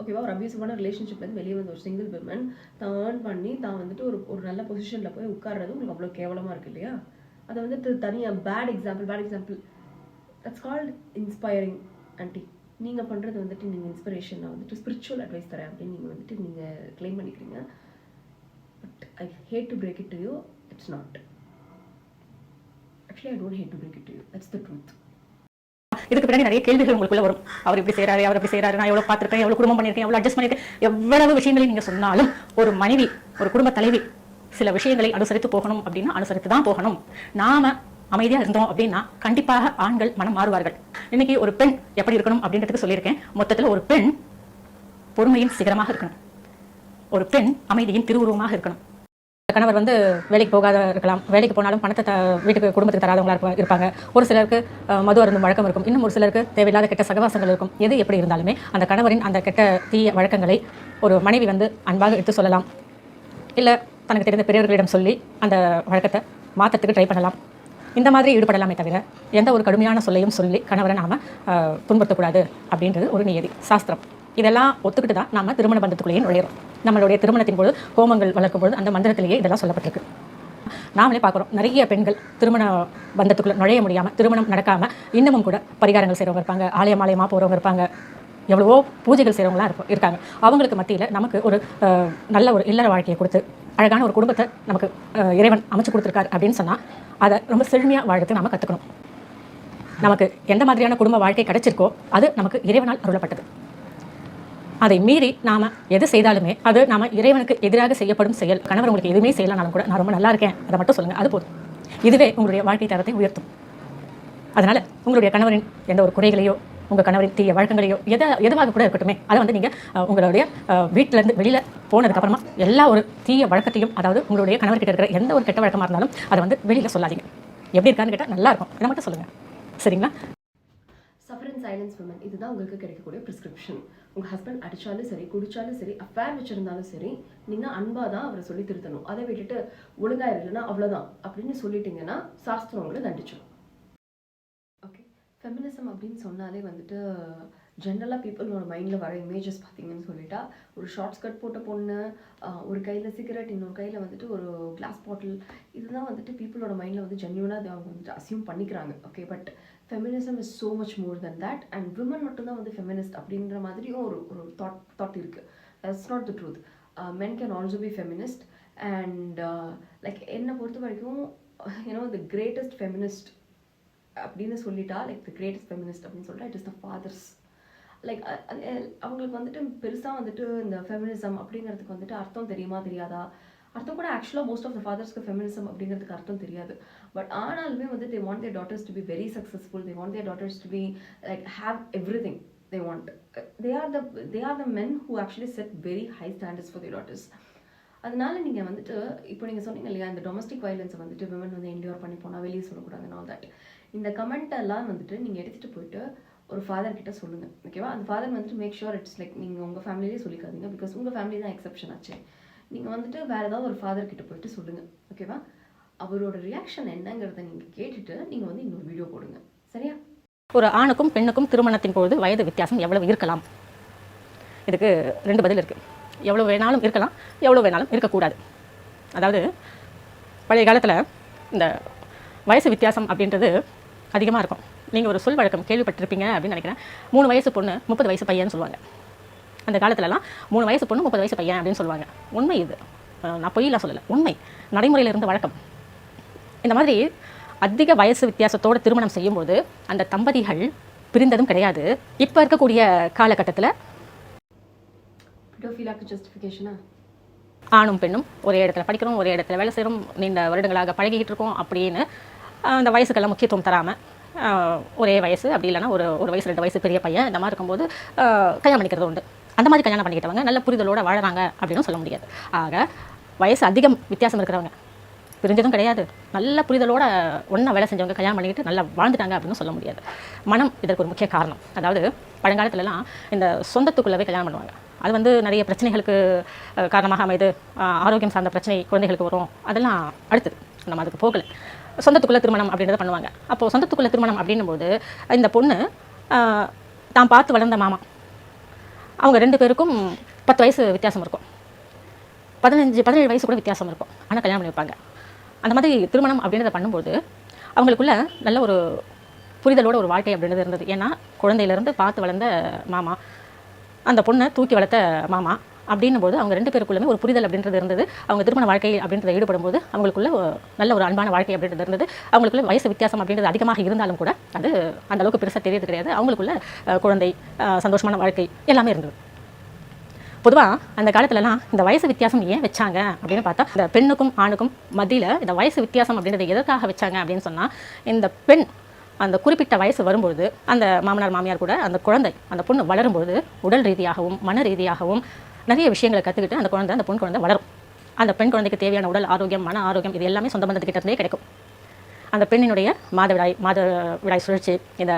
ஓகேவா, ஒரு அபியூசிவான ரிலேஷன்ஷிப்லேருந்து வெளியே வந்து ஒரு சிங்கிள் விமன் தான் ஏர்ன் பண்ணி தான் வந்துட்டு ஒரு நல்ல பொசிஷனில் போய் உட்கார்றது உங்களுக்கு அவ்வளோ கேவலமாக இருக்குது இல்லையா? அதை வந்துட்டு தனியாக bad example that's called inspiring. Aunty, நீங்கள் பண்ணுறது வந்துட்டு நீங்கள் இன்ஸ்பிரேஷன், நான் வந்துட்டு ஸ்பிரிச்சுவல் அட்வைஸ் தரேன் அப்படின்னு நீங்கள் வந்துட்டு நீங்கள் கிளைம் பண்ணிக்கிறீங்க. But I hate to break it to you, it's not. Actually, I don't hate to break it to you. That's the truth. இதுக்கு பின்னாடி நிறைய கேள்விகள் உங்களுக்குள்ள வரும். அவர் இப்படி செய்யறாரு, அவர் அப்படி செய்யறாரு, நான் எவ்வளவு பார்த்திருக்கேன், எவ்வளவு குடும்பம் பண்ணியிருக்கேன், எவ்வளவு அட்ஜஸ்ட் பண்ணியிருக்கேன், எவ்வளவு விஷயங்களை நீங்க சொன்னாலும் ஒரு மனைவி, ஒரு குடும்ப தலைவி சில விஷயங்களை அனுசரித்து போகணும் அப்படின்னா அனுசரித்து தான் போகணும். நாம அமைதியா இருந்தோம் அப்படின்னா கண்டிப்பாக ஆண்கள் மனம் மாறுவார்கள். இன்னைக்கு ஒரு பெண் எப்படி இருக்கணும் அப்படின்றதுக்கு சொல்லியிருக்கேன். மொத்தத்துல ஒரு பெண் பொறுமையின் சிகரமாக இருக்கணும், ஒரு பெண் அமைதியின் திருவுருவமாக இருக்கணும். கணவர் வந்து வேலைக்கு போகாத இருக்கலாம், வேலைக்கு போனாலும் பணத்தை வீட்டுக்கு குடும்பத்துக்கு தராதவங்களா இருப்பாங்க. ஒரு சிலருக்கு மது அருந்தும் வழக்கம் இருக்கும், இன்னும் ஒரு சிலருக்கு தேவையில்லாத கெட்ட சகவாசங்கள் இருக்கும். எது எப்படி இருந்தாலுமே அந்த கணவரின் அந்த கெட்ட தீய வழக்கங்களை ஒரு மனைவி வந்து அன்பாக எடுத்து சொல்லலாம், இல்லை தனக்கு தெரிந்த பெரியவர்களிடம் சொல்லி அந்த வழக்கத்தை மாற்றத்துக்கு ட்ரை பண்ணலாம். இந்த மாதிரி ஈடுபடலாமே தவிர எந்த ஒரு கடுமையான சொல்லையும் சொல்லி கணவரை நாம் துன்புறுத்தக்கூடாது அப்படின்றது ஒரு நியதி, சாஸ்திரம். இதெல்லாம் ஒத்துக்கிட்டு தான் நம்ம திருமண பந்தத்துக்குள்ளேயே நுழையிறோம். நம்மளுடைய திருமணத்தின் போது ஹோமங்கள் வளர்க்கும் போது அந்த மந்திரத்திலேயே இதெல்லாம் சொல்லப்பட்டிருக்கு. நாமளே பார்க்குறோம், நிறைய பெண்கள் திருமண பந்தத்துக்குள்ளே நுழைய முடியாமல், திருமணம் நடக்காமல் இன்னமும் கூட பரிகாரங்கள் செய்கிறவங்க இருப்பாங்க, ஆலயமாக போகிறவங்க இருப்பாங்க, எவ்வளவோ பூஜைகள் செய்கிறவங்களாம் இருக்காங்க. அவங்களுக்கு மத்தியில் நமக்கு ஒரு நல்ல ஒரு இல்லற வாழ்க்கையை கொடுத்து அழகான ஒரு குடும்பத்தை நமக்கு இறைவன் அமைச்சு கொடுத்துருக்காரு அப்படின்னு சொன்னால் அதை ரொம்ப செழுமையாக வாழ்க்கை நாம் கற்றுக்கணும். நமக்கு எந்த மாதிரியான குடும்ப வாழ்க்கை கிடைச்சிருக்கோ அது நமக்கு இறைவனால் அருளப்பட்டது. அதை மீறி நாம் எது செய்தாலுமே அது நாம் இறைவனுக்கு எதிராக செய்யப்படும் செயல். கணவர் உங்களுக்கு எதுவுமே செய்யலனாலும் கூட நான் ரொம்ப நல்லா இருக்கேன் அதை மட்டும் சொல்லுங்கள், அது போதும். இதுவே உங்களுடைய வாழ்க்கை தரத்தை உயர்த்தும். அதனால் உங்களுடைய கணவரின் எந்த ஒரு குறைகளையோ, உங்கள் கணவரின் தீய வழக்கங்களையோ எதுவாக கூட இருக்கட்டுமே, அதை வந்து நீங்கள் உங்களுடைய வீட்டிலேருந்து வெளியில் போனதுக்கப்புறமா எல்லா ஒரு தீய வழக்கத்தையும், அதாவது உங்களுடைய கணவர்கிட்ட இருக்கிற எந்த ஒரு கெட்ட வழக்கமாக இருந்தாலும் அதை வந்து வெளியில் சொல்லாதீங்க. எப்படி இருக்கான்னு கேட்டால் நல்லா இருக்கும், இதை மட்டும் சொல்லுங்கள், சரிங்களா? சஃபர் இன் சைலன்ஸ் விமன், இதுதான் உங்களுக்கு கிடைக்கக்கூடிய ப்ரிஸ்கிரிப்ஷன். உங்கள் ஹஸ்பண்ட் அடித்தாலும் சரி, குடித்தாலும் சரி, அஃபேர் வச்சுருந்தாலும் சரி, நீங்கள் அன்பாக தான் அவரை சொல்லி திருத்தணும். அதை விட்டுட்டு ஒழுங்காக இல்லைன்னா அவ்வளோதான் அப்படின்னு சொல்லிட்டீங்கன்னா சாஸ்திரம் உங்களை தண்டிச்சிடும். ஓகே, ஃபெமினிசம் அப்படின்னு சொன்னாலே வந்துட்டு ஜென்ரலாக பீப்புளோட மைண்டில் வர இமேஜஸ் பார்த்தீங்கன்னு சொல்லிட்டா, ஒரு ஷார்ட் ஸ்கர்ட் போட்ட பொண்ணு, ஒரு கையில் சிகரெட், இன்னொரு கையில் வந்துட்டு ஒரு கிளாஸ் பாட்டில், இதுதான் வந்துட்டு பீப்புளோட மைண்டில் வந்து ஜென்யூனாக அவங்க வந்துட்டு அசியூம் பண்ணிக்கிறாங்க. Okay, but feminism is so much more then that. And women மட்டும்தான் வந்து ஃபெமினிஸ்ட் அப்படின்ற மாதிரியும் ஒரு தாட் இருக்குது. That's not the truth. Men can also be feminist. And like என்னை பொறுத்த வரைக்கும் த கிரேட்டஸ்ட் ஃபெமினிஸ்ட் அப்படின்னு சொல்லிட்டா, லைக் த கிரேட்டஸ்ட் ஃபெமினிஸ்ட் அப்படின்னு சொல்லிட்டா it is the fathers. Like அவங்களுக்கு வந்துட்டு பெருசாக வந்துட்டு இந்த ஃபெமினிசம் அப்படிங்கிறதுக்கு வந்துட்டு அர்த்தம் தெரியுமா தெரியாதா? அர்த்தம் கூட ஆக்சுவலாக மோஸ்ட் ஆஃப் த ஃபாதர்ஸ்க்கு ஃபெமினிசம் அப்படிங்கிறதுக்கு அர்த்தம் தெரியாது. பட் ஆனாலுமே வந்து they want there daughters to be very successful, they want there daughters to be like have everything they want. they are the men who actually set very high standards for their daughters. அதனால நீங்கள் வந்துட்டு இப்போ நீங்கள் சொன்னீங்க இல்லையா, இந்த domestic வயலன்ஸை வந்துட்டு women வந்து என்டியோர் பண்ணி போனால் வெளியே சொல்லக்கூடாதுன்னு ஆல் தட். இந்த கமெண்ட்டெல்லாம் வந்துட்டு நீங்கள் எடுத்துகிட்டு போயிட்டு ஒரு ஃபாதர் கிட்ட சொல்லுங்கள், ஓகேவா? அந்த ஃபாதர் வந்துட்டு மேக் ஷுர் இட்ஸ் லைக் நீங்கள் உங்கள் ஃபேமிலியே சொல்லிக்காதீங்க, பிகாஸ் உங்கள் ஃபேமிலி தான் எக்ஸப்ஷன் ஆச்சு. நீங்கள் வந்துட்டு வேறு ஏதாவது ஒரு ஃபாதர் கிட்ட போயிட்டு சொல்லுங்கள், ஓகேவா? அவரோட ரியாக்ஷன் என்னங்கிறத நீங்கள் கேட்டுட்டு நீங்கள் வந்து இன்னொரு வீடியோ போடுங்க, சரியா? ஒரு ஆணுக்கும் பெண்ணுக்கும் திருமணத்தின் போது வயது வித்தியாசம் எவ்வளவு இருக்கலாம்? இதுக்கு 2 பதில் இருக்குது. எவ்வளோ வேணாலும் இருக்கலாம், எவ்வளோ வேணாலும் இருக்கக்கூடாது. அதாவது பழைய காலத்தில் இந்த வயசு வித்தியாசம் அப்படின்றது அதிகமாக இருக்கும். நீங்கள் ஒரு சொல் வழக்கம் கேள்விப்பட்டிருப்பீங்க அப்படின்னு நினைக்கிறேன். 3 வயசு பொண்ணு 30 வயசு பையன்னு சொல்லுவாங்க. அந்த காலத்துலலாம் 3 வயசு பொண்ணு 30 வயசு பையன் அப்படின்னு சொல்லுவாங்க. உண்மை இது, நான் பொய்யெல்லாம் சொல்லலை, உண்மை, நடைமுறையில் இருந்த வழக்கம். இந்த மாதிரி அதிக வயசு வித்தியாசத்தோடு திருமணம் செய்யும்போது அந்த தம்பதிகள் பிரிந்ததும் கிடையாது. இப்போ இருக்கக்கூடிய காலகட்டத்தில் ஆணும் பெண்ணும் ஒரே இடத்துல படிக்கிறோம், ஒரே இடத்துல வேலை செய்கிறோம், நீண்ட வருடங்களாக பழகிக்கிட்டு இருக்கோம் அப்படின்னு அந்த வயசுக்கெல்லாம் முக்கியத்துவம் தராமல் ஒரே வயசு அப்படி இல்லைனா ஒரு வயசு 2 வயசு பெரிய பையன் இந்த மாதிரி இருக்கும்போது கல்யாணம் பண்ணிக்கிறது உண்டு. அந்த மாதிரி கல்யாணம் பண்ணிக்கிட்டவங்க நல்ல புரிதலோடு வாழறாங்க அப்படின்னு சொல்ல முடியாது. ஆக வயசு அதிகம் வித்தியாசம் இருக்கிறவங்க பிரிஞ்சதும் கிடையாது, நல்ல புரிதலோட ஒன்றா வேலை செஞ்சவங்க கல்யாணம் பண்ணிக்கிட்டு நல்லா வாழ்ந்துட்டாங்க அப்படின்னு சொல்ல முடியாது. மனம் இதற்கு ஒரு முக்கிய காரணம். அதாவது பழங்காலத்துலலாம் இந்த சொந்தத்துக்குள்ளவே கல்யாணம் பண்ணுவாங்க. அது வந்து நிறைய பிரச்சனைகளுக்கு காரணமாக அமைது. ஆரோக்கியம் சார்ந்த பிரச்சனை குழந்தைகளுக்கு வரும், அதெல்லாம் அடுத்தது. நம்ம அதுக்கு போகலை. சொந்தத்துக்குள்ளே திருமணம் அப்படின்றத பண்ணுவாங்க. அப்போது சொந்தத்துக்குள்ளே திருமணம் அப்படின்னும்போது இந்த பொண்ணு தான் பார்த்து வளர்ந்த மாமா, அவங்க 2 பேருக்கும் 10 வயசு வித்தியாசம் இருக்கும், 15-17 வயசு கூட வித்தியாசம் இருக்கும். ஆனால் கல்யாணம் பண்ணி வைப்பாங்க. அந்த மாதிரி திருமணம் அப்படின்றத பண்ணும்போது அவங்களுக்குள்ள நல்ல ஒரு புரிதலோட ஒரு வாழ்க்கை அப்படின்றது இருந்தது. ஏன்னா குழந்தையிலேருந்து பார்த்து வளர்ந்த மாமா, அந்த பொண்ணை தூக்கி வளர்த்த மாமா அப்படின்னும் போது அவங்க 2 பேருக்குள்ளுமே ஒரு புரிதல் அப்படின்றது இருந்தது. அவங்க திருமண வாழ்க்கை அப்படின்றத ஈடுபடும் போது அவங்களுக்குள்ள நல்ல ஒரு அன்பான வாழ்க்கை அப்படின்றது இருந்தது. அவங்களுக்குள்ள வயசு வித்தியாசம் அப்படின்றது அதிகமாக இருந்தாலும் கூட அது அந்த அளவுக்கு பெருசாக தெரியறது கிடையாது. அவங்களுக்குள்ள குழந்தை, சந்தோஷமான வாழ்க்கை எல்லாமே இருந்தது. பொதுவாக அந்த காலத்துலலாம் இந்த வயசு வித்தியாசம் ஏன் வச்சாங்க அப்படின்னு பார்த்தா, இந்த பெண்ணுக்கும் ஆணுக்கும் மத்தியில் இந்த வயசு வித்தியாசம் அப்படின்றத எதற்காக வச்சாங்க அப்படின்னு சொன்னால், இந்த பெண் அந்த குறிப்பிட்ட வயசு வரும்பொழுது அந்த மாமனார் மாமியார் கூட அந்த குழந்தை, அந்த பொண்ணு வளரும்போது உடல் ரீதியாகவும் மன ரீதியாகவும் நிறைய விஷயங்களை கற்றுக்கிட்டு அந்த பொன் குழந்தை வளரும். அந்த பெண் குழந்தைக்கு தேவையான உடல் ஆரோக்கியம், மன ஆரோக்கியம் இது எல்லாமே சொந்த பந்தத்துக்கிட்டே கிடைக்கும். அந்த பெண்ணினுடைய மாதவிடாய் சுழற்சி, இந்த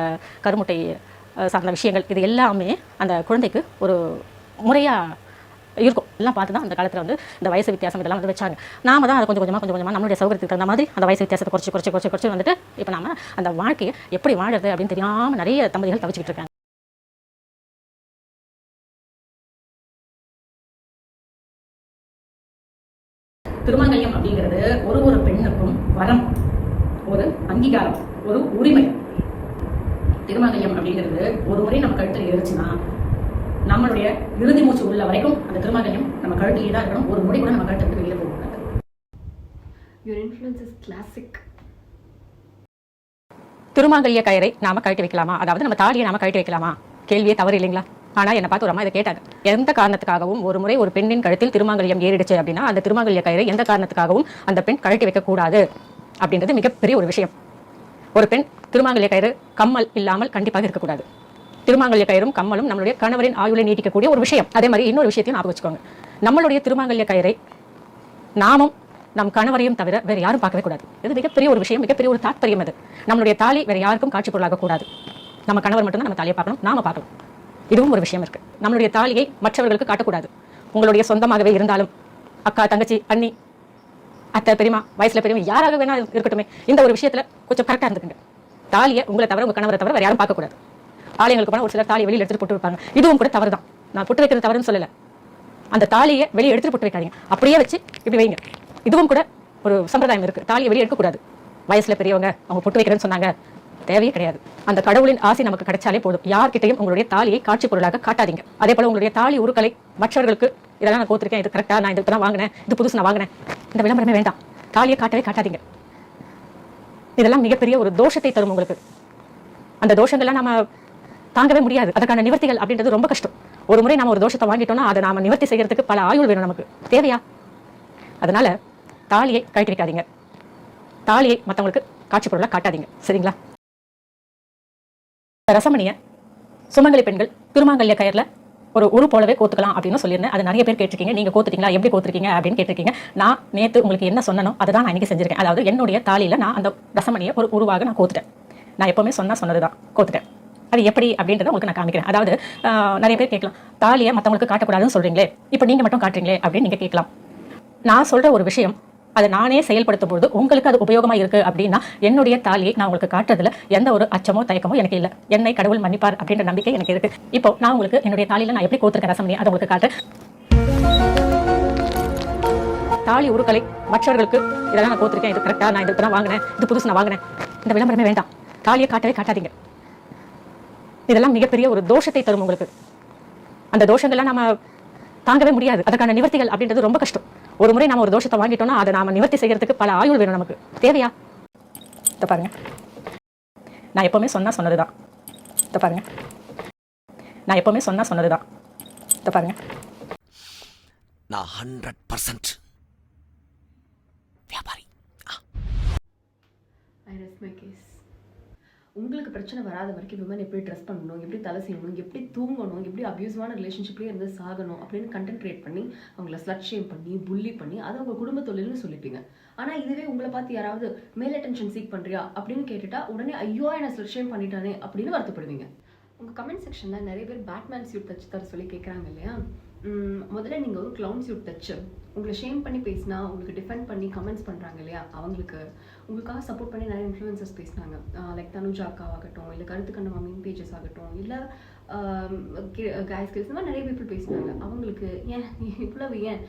கருமுட்டை சார்ந்த விஷயங்கள் இது எல்லாமே அந்த குழந்தைக்கு ஒரு முறையாக இருக்கும். எல்லாம் பார்த்து தான் அந்த காலத்தில் வந்து இந்த வயசு வித்தியாசம் இதெல்லாம் வந்து வச்சாங்க. நாம தான் அதை கொஞ்சம் கொஞ்சமாக நம்மளுடைய சௌகரியத்துக்கு தகுந்த மாதிரி அந்த வயசு வித்தியாசத்தை குறைச்சி வந்துட்டு இப்போ நாம அந்த வாழ்க்கையை எப்படி வாழறது அப்படின்னு தெரியாமல் நிறைய தம்பதிகள் தவிச்சிக்கிட்டு இருக்காங்க. திருமங்கல்யம் அப்படிங்கிறது ஒரு பெண்ணுக்கும் வரம், ஒரு அங்கீகாரம், ஒரு உரிமை. திருமங்கல்யம் அப்படிங்கிறது ஒரு முறை நம்ம கழுத்தில் ஏறிச்சுன்னா நம்மளுடைய இறுதி மூச்சு உள்ள வரைக்கும் அந்த திருமங்கல்யம் நம்ம கழுத்திலே தான் இருக்கணும். ஒரு முறை கூட நம்ம கழுத்தை விட்டு வெளியே போகக்கூடாது. Your influence is classic. திருமாங்கல்ய கயிறை நாம கழட்டி வைக்கலாமா, அதாவது நம்ம தாலியை நாம கழட்டி வைக்கலாமா, கேள்வியே தவறு இல்லைங்களா? ஆனால் என்னை பார்த்து ஒரு அம்மா இதை கேட்டாங்க. எந்த காரணத்துக்காகவும் ஒரு முறை ஒரு பெண்ணின் கழுத்தில் திருமாங்கல்யம் ஏறிடுச்சு அப்படின்னா அந்த திருமாங்கல்ய கயிறை எந்த காரணத்துக்காகவும் அந்த பெண் கழட்டி வைக்கக்கூடாது அப்படின்றது மிகப்பெரிய ஒரு விஷயம். ஒரு பெண் திருமாங்கல்ய கயிறு கம்மல் இல்லாமல் கண்டிப்பாக இருக்கக்கூடாது. திருமாங்கல்ய கயிறும் கம்மலும் நம்மளுடைய கணவரின் ஆயுளை நீட்டிக்கக்கூடிய ஒரு விஷயம். அதே மாதிரி இன்னொரு விஷயத்தையும் ஞாபகம் வச்சுக்கோங்க, நம்மளுடைய திருமாங்கல்ய கயிறை நாமும் நம் கணவரையும் தவிர வேறு யாரும் பார்க்கவே கூடாது. இது மிகப்பெரிய ஒரு விஷயம், மிகப்பெரிய ஒரு தாற்பயம். அது நம்மளுடைய தாலி வேறு யாருக்கும் காட்சி பொருளாக கூடாது. நம்ம கணவர் மட்டும்தான் நம்ம தாலியை பார்க்கணும், நாம பார்க்கணும். இதுவும் ஒரு விஷயம் இருக்கு. நம்மளுடைய தாலியை மற்றவர்களுக்கு காட்டக்கூடாது. உங்களுடைய சொந்தமாகவே இருந்தாலும், அக்கா, தங்கச்சி, அண்ணி, அத்தை, பெரியமா, வயசுல பெரியவங்க யாராக வேணா இருக்கட்டுமே, இந்த ஒரு விஷயத்துல கொஞ்சம் கரெக்டா இருந்துக்குங்க. தாலியை உங்களை தவிர உங்க கணவரை தவிர வேற யாரும் பார்க்கக்கூடாது. ஆலயங்களுக்கு போனால் ஒரு சிலர் தாலியை வெளியில் எடுத்துட்டு போட்டு வைப்பாங்க. இதுவும் கூட தவறு தான். நான் போட்டு வைக்கிறது தவறுன்னு சொல்லலை. அந்த தாலியை வெளியே எடுத்துட்டு போட்டு வைக்காதீங்க, அப்படியே வச்சு இப்படி வைங்க. இதுவும் கூட ஒரு சம்பிரதாயம் இருக்கு. தாலியை வெளியே எடுக்கக்கூடாது. வயசுல பெரியவங்க அவங்க பொட்டு வைக்கிறேன்னு சொன்னாங்க, தேவையே கிடையாது. அந்த கடவுளின் ஆசை நமக்கு கிடைச்சாலே போதும். யார்கிட்டையும் உங்களுடைய தாலியை காட்சி பொருளாக காட்டாதீங்க. அதே போல உங்களுடைய தாலி உருக்களை மற்றவர்களுக்கு இதெல்லாம் நான் கோத்திருக்கேன், இது கரெக்டா, நான் இது தான் வாங்கினேன், இது புதுசு நான் வாங்கினேன், இந்த விளம்பரமே வேண்டாம். தாலியை காட்டவே காட்டாதீங்க. இதெல்லாம் மிகப்பெரிய ஒரு தோஷத்தை தரும் உங்களுக்கு. அந்த தோஷங்கள்லாம் நம்ம தாங்கவே முடியாது. அதற்கான நிவர்த்திகள் அப்படின்றது ரொம்ப கஷ்டம். ஒரு முறை நம்ம ஒரு தோஷத்தை வாங்கிட்டோம்னா அதை நாம நிவர்த்தி செய்யறதுக்கு பல ஆயுள் வேணும் நமக்கு. தேவையா? அதனால தாலியை கழட்டி வைக்காதீங்க. தாலியை மற்றவங்களுக்கு காட்சி பொருளாக காட்டாதீங்க. சரிங்களா? ரசமணியை சுமங்கலி பெண்கள் திருமாங்கல்ய கயிறுல ஒரு உரு போலவே கோத்துக்கலாம் அப்படின்னு சொல்லியிருந்தேன். அது நிறைய பேர் கேட்டிருக்கீங்க. நீங்க கோத்துட்டீங்களா, எப்படி கோத்துருக்கீங்க அப்படின்னு கேட்டிருக்கீங்க. நான் நேற்று உங்களுக்கு என்ன சொன்னனோ அதை தான் நான் இன்னைக்கு செஞ்சிருக்கேன். அதாவது என்னுடைய தாலியில நான் அந்த ரசமணியை ஒரு உருவாக நான் கோத்துட்டேன். நான் எப்பவுமே சொன்னதுதான் கோத்துட்டேன். அது எப்படி அப்படின்றத உங்களுக்கு நான் காமிக்கிறேன். அதாவது நிறைய பேர் கேட்கலாம், தாலியை மற்றவங்களுக்கு காட்டக்கூடாதுன்னு சொல்றீங்களே, இப்போ நீங்க மட்டும் காட்டுறீங்களே அப்படின்னு நீங்க கேட்கலாம். நான் சொல்ற ஒரு விஷயம் அதை நானே செயல்படுத்தும் பொழுது உங்களுக்கு அது உபயோகமா இருக்கு அப்படின்னா என்னுடைய தாலியை நான் உங்களுக்கு காட்டுறதுல எந்த ஒரு அச்சமோ தயக்கமோ எனக்கு இல்லை. என்னை கடவுள் மன்னிப்பார் அப்படின்ற நம்பிக்கை எனக்கு இருக்கு. இப்போ நான் உங்களுக்கு என்னுடைய தாலியில நான் எப்படி கோத்திருக்க ரசமணி அதை உங்களுக்கு காட்டுறேன். தாலி உருக்களை மற்றவர்களுக்கு இதெல்லாம் நான் கோத்திருக்கேன், இது கரெக்டா, நான் இது தான் வாங்கினேன், இது புதுசு நான் வாங்கினேன், இந்த விளம்பரமே வேண்டாம். தாலியை காட்டவே காட்டாதீங்க. இதெல்லாம் மிகப்பெரிய ஒரு தோஷத்தை தரும் உங்களுக்கு. அந்த தோஷங்கள்லாம் நம்ம தாங்கவே முடியாது. அதற்கான நிவர்த்திகள் அப்படின்றது ரொம்ப கஷ்டம். ஒரு முறை நம்ம ஒரு தோஷத்தை வாங்கிட்டோம்னா அதை நாம நிவர்த்தி செய்யறதுக்கு பல ஆயுள் வேணும் நமக்கு. தேவையா? இதை பாருங்க, நான் எப்பவுமே சொன்னதுதான். இதை பாருங்க, நான் எப்பவுமே சொன்னதுதான். இதை பாருங்க, நான் 100% வியாபாரி. I rest my case. உங்களுக்கு பிரச்சனை வராத வரைக்கும் விமன் எப்படி ட்ரெஸ் பண்ணணும், எப்படி தலை செய்யணும், எப்படி தூங்கணும், எப்படி அபியூஸ்வான ரிலேஷன்ஷிப்லேயே இருந்து சாகணும் அப்படின்னு கண்டென்ட் கிரியேட் பண்ணி அவங்கள ஸ்லட் ஷேம் பண்ணி புள்ளி பண்ணி அதை உங்கள் குடும்ப தொழில்னு சொல்லிப்பீங்க. ஆனால் இதுவே உங்களை பார்த்து யாராவது மேல் அட்டென்ஷன் சீக் பண்ணுறியா அப்படின்னு கேட்டுட்டா உடனே ஐயோ என்ன ஸ்லட் ஷேம் பண்ணிட்டானே அப்படின்னு வருத்தப்படுவீங்க. உங்கள் கமெண்ட் செக்ஷனில் நிறைய பேர் பேட்மேன் சூட் தச்சு தர சொல்லி கேட்குறாங்க இல்லையா? முதல்ல நீங்கள் ஒரு க்ளவுன் சூட் தச்சு உங்களை ஷேம் பண்ணி பேசினா, உங்களுக்கு டிஃபெண்ட் பண்ணி கமெண்ட்ஸ் பண்ணுறாங்க இல்லையா, உங்களுக்காக சப்போர்ட் பண்ணி நிறைய இன்ஃப்ளூயன்சர்ஸ் பேசினாங்க. லைக் தனுஜா அக்கா ஆகட்டும், இல்லை கருத்துக்கண்ட மீன் பேஜஸ் ஆகட்டும், இல்லை கைஸ் ஸ்கில்ஸ், இந்த மாதிரி நிறைய பீப்புள் பேசினாங்க. அவங்களுக்கு ஏன் இவ்வளவு ஏன்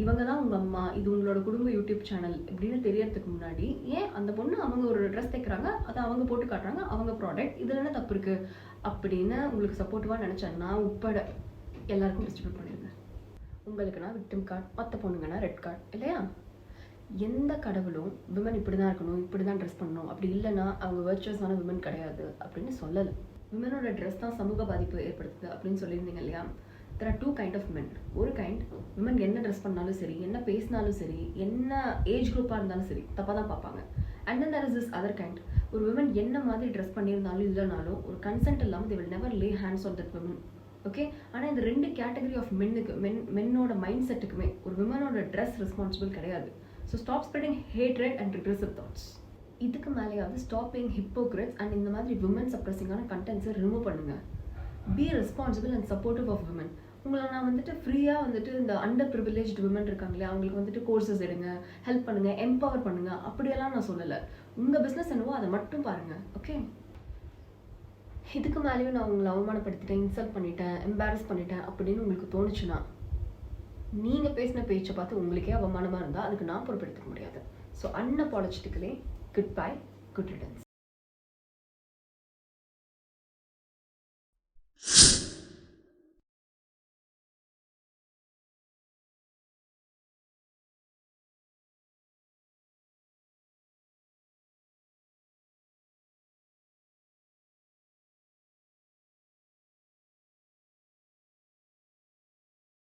இவங்க தான் உங்கள் அம்மா, இது உங்களோட குடும்ப யூடியூப் சேனல் இப்படின்னு தெரியறதுக்கு முன்னாடி ஏன் அந்த பொண்ணு அவங்க ஒரு ட்ரெஸ் தைக்கிறாங்க, அதை அவங்க போட்டு காட்டுறாங்க, அவங்க ப்ராடக்ட், இதில் என்ன தப்பு இருக்குது அப்படின்னு உங்களுக்கு சப்போர்ட்டிவாக நினச்சேன்னா உட்பட எல்லாருக்கும் டிஸ்ட்ரிபியூட் பண்ணிடுங்க. உங்களுக்குன்னா விக்டிம் கார்டு, மற்ற பொண்ணுங்கன்னா ரெட் கார்டு இல்லையா? எந்த கடவுளும் விமன் இப்படி தான் இருக்கணும், இப்படி தான் ட்ரெஸ் பண்ணணும், அப்படி இல்லைன்னா அவங்க வர்ச்சுவஸான விமன் கிடையாது அப்படின்னு சொல்லலை. விமனோட ட்ரெஸ் தான் சமூக பாதிப்பு ஏற்படுத்துது அப்படின்னு சொல்லியிருந்தீங்க இல்லையா? there are 2 kind of men. ஒரு கைண்ட் விமன் என்ன ட்ரெஸ் பண்ணாலும் சரி, என்ன பேசினாலும் சரி, என்ன ஏஜ் குரூப்பாக இருந்தாலும் சரி தப்பாக தான் பார்ப்பாங்க. And then there is this other kind. ஒரு விமன் என்ன மாதிரி ட்ரெஸ் பண்ணியிருந்தாலும் இல்லைனாலும் ஒரு கன்சென்ட் இல்லாமல் they will never lay hands on that woman. Okay, ஆனால் இந்த 2 கேட்டகரி ஆஃப் மென்னோட மைண்ட் செட்டுக்குமே ஒரு விமனோட ட்ரெஸ் ரெஸ்பான்சிபிள் கிடையாது. So stop spreading hatred and regressive thoughts. இதுக்கு மேலேயாவது ஸ்டாப் பீயிங் ஹிப்போக்ரிட்ஸ் அண்ட் இந்த மாதிரி விமன் சப்ரெஸிங்கான கண்டென்ட்ஸை ரிமூவ் பண்ணுங்க. Be responsible and supportive of women. உங்களை நான் வந்துட்டு ஃப்ரீயாக வந்துட்டு இந்த அண்டர் ப்ரிவிலேஜ்டு விமன் இருக்காங்களே அவங்களுக்கு வந்துட்டு கோர்சஸ் எடுங்க, ஹெல்ப் பண்ணுங்கள், எம்பவர் பண்ணுங்கள் அப்படியெல்லாம் நான் சொல்லலை. உங்கள் பிஸ்னஸ் என்னவோ அதை மட்டும் பாருங்கள். ஓகே, இதுக்கு மேலேயும் நான் உங்களை அவமானப்படுத்திட்டேன், இன்சல்ட் பண்ணிட்டேன், எம்பாரஸ் பண்ணிட்டேன் அப்படின்னு உங்களுக்கு தோணுச்சுன்னா நீங்கள் பேசின பேச்சை பார்த்து உங்களுக்கே அவமானமாக இருந்தால் அதுக்கு நான் பொறுப்பெடுத்துக்க முடியாது. So unapologetically goodbye, good returns.